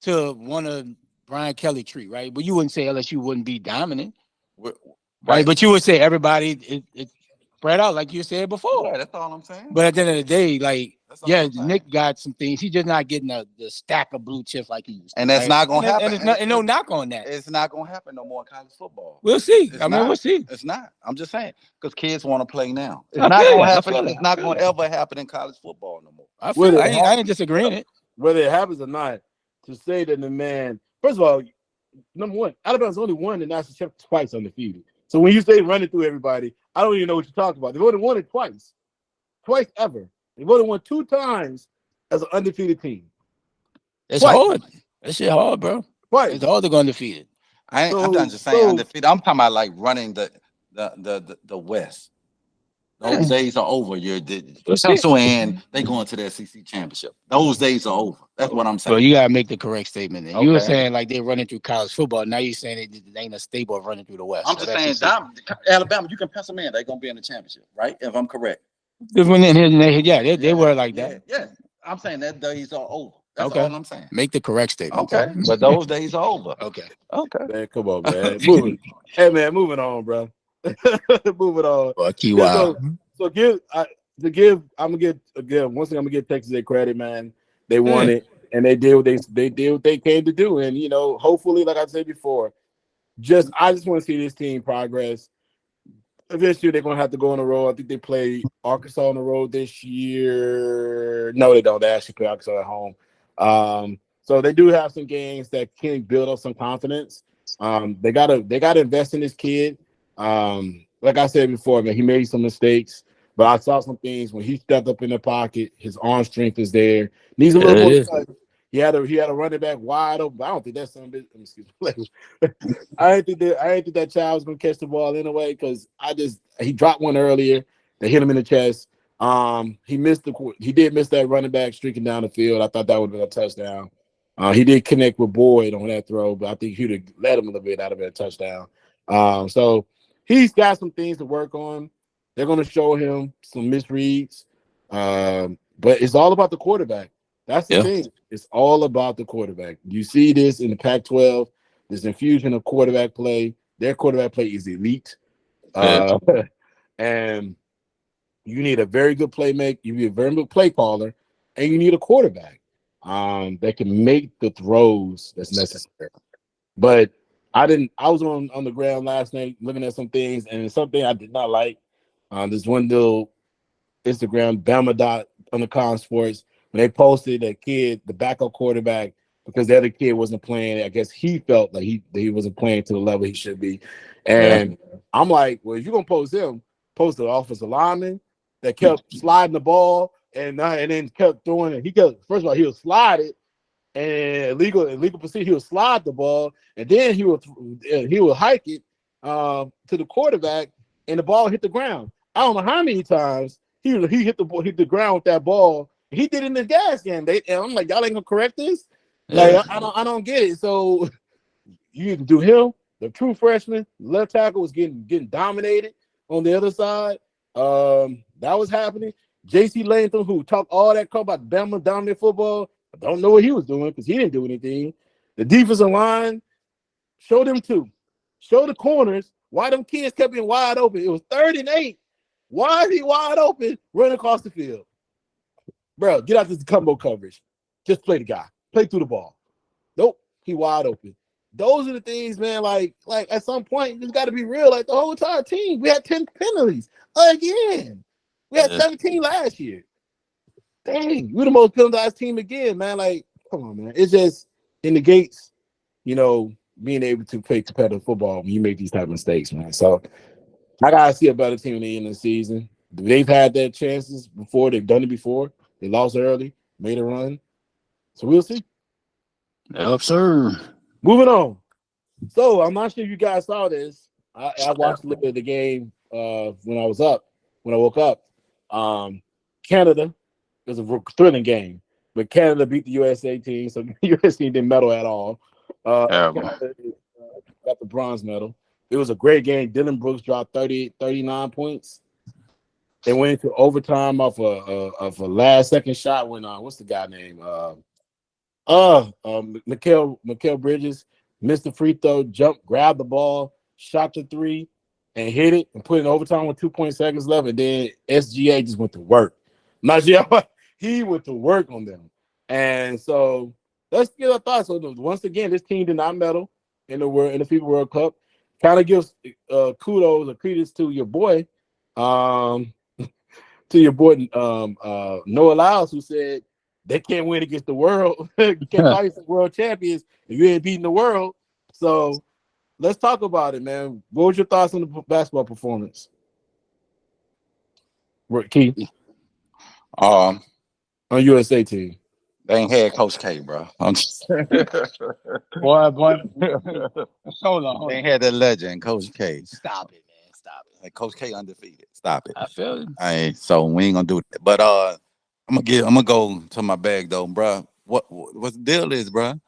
to one of Brian Kelly tree, right? But you wouldn't say LSU wouldn't be dominant, right? But you would say everybody it's spread out, like you said before. Yeah, that's all I'm saying. But at the end of the day, like Nick got some things. He's just not getting the stack of blue chips like he used to. And that's not gonna happen. And no knock on that. It's not gonna happen no more in college football. We'll see. We'll see. It's not. I'm just saying because kids want to play now. It's not gonna happen. It's not gonna ever happen in college football no more. I ain't disagreeing it. Whether it happens or not, to say that the man, first of all, number one, Alabama's only won the national championship twice undefeated. So when you say running through everybody, I don't even know what you're talking about. They've only won it twice ever. They've only won 2 times as an undefeated team. It's hard. That shit hard, bro. Twice. It's hard to go undefeated. I'm not just saying undefeated. I'm talking about like running the West. Those days are over. And they going to the SEC championship. Those days are over. That's what I'm saying. Bro, you gotta make the correct statement. You were saying like they're running through college football. Now you're saying it ain't a stable of running through the West. I'm just saying, Alabama, you can pencil them in. They're gonna be in the championship, right? If I'm correct. They were like that. Yeah. I'm saying that days are over. That's Okay. all I'm saying. Make the correct statement. Okay, but those days are over. Okay. Okay. Man, come on, man. Moving. Hey, man, moving on, bro. Moving on. Well, Yeah, Kiwa. so give to give. I'm gonna get again. Once thing, I'm gonna give Texas their credit, man. They won it, and they did what they did what they came to do, and hopefully, like I said before, I just want to see this team progress. Eventually, they're gonna have to go on the road. I think they play Arkansas on the road this year. No, they don't. They actually play Arkansas at home. So they do have some games that can build up some confidence. They gotta invest in this kid. Like I said before, man, he made some mistakes, but I saw some things when he stepped up in the pocket. His arm strength is there. Needs a little more touch. He had a running back wide open. But I don't think that's something. Excuse me. I didn't think that child was gonna catch the ball anyway because he dropped one earlier. They hit him in the chest. He did miss that running back streaking down the field. I thought that would have been a touchdown. He did connect with Boyd on that throw, but I think he'd have let him a little bit out of a touchdown. So he's got some things to work on. They're gonna show him some misreads. But it's all about the quarterback. That's the thing. It's all about the quarterback. You see this in the Pac-12. This infusion of quarterback play. Their quarterback play is elite. And you need a very good playmaker. You need a very good play caller, and you need a quarterback that can make the throws that's necessary. But I was on the ground last night looking at some things, and something I did not like. This one little Instagram Bama dot on the Con Sports when they posted that kid, the backup quarterback, because the other kid wasn't playing. I guess he felt like he wasn't playing to the level he should be. And I'm like, well, if you're gonna post him, post the offensive lineman that kept sliding the ball and then kept throwing it. First of all, he would slide it and illegal procedure. He would slide the ball and then he would hike it to the quarterback and the ball hit the ground. I don't know how many times he hit the ground with that ball. He did it in the gas game. And I'm like, y'all ain't gonna correct this? Like, I don't get it. So you need to do him, the true freshman, left tackle was getting dominated on the other side. That was happening. J.C. Latham, who talked all that crap about Bama dominant football, I don't know what he was doing because he didn't do anything. The defensive line, show them too. Show the corners why them kids kept being wide open. It was 3rd and 8. Why is he wide open running across the field? Bro, get out this combo coverage. Just play the guy. Play through the ball. Nope, he wide open. Those are the things, man. Like at some point, it's got to be real. Like the whole entire team, we had 10 penalties again. We had 17 last year. Dang, we're the most penalized team again, man. Like, come on, man. It's just in the gates, being able to play competitive football when you make these type of mistakes, man. So I gotta see a better team at the end of the season. They've had their chances before. They've done it before. They lost early, made a run. So we'll see. Yep, sir. Moving on. So I'm not sure if you guys saw this. I watched a little bit of the game when I woke up. Canada, it was a thrilling game, but Canada beat the USA team, so the USA team didn't medal at all. Canada got the bronze medal. It was a great game. Dylan Brooks dropped 39 points. They went into overtime off a last second shot when what's the guy name? Mikal Bridges missed the free throw, jumped, grabbed the ball, shot the 3, and hit it and put it in overtime with 2 seconds left. And then SGA just went to work. He went to work on them. And so let's get our thoughts on them. Once again, this team did not medal in the FIBA World Cup. Kind of gives kudos or credence to your boy, Noah Lyles, who said they can't win against the world. You can't fight against the world champions if you ain't beating the world. So let's talk about it, man. What was your thoughts on the basketball performance? Keith? On USA team. They ain't had Coach K, bro. Boy. Hold on. They ain't had that legend, Coach K. Stop it, man. Stop it. Like Coach K undefeated. Stop it. I feel it. So we ain't gonna do that. But I'm gonna go to my bag though, bro. What the deal is, bro?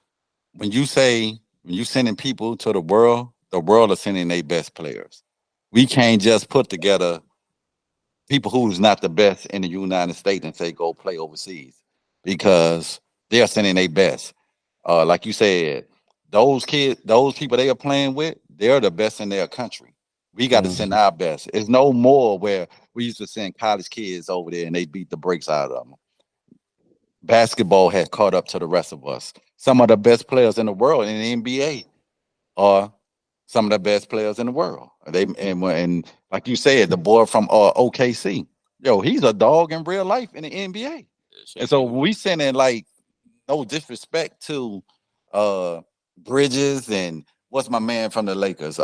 When you sending people to the world is sending their best players. We can't just put together people who's not the best in the United States and say go play overseas, because they're sending their best. Like you said, those kids, those people they are playing with, they're the best in their country. We got to send our best. It's no more where we used to send college kids over there and they beat the brakes out of them. Basketball has caught up to the rest of us. Some of the best players in the world in the NBA are some of the best players in the world. And like you said, the boy from OKC, yo, he's a dog in real life in the NBA. And so we sending like no disrespect to Bridges and what's my man from the Lakers?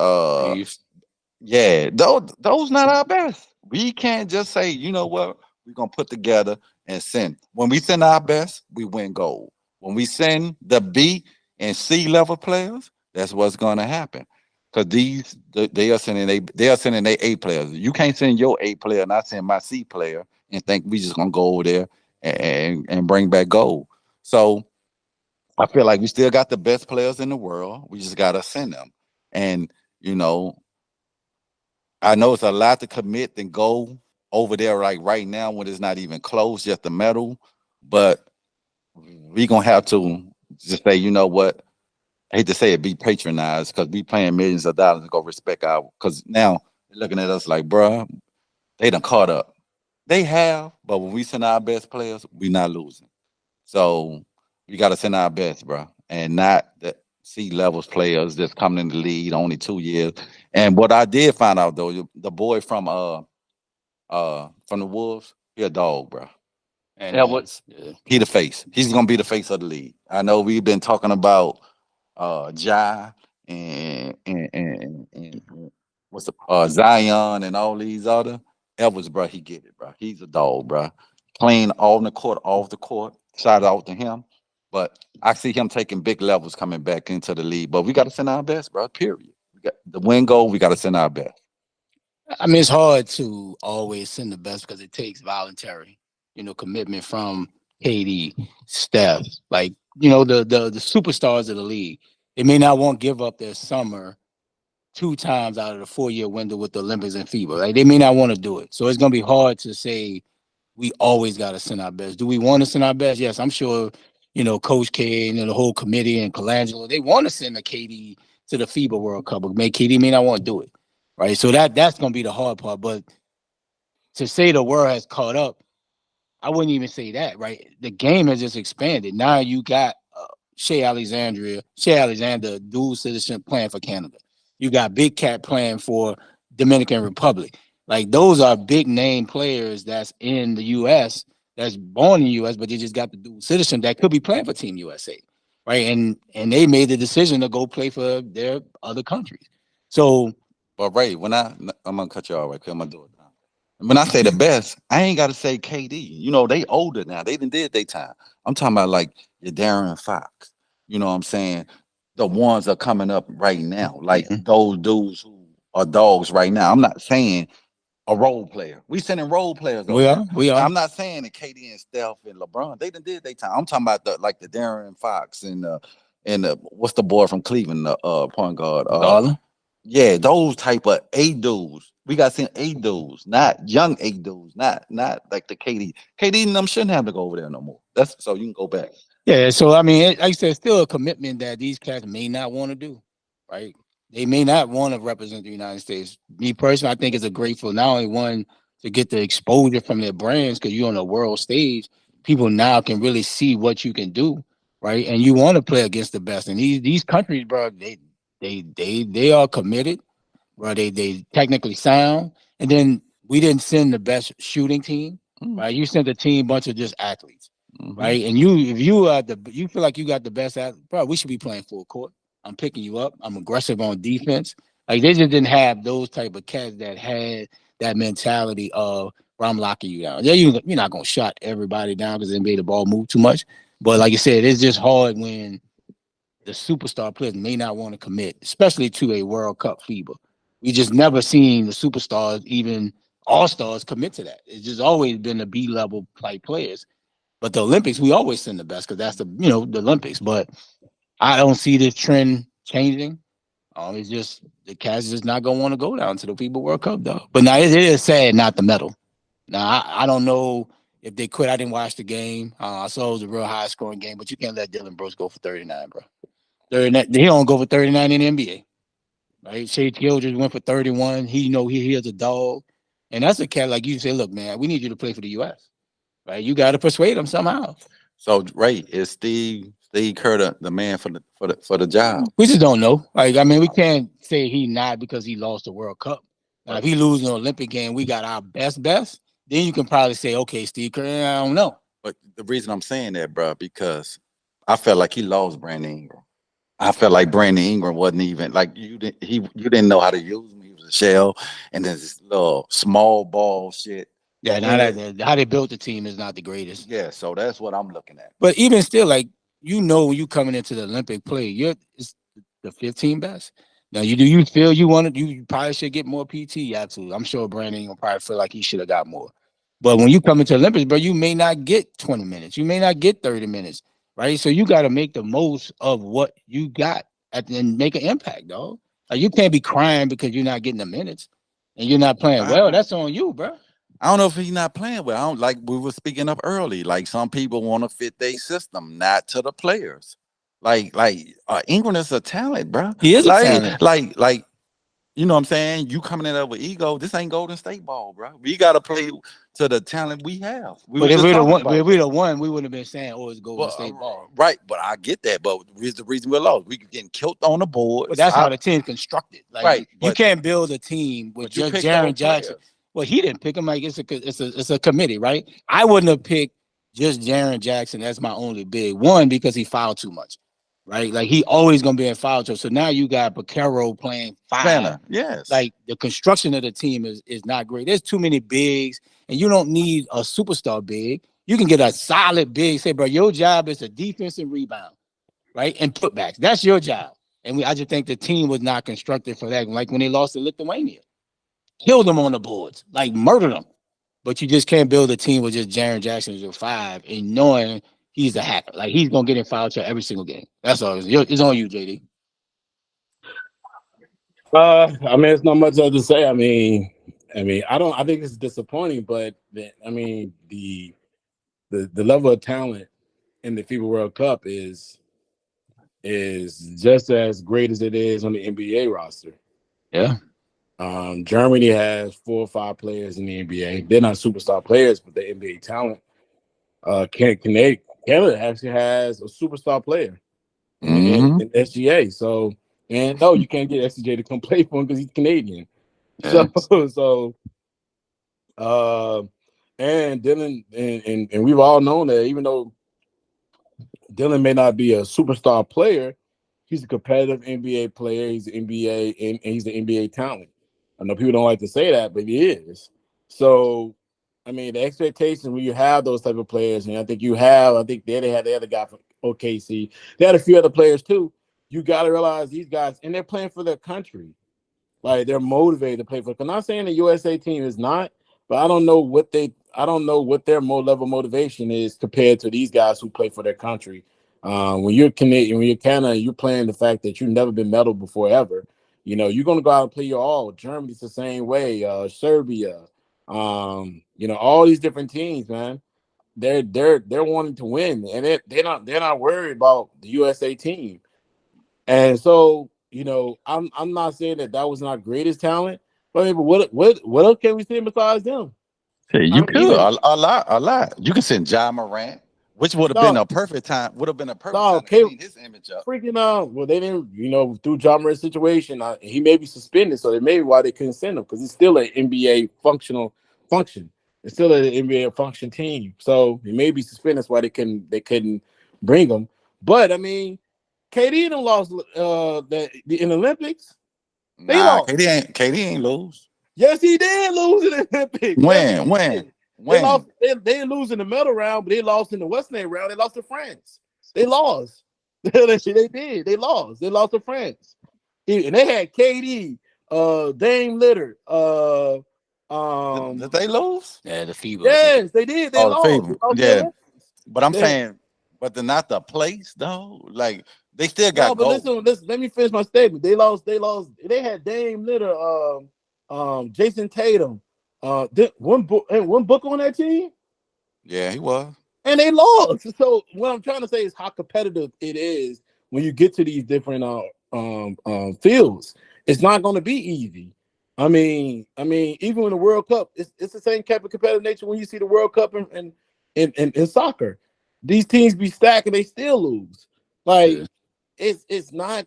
Yeah, those not our best. We can't just say, you know what, we're gonna put together and send. When we send our best, we win gold. When we send the B and C level players, that's what's gonna happen. Cause they are sending their A players. You can't send your A player and I send my C player and think we just gonna go over there and bring back gold. So I feel like we still got the best players in the world. We just gotta send them. And you know, I know it's a lot to commit and go over there like right now when it's not even close, just the medal. But we gonna have to just say, you know what? I hate to say it, be patronized because we paying millions of dollars to go respect our. Because now they're looking at us like, bruh, they done caught up. They have, but when we send our best players, we not losing. So we got to send our best, bro, and not the C levels players that's coming in the lead only 2 years. And what I did find out though, the boy from the Wolves, he a dog, bro. And Yeah, what? He the face. He's gonna be the face of the league. I know we've been talking about Ja and what's the Zion and all these other Evers, bro. He get it, bro. He's a dog, bro. Playing on the court, off the court. Shout out to him. But I see him taking big levels coming back into the league. But we got to send our best, bro. Period. We got the win goal. We got to send our best. I mean, it's hard to always send the best because it takes voluntary, commitment from KD, Steph, like, the superstars of the league. They may not want to give up their summer 2 times out of the 4-year window with the Olympics and FIBA. Like, they may not want to do it. So it's going to be hard to say we always got to send our best. Do we want to send our best? Yes, I'm sure, Coach K and the whole committee and Colangelo, they want to send a KD to the FIBA World Cup, but KD may not want to do it. Right. So that's going to be the hard part. But to say the world has caught up, I wouldn't even say that. Right. The game has just expanded. Now you got Shea Alexander, dual citizen playing for Canada. You got Big Cat playing for Dominican Republic. Like, those are big name players that's in the U.S., that's born in the U.S., but they just got the dual citizen that could be playing for Team USA. Right. And they made the decision to go play for their other countries. So, but Ray, I'm gonna cut you off right quick. I'm gonna do it now. When I say the best, I ain't gotta say KD. They older now. They done did their time. I'm talking about like your Darren Fox. You know what I'm saying? The ones are coming up right now, like those dudes who are dogs right now. I'm not saying a role player. We sending role players over. We are. I'm not saying that KD and Steph and LeBron, they done did their time. I'm talking about the Darren Fox and what's the boy from Cleveland, the point guard? Garland? Yeah, those type of A dudes. We got to send A dudes, not young A dudes, not like the KD. KD and them shouldn't have to go over there no more. That's so you can go back. Yeah, so I mean, like I said, it's still a commitment that these cats may not want to do, right? They may not want to represent the United States. Me personally, I think it's a grateful not only one to get the exposure from their brands because you're on a world stage, people now can really see what you can do, right? And you want to play against the best. And these countries, bro, they are committed, bro. They technically sound. And then we didn't send the best shooting team, right? You sent a team bunch of just athletes. Right. And if you feel like you got the best athlete, bro, we should be playing full court. I'm picking you up. I'm aggressive on defense. Like, they just didn't have those type of cats that had that mentality of, bro, I'm locking you down. Yeah, you're not gonna shut everybody down because they made the ball move too much. But like you said, it's just hard when the superstar players may not want to commit, especially to a World Cup FIBA. We just never seen the superstars, even all-stars, commit to that. It's just always been the B-level type players. But the Olympics, we always send the best because that's the Olympics. But I don't see this trend changing. It's just the cats just not gonna want to go down to the FIBA World Cup though. But now it is sad not the medal. Now I don't know if they quit. I didn't watch the game. I saw it was a real high scoring game, but you can't let Dylan Brooks go for 39, bro. 39, he don't go for 39 in the NBA. Right? Shea Gilders went for 31. He is a dog. And that's a cat like you say, look, man, we need you to play for the US. Right? You got to persuade him somehow. So Ray, is Steve Kerr the man for the job? We just don't know. Like, I mean, we can't say he not because he lost the World Cup. Now, if he loses an Olympic game, we got our best, then you can probably say, okay, Steve Kerr, I don't know. But the reason I'm saying that, bro, because I felt like he lost Brandon Ingram. I felt like Brandon Ingram wasn't even like you didn't know how to use him. He was a shell, and then this little small ball shit. Yeah, now how they built the team is not the greatest. Yeah, so that's what I'm looking at. But even still, like, when you coming into the Olympic play, it's the 15 best. Now, you feel you probably should get more PT? Absolutely. I'm sure Brandon will probably feel like he should have got more. But when you come into Olympics, bro, you may not get 20 minutes. You may not get 30 minutes, right? So you got to make the most of what you got and make an impact, dog. Like, you can't be crying because you're not getting the minutes and you're not playing well. That's on you, bro. I don't know if he's not playing well. I don't, like we were speaking of early. Like, some people want to fit their system, not to the players. Like Ingram is a talent, bro. He is a talent. Like, you know what I'm saying? You coming in there with ego. This ain't Golden State ball, bro. We got to play to the talent we have. But if we'd have won, we wouldn't have been saying, oh, it's Golden State ball. Right, but I get that. But here's the reason we lost. We getting killed on the board. But that's how the team's constructed. Like, right, you can't build a team with just Jaren Jackson. Well, he didn't pick him. Like, it's a committee, right? I wouldn't have picked just Jaren Jackson as my only big one because he fouled too much, right? Like, he always gonna be in foul trouble. So now you got Baquero playing five. Yes. Like, the construction of the team is not great. There's too many bigs, and you don't need a superstar big. You can get a solid big. Say, bro, your job is a defense and rebound, right? And putbacks. That's your job. And I just think the team was not constructed for that. Like when they lost to Lithuania. Killed them on the boards, like murdered them. But you just can't build a team with just Jaren Jackson as your five and knowing he's a hacker. Like, he's gonna get in foul trouble every single game. That's all. It's on you, JD. I mean, it's not much else to say. I mean, I think it's disappointing, but the level of talent in the FIBA World Cup is just as great as it is on the NBA roster. Yeah. Germany has 4 or 5 players in the NBA. They're not superstar players, but they're NBA talent. Canada actually has a superstar player in SGA. So, and no, you can't get SGA to come play for him because he's Canadian. Yes. And Dylan, and we've all known that even though Dylan may not be a superstar player, he's a competitive NBA player. He's an NBA and he's the NBA talent. I know people don't like to say that, but he is. So, I mean, the expectation when you have those type of players, and I think they had the other guy from OKC. They had a few other players too. You got to realize these guys, and they're playing for their country. Like, they're motivated to play for. I'm not saying the USA team is not, but I don't know what their level of motivation is compared to these guys who play for their country. When you're Canadian, when you're Canada, you're playing the fact that you've never been medaled before ever. You know, you're going to go out and play your all. Germany's the same way. Serbia, all these different teams, man. They're wanting to win, and they're not worried about the USA team. And so, I'm not saying that was not greatest talent, but what else can we say besides them? Hey, you could a lot. You can send Ja Morant, which would have been a perfect time. Would have been a perfect time to clean his image up. Freaking well, they didn't, through Ja Morant's situation, he may be suspended, so that may be why they couldn't send him, because it's still an NBA function. It's still an NBA function team, so he may be suspended. That's why they couldn't bring him. But I mean, KD done lost in the Olympics. They lost. KD ain't lose. Yes, he did lose in the Olympics. When? They lost. They didn't lose in the medal round, but they lost in the Western round. They lost to France. They lost. They did. They lost. They lost to France. And they had KD, Dame Lillard. Did they lose? Yeah, the FIBA. Yes, they did. They lost. The FIBA. Yeah, but I'm saying, but they're not the place though. Like, they still got. No, but listen. Let me finish my statement. They lost. They had Dame Lillard, Jason Tatum. One book on that team. Yeah, he was. and they lost. So what I'm trying to say is how competitive it is when you get to these different fields. It's not going to be easy. Even in the World Cup, it's the same type of competitive nature when you see the World Cup in soccer. These teams be stacked and they still lose. Like it's not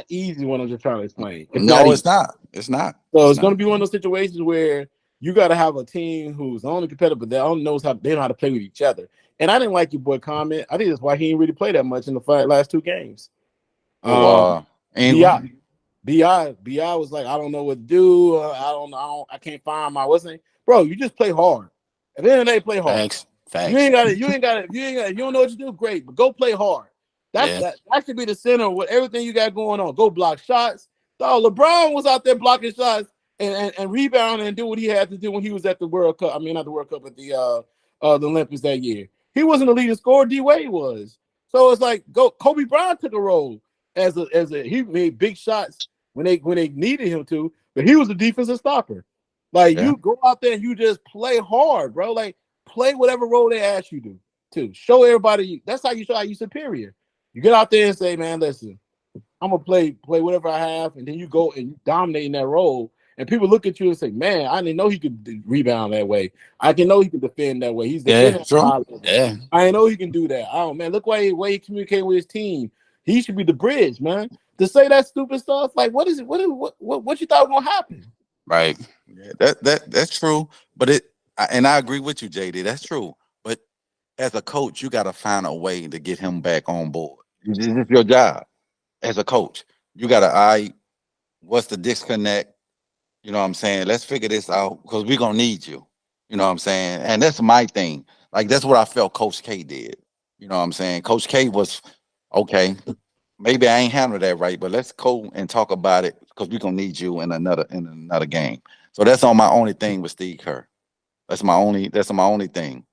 easy. What I'm just trying to explain. It's not No, easy. it's not. It's not. So It's it's going not. to be one of those situations where you got to have a team who's only competitive, but they know how to play with each other. And I didn't like your boy comment. I think that's why he didn't really play that much in the last two games. Oh, Bi Ingram. Bi was like, I don't know what to do. I don't know. I can't find my what's name, bro. You just play hard. At the end of the day, play hard. Facts. You ain't got it. You ain't got it. You don't know what to do. Great, but go play hard. That should be the center of what everything you got going on. Go block shots. So LeBron was out there blocking shots and rebounding and do what he had to do when he was at the World Cup. I mean, not the World Cup, but the Olympics that year. He wasn't the leading scorer. D Wade was. So it's like Kobe Bryant took a role as a he made big shots when they needed him to, but he was a defensive stopper. Like you go out there and you just play hard, bro. Like play whatever role they ask you to show everybody. That's how you show how you superior. You get out there and say, man, listen, I'm gonna play whatever I have, and then you go and you dominate in that role. And people look at you and say, man, I didn't know he could rebound that way. I didn't know he could defend that way. He's defending at a high level. Yeah. I didn't know he can do that. Oh man, look why he communicating with his team. He should be the bridge, man. To say that stupid stuff, like what is it? What you thought was gonna happen? Right. Yeah, that's true. But I agree with you, JD. That's true. But as a coach, you got to find a way to get him back on board. This is your job as a coach. You got to, what's the disconnect? You know what I'm saying? Let's figure this out because we're going to need you. You know what I'm saying? And that's my thing. Like, that's what I felt Coach K did. You know what I'm saying? Coach K was, okay, maybe I ain't handled that right, but let's go and talk about it because we're going to need you in another game. So that's on my only thing with Steve Kerr. That's my only thing.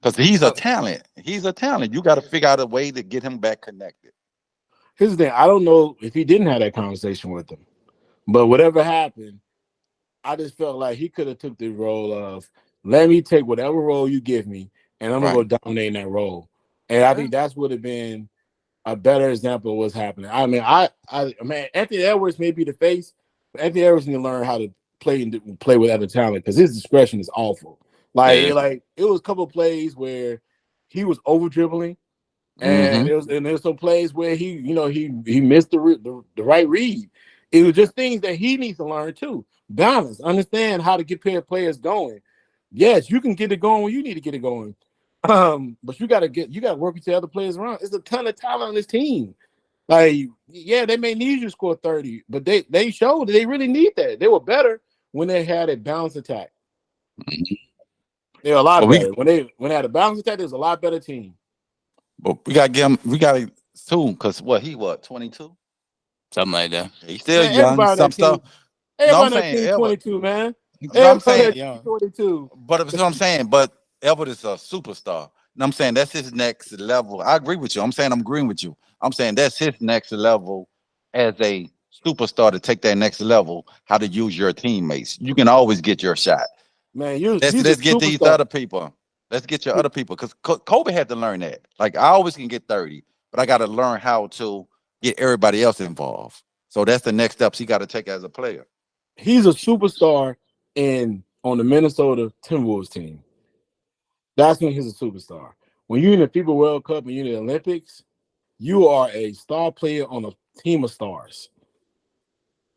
Because he's a talent. He's a talent. You got to figure out a way to get him back connected. Here's the thing. I don't know if he didn't have that conversation with him, but whatever happened, I just felt like he could have took the role of let me take whatever role you give me, and I'm gonna go dominate in that role. And I think that's would have been a better example of what's happening. I mean, Anthony Edwards may be the face, but Anthony Edwards need to learn how to play with other talent because his discretion is awful. Like it was a couple of plays where he was over dribbling. And there's some plays where he missed the right read. It was just things that he needs to learn too. Balance, understand how to get players going. Yes, you can get it going when you need to get it going. But you gotta work with the other players around. There's a ton of talent on this team. Like, yeah, they may need you to score 30, but they showed that they really need that. They were better when they had a balanced attack. They were a lot better. When they had a balanced attack, there was a lot better team. But we got to get him. We got to soon because he 22, something like that. He's still young. Some stuff. Everybody on that team 22, man. I'm saying 22. But that's what I'm saying. But Everett is a superstar. And I'm saying that's his next level. I agree with you. I'm agreeing with you. I'm saying that's his next level as a superstar to take that next level. How to use your teammates. You can always get your shot. Man, let's get these other people. Let's get your other people because Kobe had to learn that. Like I always can get 30, but I got to learn how to get everybody else involved. So that's the next steps he got to take as a player. He's a superstar on the Minnesota Timberwolves team. That's when he's a superstar. When you're in the FIBA World Cup and you're in the Olympics, you are a star player on a team of stars.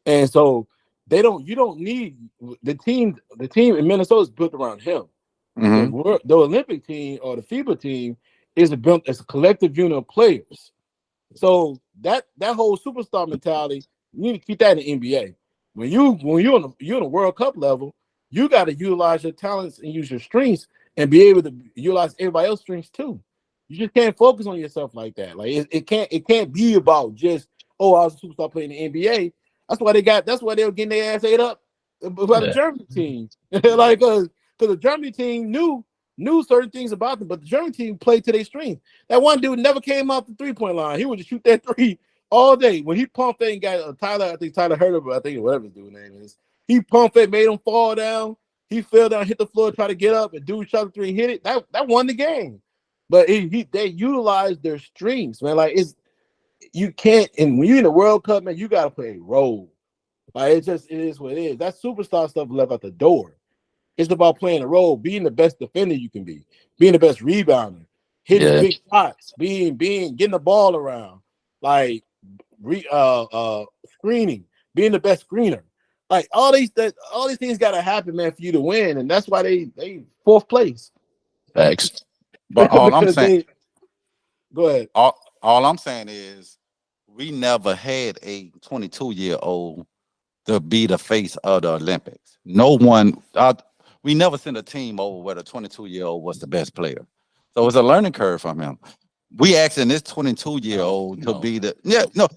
And so you don't need the team in Minnesota is built around him. The Olympic team or the FIBA team is a collective unit of players. So that whole superstar mentality, you need to keep that in the NBA. When you're on a World Cup level, you got to utilize your talents and use your strengths and be able to utilize everybody else's strengths too. You just can't focus on yourself like that. Like it can't be about just I was a superstar playing in the NBA. That's why they were getting their ass ate up by the Germany team. Like because the Germany team knew certain things about them, but the German team played to their strength. That one dude never came off the 3-point line. He would just shoot that three all day. When he pumped it and got Tyler Hurd, I think whatever his dude's name is. He pumped it, made him fall down. he fell down, hit the floor, tried to get up, and dude shot the three, hit it. That won the game. But they utilized their strengths, man. Like you can't, and when you're in the World Cup, man, you gotta play a role. Like it is what it is. That superstar stuff left out the door. It's about playing a role, being the best defender you can be, being the best rebounder, hitting big shots, getting the ball around, like screening, being the best screener. Like all these things got to happen, man, for you to win, and that's why they fourth place. Thanks. But all I'm saying, go ahead. All I'm saying is, we never had a 22-year-old to be the face of the Olympics. No one. We never sent a team over where the 22-year-old was the best player. So it's a learning curve from him. We asking this 22-year-old to be the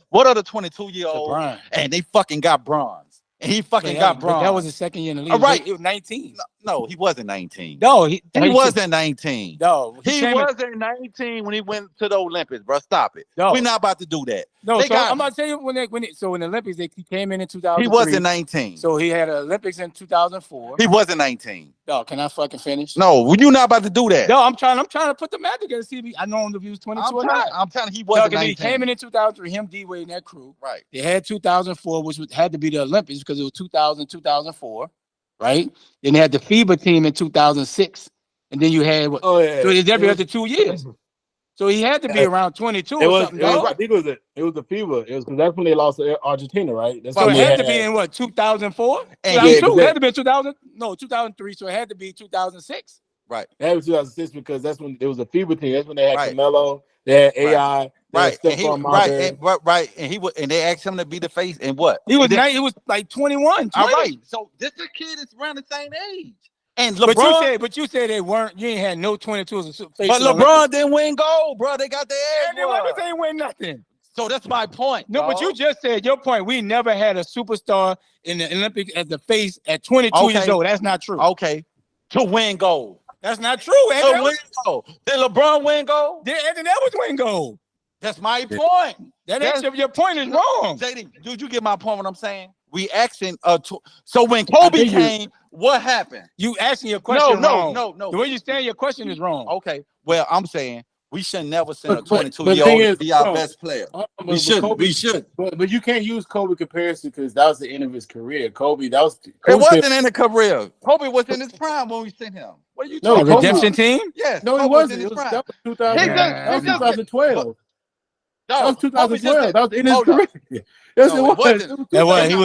what are the 22-year-old? And they fucking got bronze. And he fucking got bronze. That was his second year in the league. All right. He was 19. No, he wasn't 19. No, he wasn't 19. No, he wasn't 19 when he went to the Olympics, bro. Stop it. No. We're not about to do that. No, I'm about to tell you when in the Olympics he came in 2003. He wasn't 19. So he had an Olympics in 2004. He wasn't 19. No, can I fucking finish? No, you're not about to do that. No, I'm trying to put the math together. See, I know him to use 22 or not. I'm telling you, he wasn't 19. He came in 2003. Him, D-Wade, and that crew. Right. They had 2004, which had to be the Olympics because it was 2000, 2004. Right. Then they had the FIBA team in 2006, and then you had so it's every other 2 years. So he had to be around 22 or something. I think it was the FIBA. It was because that's when they lost to Argentina, right? That's so it had to be in what, 2004? And 2002. It had to be 2000. No, 2003. So it had to be 2006. Right. It had to be 2006 because that's when it was a FIBA team. That's when they had Carmelo, they had AI, right, and they asked him to be the face, and what? He was like 21. 20. All right. So this kid is around the same age. And LeBron, but you said they weren't. You ain't had no 22s. But LeBron didn't win gold, bro. They got their ass. They ain't win nothing. So that's my point. No, but you just said your point. We never had a superstar in the Olympics as the face at 22 years old. That's not true. Okay, to win gold. That's not true. To win gold. Did LeBron win gold? Did Anthony Edwards win gold? That's my point. Your point is wrong. JD, dude, you get my point. What I'm saying? We asking. So when Kobe came, what happened? You asking your question wrong. No. The way you saying your question is wrong. Okay. Well, I'm saying we should never send a 22-year-old to be our best player. We should. But you can't use Kobe comparison because that was the end of his career. Kobe it wasn't in the career. Kobe was in his prime when we sent him. What are you talking about? Redemption team? Yes. No, it wasn't. That was 2012. That was 2012. That was in his career. Yes, it was. It was. He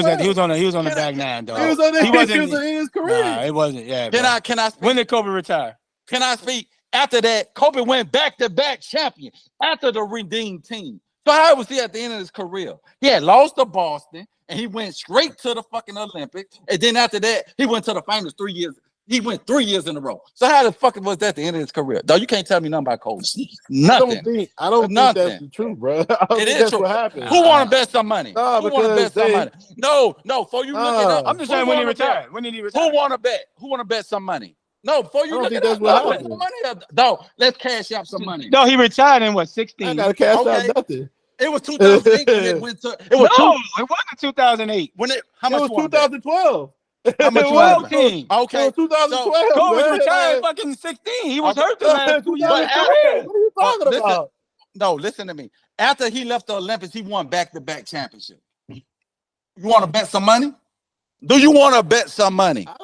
was on the back nine, dog. He was in his career. Nah, it wasn't. Yeah. Can I speak? When did Kobe retire? Can I speak? After that, Kobe went back-to-back champion after the redeemed team. So how was he at the end of his career? He had lost to Boston, and he went straight to the fucking Olympics. And then after that, he went to the finals 3 years. He went 3 years in a row. So how the fuck was that at the end of his career? Dog, you can't tell me nothing about Kobe. Nothing. I don't think that's the truth, bro. It is true. What happened. Who want to bet some money? Who want to bet some money? No. Before you look it up, I'm just saying when he retired. When did he retire? Who want to bet? Who want to bet some money? No, before you look it up, some money up. No, let's cash out some money. No, he retired in what, 16? I gotta cash out nothing. It was 2008 when it went to. It wasn't 2008. When it was 2012. How much was team? Okay, 2012. Kobe retired fucking 16. He was hurt the last 2 years. What are you talking about? No, listen to me. After he left the Olympics, he won back-to-back championship. You want to bet some money? Do you want to bet some money? I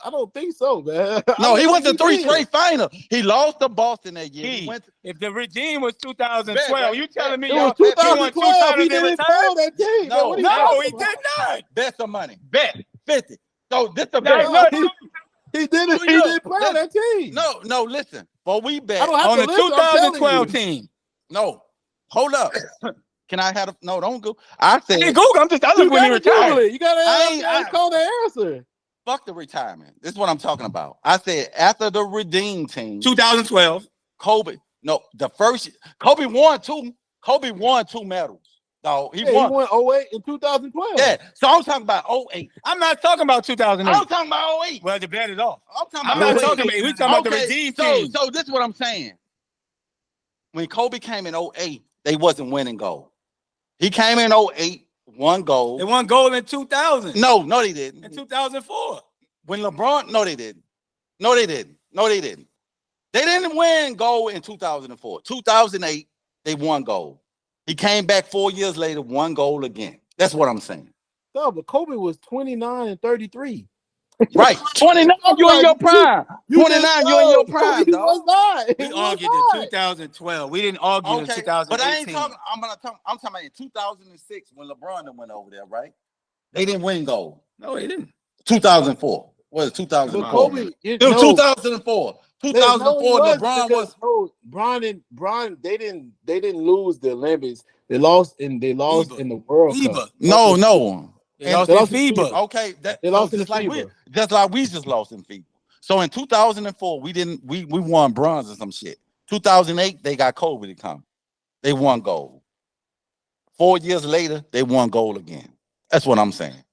don't think so, man. No, he went to 3 straight finals. He lost to Boston that year. If the regime was 2012, you telling me it was 2012? He didn't follow that team. No, he did not. Bet some money. Bet 50. So this a bet. He didn't play on that team. No, listen. But we bet on the 2012 team. No, hold up. Can I have no? Don't go. I said Google. I look when he retired. You gotta call the answer. Fuck the retirement. This is what I'm talking about. I said after the redeemed team, 2012. Kobe. No, the first Kobe won two. Kobe won 2 medals. So he won 08 in 2012. Yeah. So I'm talking about 08. I'm not talking about 2008. I'm talking about 08. Well, the bet is off. I'm not talking about. We talking about the redeemed team. So this is what I'm saying. When Kobe came in 08, they wasn't winning gold. He came in 08, won gold. They won gold in 2000. No, they didn't. In 2004. when LeBron, no, they didn't. No, they didn't. No, they didn't. They didn't win gold in 2004. 2008, they won gold. He came back 4 years later, won gold again. That's what I'm saying. No, but Kobe was 29 and 33. Right. 29, you're in your prime. 29, you're in your prime, He dog. was not. We He was argued not. the 2012. We didn't argue the Okay, 2018. but I ain't talking. I'm talking about in 2006 when LeBron went over there, right? They didn't win gold. No, they didn't. 2004. What is 2004? But Kobe, It was 2004. 2004. LeBron was Bron. They didn't lose the Olympics. They lost in the World Cup. No. They lost in FIBA. Okay, they lost in the like FIBA. just like we just lost in FIBA. So in 2004, we won bronze or some shit. 2008, they got Kobe to come. They won gold. 4 years later, they won gold again. That's what I'm saying.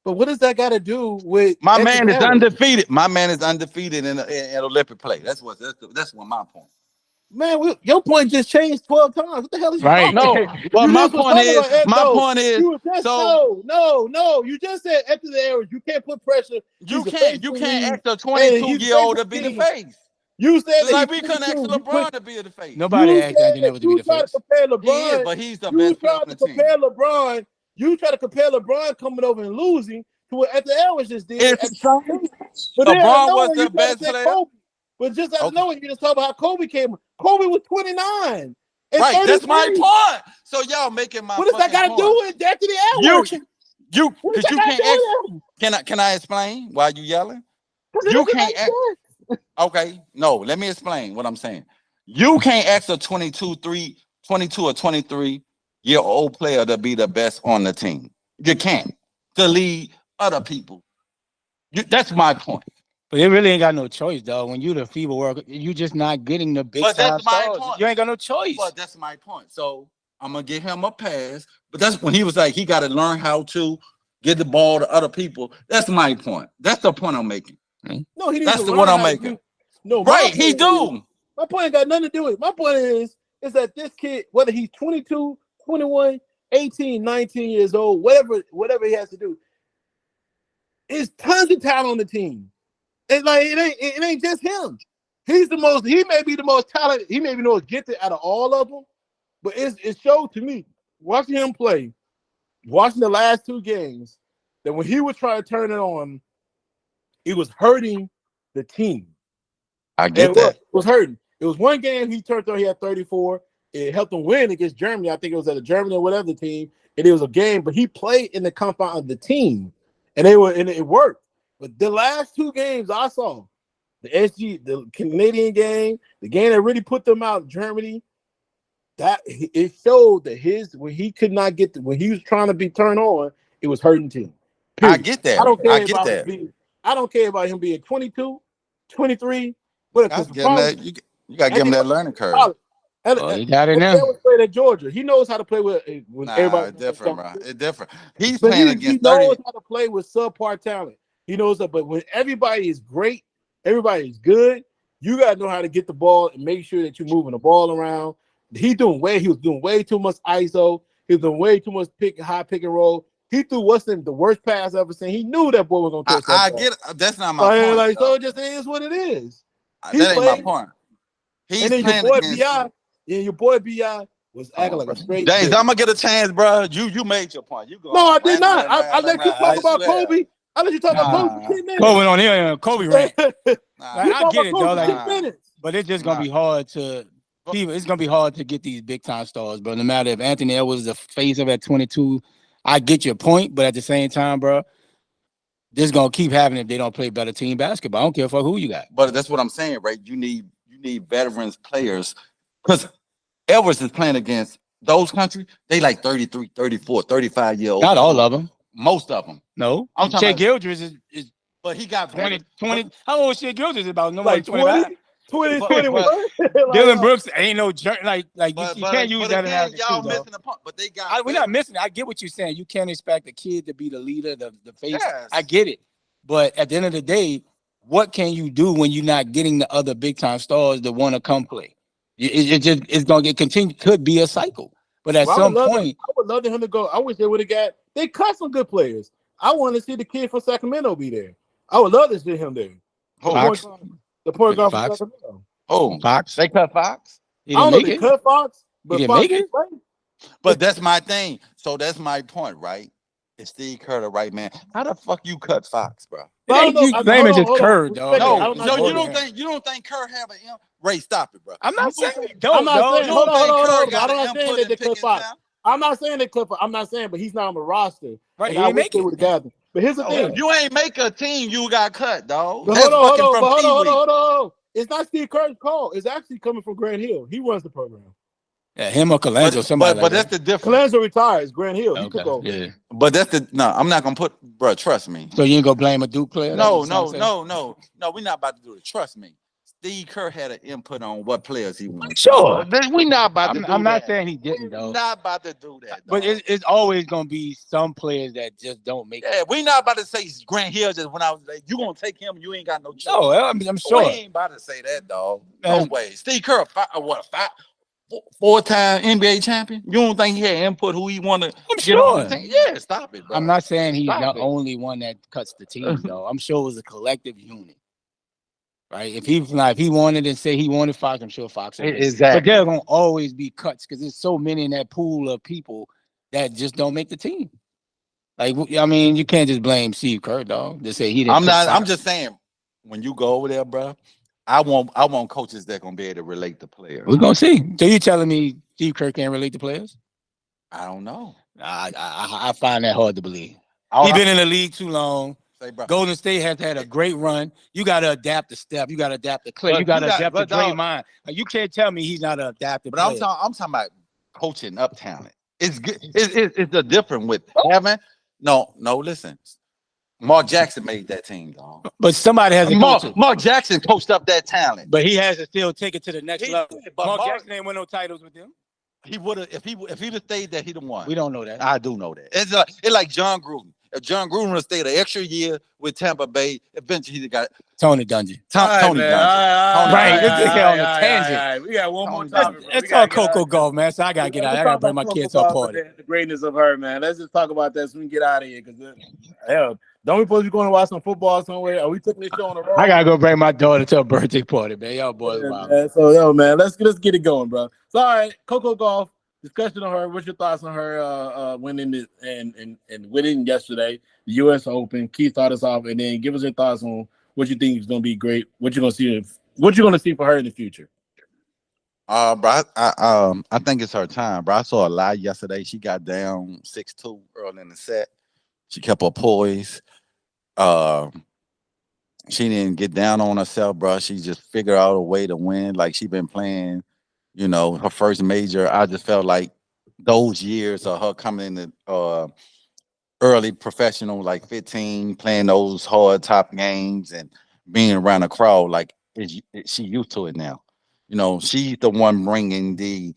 But what does that got to do with my man is undefeated? My man is undefeated in Olympic play. That's what my point. Man, your point just changed 12 times. What the hell is you right? talking No, well, my point is, no. You just said after the errors, you can't put pressure. You can't ask a 22-year-old to be the face. You said like we couldn't ask LeBron to be the face. Nobody asked Anthony Edwards to be the face. Compare LeBron, he is, but he's the best player on the team. LeBron. You try to compare LeBron coming over and losing to what Anthony Edwards just did. But LeBron was the best player. Kobe. But just as knowing, you just talk about how Kobe came. Kobe was 29. Right, 33. that's my point. So y'all making my. What does that got to do with Anthony Edwards? You can't. Can I explain why you yelling? You can't. Okay, no. Let me explain what I'm saying. You can't ask a 22 or 23-year-old player to be the best on the team. You can't. To lead other people. That's my point. But it really ain't got no choice, though. When you the FIBA World Cup, you just not getting the big time stars. You ain't got no choice. But that's my point. So I'm gonna give him a pass. But that's when he was like, he got to learn how to get the ball to other people. That's my point. That's the point I'm making. No, he that's what I'm making. No, right? He do. My point ain't got nothing to do with it. My point is that this kid, whether he's 22, 21, 18, 19 years old, whatever he has to do, is tons of talent on the team. It's like it ain't just him. He may be the most talented, he may be the most gifted out of all of them, but it showed to me, watching him play, watching the last two games, that when he was trying to turn it on, it was hurting the team. I get that. It was hurting. It was one game he turned on, he had 34. It helped him win against Germany. I think it was at a Germany or whatever team. And it was a game, but he played in the confines of the team. And it worked. But the last two games I saw, the Canadian game, the game that really put them out, Germany, that it showed that when he could not get when he was trying to be turned on, it was hurting team. Period. I get that. I don't care about him being 22, 23. You got to give him that learning curve. He got it now. Played at Georgia. He knows how to play with everybody. It's different, bro. It's different. He's playing against 30. He knows how to play with subpar talent. He knows that, but when everybody is great, everybody is good, you got to know how to get the ball and make sure that you're moving the ball around. He was doing way too much ISO. He was doing way too much high pick and roll. He threw the worst pass I've ever seen. He knew that boy was going to catch that ball. I get it. That's not my point. So it just is what it is. That ain't my point. And then your boy B.I. was acting like a straight James, I'm going to get a chance, bro. You made your point. No, I did not. I let you talk about Kobe. I let you talk about Kobe for 10 minutes. Kobe on here, Kobe ran. I get it, though. But it's just gonna be hard to. It's gonna be hard to get these big time stars, bro. No matter if Anthony Edwards is the face of at 22, I get your point. But at the same time, bro, this gonna keep happening if they don't play better team basketball. I don't care for who you got. But that's what I'm saying, right? You need veterans players because Edwards is playing against those countries. They like 33, 34, 35 year old. Not all of them. Most of them. No. I'm talking about Gildress is but he got 20. How old is Shea Gildress? About nobody like 25? 21. Dylan Brooks ain't no jerk. Like you can't use that again, as y'all missing the point. But they got. We're not missing it. I get what you're saying. You can't expect a kid to be the leader, the face. Yes. I get it. But at the end of the day, what can you do when you're not getting the other big time stars that want to come play? It's gonna continue. Could be a cycle. But at some point, I would love him to go. I wish they would have got. They cut some good players. I want to see the kid from Sacramento be there. I would love to see him there. Fox. The point guard Fox. from Sacramento. Oh, Fox. they cut Fox. He I don't didn't know make they it. cut Fox, He but didn't Fox make it. did play. But that's my thing. So that's my point, right? Is Steve Kerr the right man? How the fuck you cut Fox, bro? But I don't know. You blaming just Kerr, dog. No, No, I so don't you know. don't think Kerr have an Ray? Stop it, bro. I'm not saying think, he don't. I'm not saying. You Hold don't think on. Kerr I'm got an not saying input that in they cut picking Fox. talent? I'm not saying they cut Fox. I'm not saying, but he's not on the roster. Right, And he I didn't wish make they it. would have gathered. But here's the thing. If you ain't make a team, you got cut, dog. But That's hold fucking from Pee Wee. hold on. It's not Steve Kerr's call. It's actually coming from Grant Hill. He runs the program. Yeah, him or Colenso, somebody But like that's that. the difference. Colenso retires. Grant Hill. He Okay, took over. yeah. But that's the no. I'm not gonna put, bro. Trust me. So you ain't gonna blame a Duke player? No. That's what you're trying to say? No. We're not about to do it. Trust me. Steve Kerr had an input on what players he wanted. Sure. We're not about to do I'm not that. saying he didn't, We're though. not about to do that. But dog. it's always gonna be some players that just don't make it. Yeah, we're not about to say Grant Hill just when I was like, you gonna take him, you ain't got no choice. No, I'm We sure. ain't about to say that, dog. No Man. way. Steve Kerr, four-time NBA champion. You don't think he had input who he wanted I'm to get on the sure. team? Yeah, stop it, bro. I'm not saying he's Stop the it. only one that cuts the team, though. I'm sure it was a collective unit. Right? If he wanted and say he wanted Fox, I'm sure Fox would. Exactly. But there's gonna always be cuts because there's so many in that pool of people that just don't make the team. Like, I mean, you can't just blame Steve Kerr, dog. To say he didn't. I'm just saying, when you go over there, bro, I want coaches that gonna be able to relate to players. We're gonna see. So you telling me Steve Kerr can't relate to players? I don't know. I find that hard to believe. He's He's been in the league too long. Say, bro. Golden State has had a great run. You got to adapt to Steph. You got to adapt to Clay. But You got to adapt to dog, Draymond. Like, you can't tell me he's not an adaptive But player. I'm talking about coaching up talent. It's good. It's a different with having. No. Listen, Mark Jackson made that team, dog. But somebody has to Mark Jackson coached up that talent. But he has to still take it to the next level. But Mark Jackson ain't win no titles with them. He would have if he'd have stayed there, he'd have won. We don't know that. I do know that. It's like John Gruden. If John Gruden would have stayed an extra year with Tampa Bay, eventually he got Tony Dungy. Tony Dungy. Right, this nigga on a tangent. We got one more Tony topic. Let's talk Coco Golf, man. So I gotta get out. I gotta bring my kids to a party. The greatness of her, man. Let's just talk about that so we can get out of here. Because hell, don't we supposed to be going to watch some football somewhere? Are we taking this show on the road? I gotta go bring my daughter to a birthday party, man. Y'all boys, yeah, man. So man, let's get it going, bro. So all right, Coco Golf. Discussion on her. What's your thoughts on her winning this and winning yesterday, the U.S. Open? Keith start us off, and then give us your thoughts on what you think is going to be great. What you're going to see for her in the future. Bro, I think it's her time, bro. I saw a lot yesterday. She got down 6-2 early in the set. She kept her poise. She didn't get down on herself, bro. She just figured out a way to win. Like she been playing. You know, her first major, I just felt like those years of her coming in the early professional, like 15, playing those hard top games and being around a crowd, like she used to it now. You know, she's the one bringing the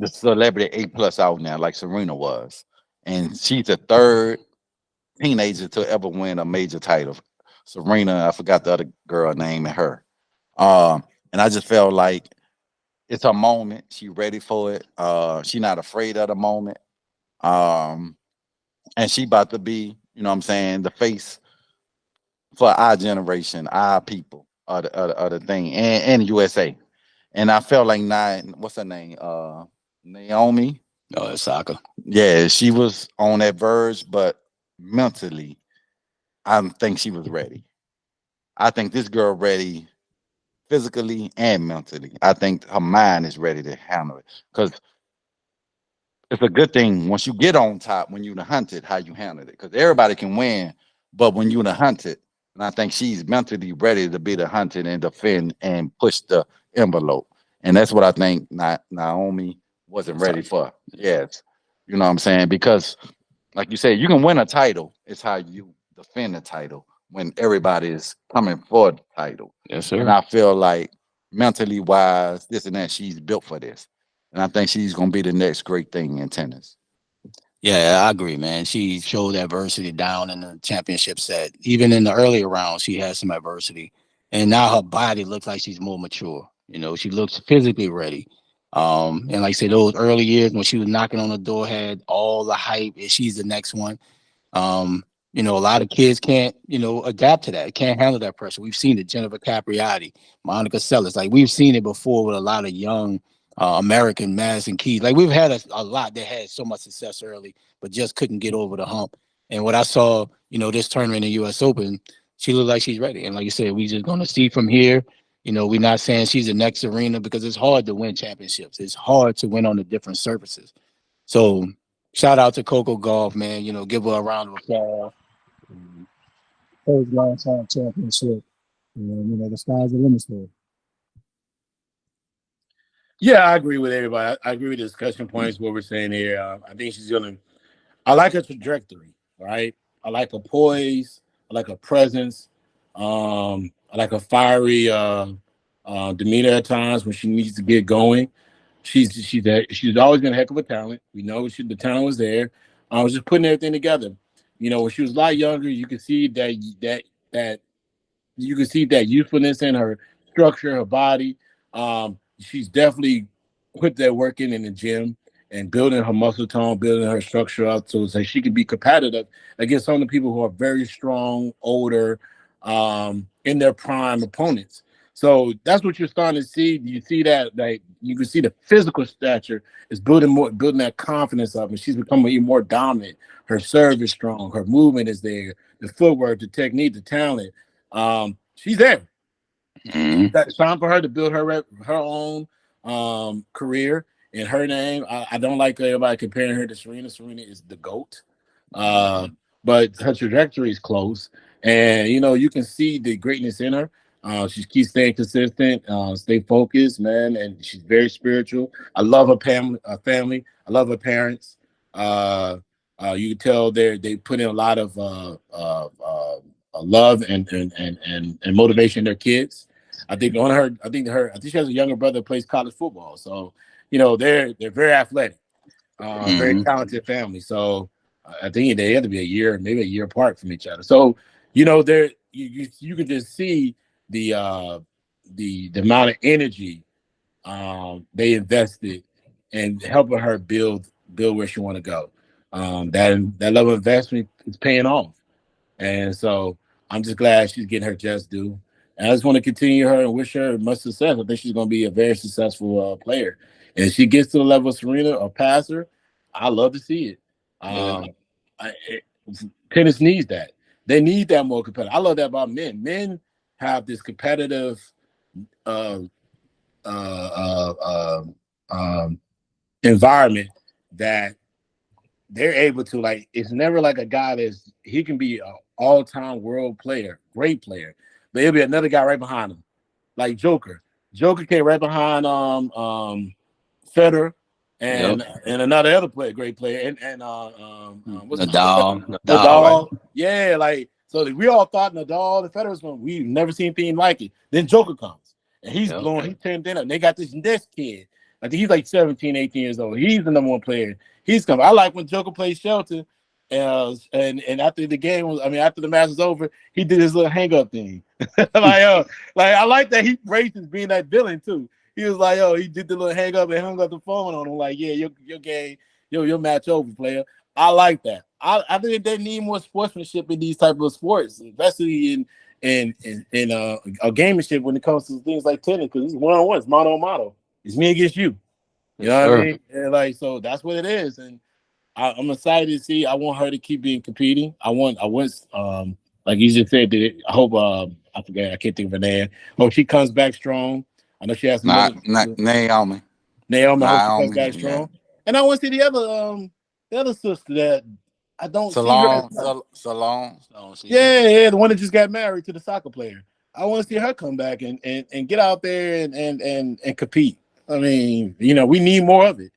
celebrity A+ out now, like Serena was. And she's the third teenager to ever win a major title. Serena, I forgot the other girl name and her. And I just felt like it's her moment. She ready for it. She not afraid of the moment. And she about to be, you know what I'm saying, the face for our generation, our people, of the thing, and USA. And I felt like what's her name? Naomi. No, it's soccer. Yeah, she was on that verge, but mentally, I think she was ready. I think this girl ready physically and mentally. I think her mind is ready to handle it. Because it's a good thing once you get on top, when you're the hunted, how you handle it. Because everybody can win, but when you're the hunted, and I think she's mentally ready to be the hunted and defend and push the envelope. And that's what I think Naomi wasn't ready for. Yes. You know what I'm saying? Because, like you said, you can win a title. It's how you defend the title when everybody is coming for the title. Yes, sir. And I feel like mentally wise, this and that, she's built for this. And I think she's going to be the next great thing in tennis. Yeah, I agree, man. She showed adversity down in the championship set. Even in the earlier rounds, she had some adversity. And now her body looks like she's more mature. You know, she looks physically ready. And like I said, those early years when she was knocking on the door had all the hype and she's the next one. You You know, a lot of kids can't, adapt to that. Can't handle that pressure. We've seen it. Jennifer Capriati, Monica Seles. Like we've seen it before with a lot of young American Madison Keys. Like we've had a lot that had so much success early, but just couldn't get over the hump. And what I saw, this tournament in U.S. Open, she looked like she's ready. And like you said, we just going to see from here. We're not saying she's the next Serena because it's hard to win championships. It's hard to win on the different surfaces. So shout out to Coco Golf, man. Give her a round of applause. First Grand Slam championship. The sky's the limit for her. Yeah, I agree with everybody. I agree with the discussion points, what we're saying here. I think she's going to – I like her trajectory, right? I like her poise. I like her presence. I like her fiery demeanor at times when she needs to get going. She's always been a heck of a talent. We know the talent was there. I was just putting everything together. When she was a lot younger, you could see that you can see that youthfulness in her structure, her body. She's definitely put that work in the gym and building her muscle tone, building her structure up so she can be competitive against some of the people who are very strong, older, in their prime opponents. So that's what you're starting to see. You see that, like you can see the physical stature is building that confidence up, and she's becoming even more dominant. Her serve is strong, her movement is there, the footwork, the technique, the talent. She's there. It's time for her to build her own career in her name. I don't like everybody comparing her to Serena. Serena is the GOAT. But her trajectory is close. And, you can see the greatness in her. She keeps staying consistent, stay focused, man. And she's very spiritual. I love her family. I love her parents. You can tell they put in a lot of love and motivation in their kids. I think she has a younger brother that plays college football. So, they're very athletic, very talented family. So I think they have to be maybe a year apart from each other. So, there you can just see the amount of energy they invested in helping her build where she want to go. That level of investment is paying off. And so I'm just glad she's getting her just due. And I just want to continue her and wish her much success. I think she's going to be a very successful player. And if she gets to the level of Serena or past her, I love to see it. Tennis needs that. They need that more competitive. I love that about men. Men have this competitive environment that they're able to, like, it's never like a guy he can be an all-time world player, great player, but it'll be another guy right behind him, like Joker. Joker came right behind Federer and another other player, great player, and what's Nadal. Yeah, like, so we all thought Nadal and Federer was going. We've never seen anything like it. Then Joker comes and he's blowing. He turned in up. And they got this kid. I think he's like 17, 18 years old. He's the number one player. He's coming. I like when Joker plays Shelton, and after the game after the match was over, he did his little hang up thing. like I like that he races being that villain too. He was like, he did the little hang up and hung up the phone on him. Like, yeah, your game, your match over, player. I like that. I think they need more sportsmanship in these type of sports, especially in a gamemanship when it comes to things like tennis, because it's one-on-one, it's mano-a-mano. It's me against you. You know what I mean? And so that's what it is. And I'm excited to see. I want her to keep competing. I want like you just said, I hope I forget, I can't think of her name. Hope she comes back strong. I know she has not Naomi. Naomi, I hope she comes back strong. And I want to see the other sister that I don't see her. Salon. Yeah, the one that just got married to the soccer player. I want to see her come back and get out there and compete. I mean, we need more of it.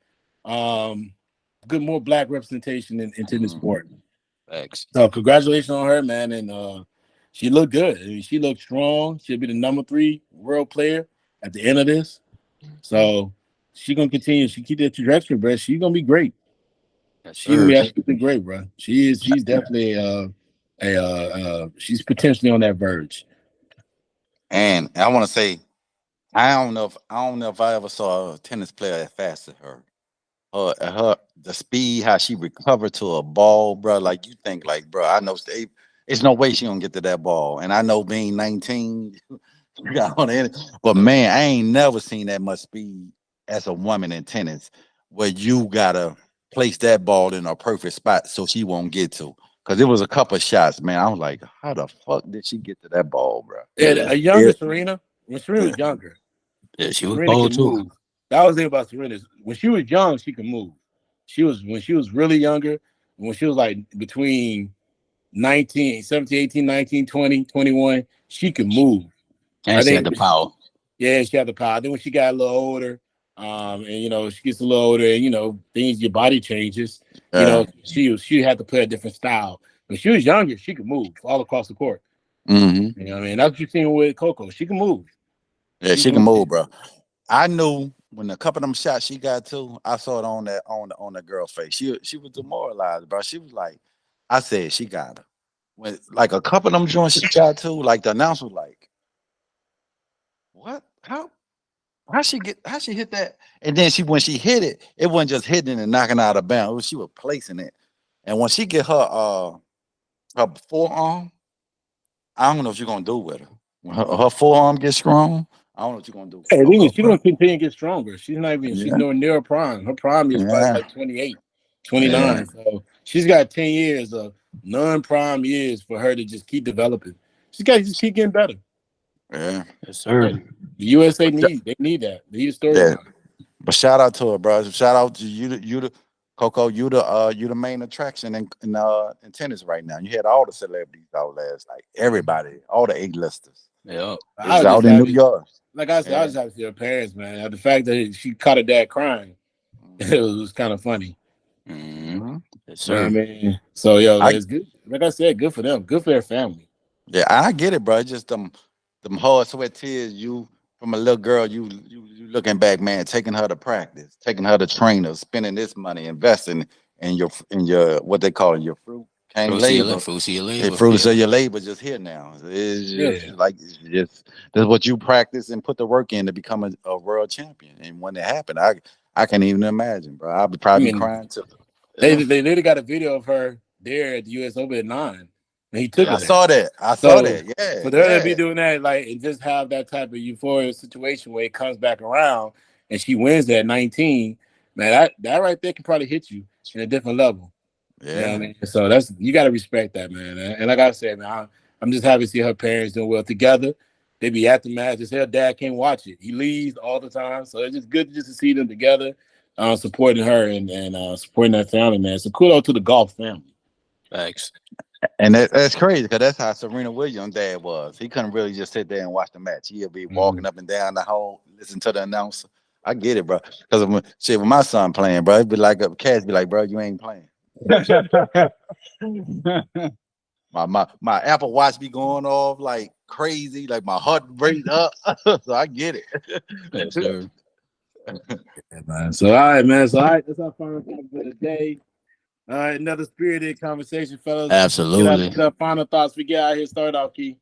More black representation in tennis sport. Thanks. So congratulations on her, man. And she looked good. I mean, she looked strong. She'll be the number 3 world player at the end of this. So she's gonna continue. She keep that trajectory, bro. She's gonna be great. She's gonna be absolutely great, bro. She's definitely she's potentially on that verge. And I want to say, I don't know if I ever saw a tennis player as fast as her. the speed, how she recovered to a ball, bro. Like you think, like, bro, I know it's no way she gonna get to that ball. And I know being 19, you got on it. But man, I ain't never seen that much speed as a woman in tennis, where you gotta place that ball in a perfect spot so she won't get to. Cause it was a couple of shots, man. I was like, how the fuck did she get to that ball, bro? Yeah, a younger Yeah, Serena, when Serena was younger, Yeah, she was Serena bold can too. move. That was the thing about Serena. When she was young, she could move. When she was really younger, when she was like between 19, 17, 18, 19, 20, 21, she could move. I And she had think, the power. yeah, she had the power. Then when she got a little older, and she gets a little older, and things, your body changes. yeah. She had to play a different style. When she was younger, she could move all across the court. Hmm. You know what I mean? That's what you're seeing with Coco. She can move. Yeah, She she can can move. move, bro. I knew when a couple of them shots she got to, I saw it on the girl face. She was demoralized, bro. She was like, I said she got her. When like a couple of them joints she got to, like the announcer was like, what? How she hit that? And then when she hit it, it wasn't just hitting it and knocking out of bounds. She was placing it. And when she get her forearm, I don't know what you're gonna do with her. When her forearm gets strong, I don't know what you're gonna do. Hey, Her, thing is, her she's gonna continue to get stronger. She's yeah, nowhere near her prime. Her prime is probably yeah, like 28, yeah, 29. So she's got 10 years of non-prime years for her to just keep developing. She's got to just keep getting better. yeah. Yes, sir. The USA But they need that. They need a yeah, storyline. but shout out to her, bro. Shout out to you the Coco, you the main attraction in tennis right now. You had all the celebrities out last night. Everybody, all the A-listers. Yeah. It I was was just out in New happy. York. Like I said, I Yeah. was happy to see her parents, man. The fact that she caught her dad crying, Mhm. it was kind of funny. Mm-hmm. Mhm. Yes, You know what I sir. mean? So, I it's good. Like I said, good for them. Good for their family. Yeah, I get it, bro. It's just them hard sweat tears. You from a little girl, you looking back, man, taking her to practice, taking her to trainers, spending this money, investing in your what they call it, your fruit cane labor. Fruit see you Hey, labor. fruits Yeah. of your labor just here now. It's just Yeah. like it's just that's what you practice and put the work in to become a world champion. And when it happened, I can't even imagine, bro. I'd I probably be mean, crying too. they Yeah. they literally got a video of her there at the US Open at 9. And he took Yeah, her I there. saw that. I saw So that. Yeah, for her to be yeah, doing that, like, and just have that type of euphoria situation where it comes back around and she wins at 19, man, that right there can probably hit you in a different level. You know what I yeah. mean? So you got to respect that, man. And like I said, man, I'm just happy to see her parents doing well together. They be at the matches. Her dad can't watch it. He leaves all the time. So it's just good just to see them together, supporting her and supporting that family, man. So kudos to the golf family. Thanks. And that's crazy because that's how Serena Williams' dad was. He couldn't really just sit there and watch the match. He'd be walking up and down the hall, listen to the announcer. I get it, bro. Because when my son playing, bro, it'd be like a cats be like, bro, you ain't playing. My Apple Watch be going off like crazy, like my heart rate up. So I get it. Yes, sir. Yeah, man. So all right, man. So all right, that's our final topic for the day. All right, another spirited conversation, fellas. Absolutely. Get our final thoughts. We get out here. Start off, Key.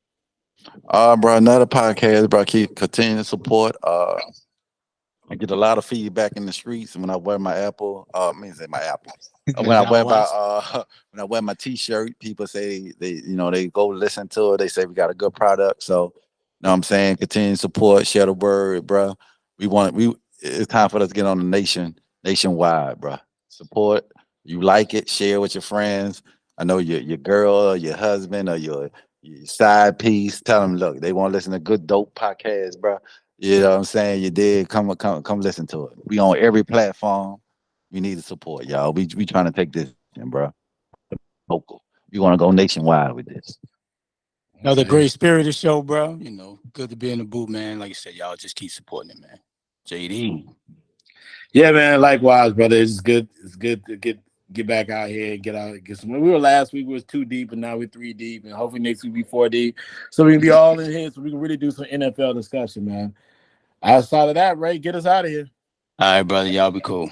Bro, another podcast, bro. Keep continuing to support. I get a lot of feedback in the streets when I wear my Apple. I mean, say my Apple. When I wear my when I wear my T-shirt, people say they go listen to it. They say we got a good product. So, you know what I'm saying, continue to support, share the word, bro. It's time for us to get on the nationwide, bro. Support. You like it, share with your friends. I know your girl or your husband or your side piece. Tell them, look, they want to listen to good dope podcast, bro. You know what I'm saying? You did come listen to it. We on every platform. We need the support, y'all. We trying to take this in, bro. Local. We want to go nationwide with this. Another great spirited show, bro. Good to be in the booth, man. Like I said, y'all just keep supporting it, man. JD. Yeah, man. Likewise, brother. It's good. It's good to get back out here and get some. We were last week was 2 deep, and now we're 3 deep, and hopefully next week be 4 deep. So we can be all in here, so we can really do some NFL discussion, man. Outside of that, Ray, get us out of here. All right, brother. Y'all be cool.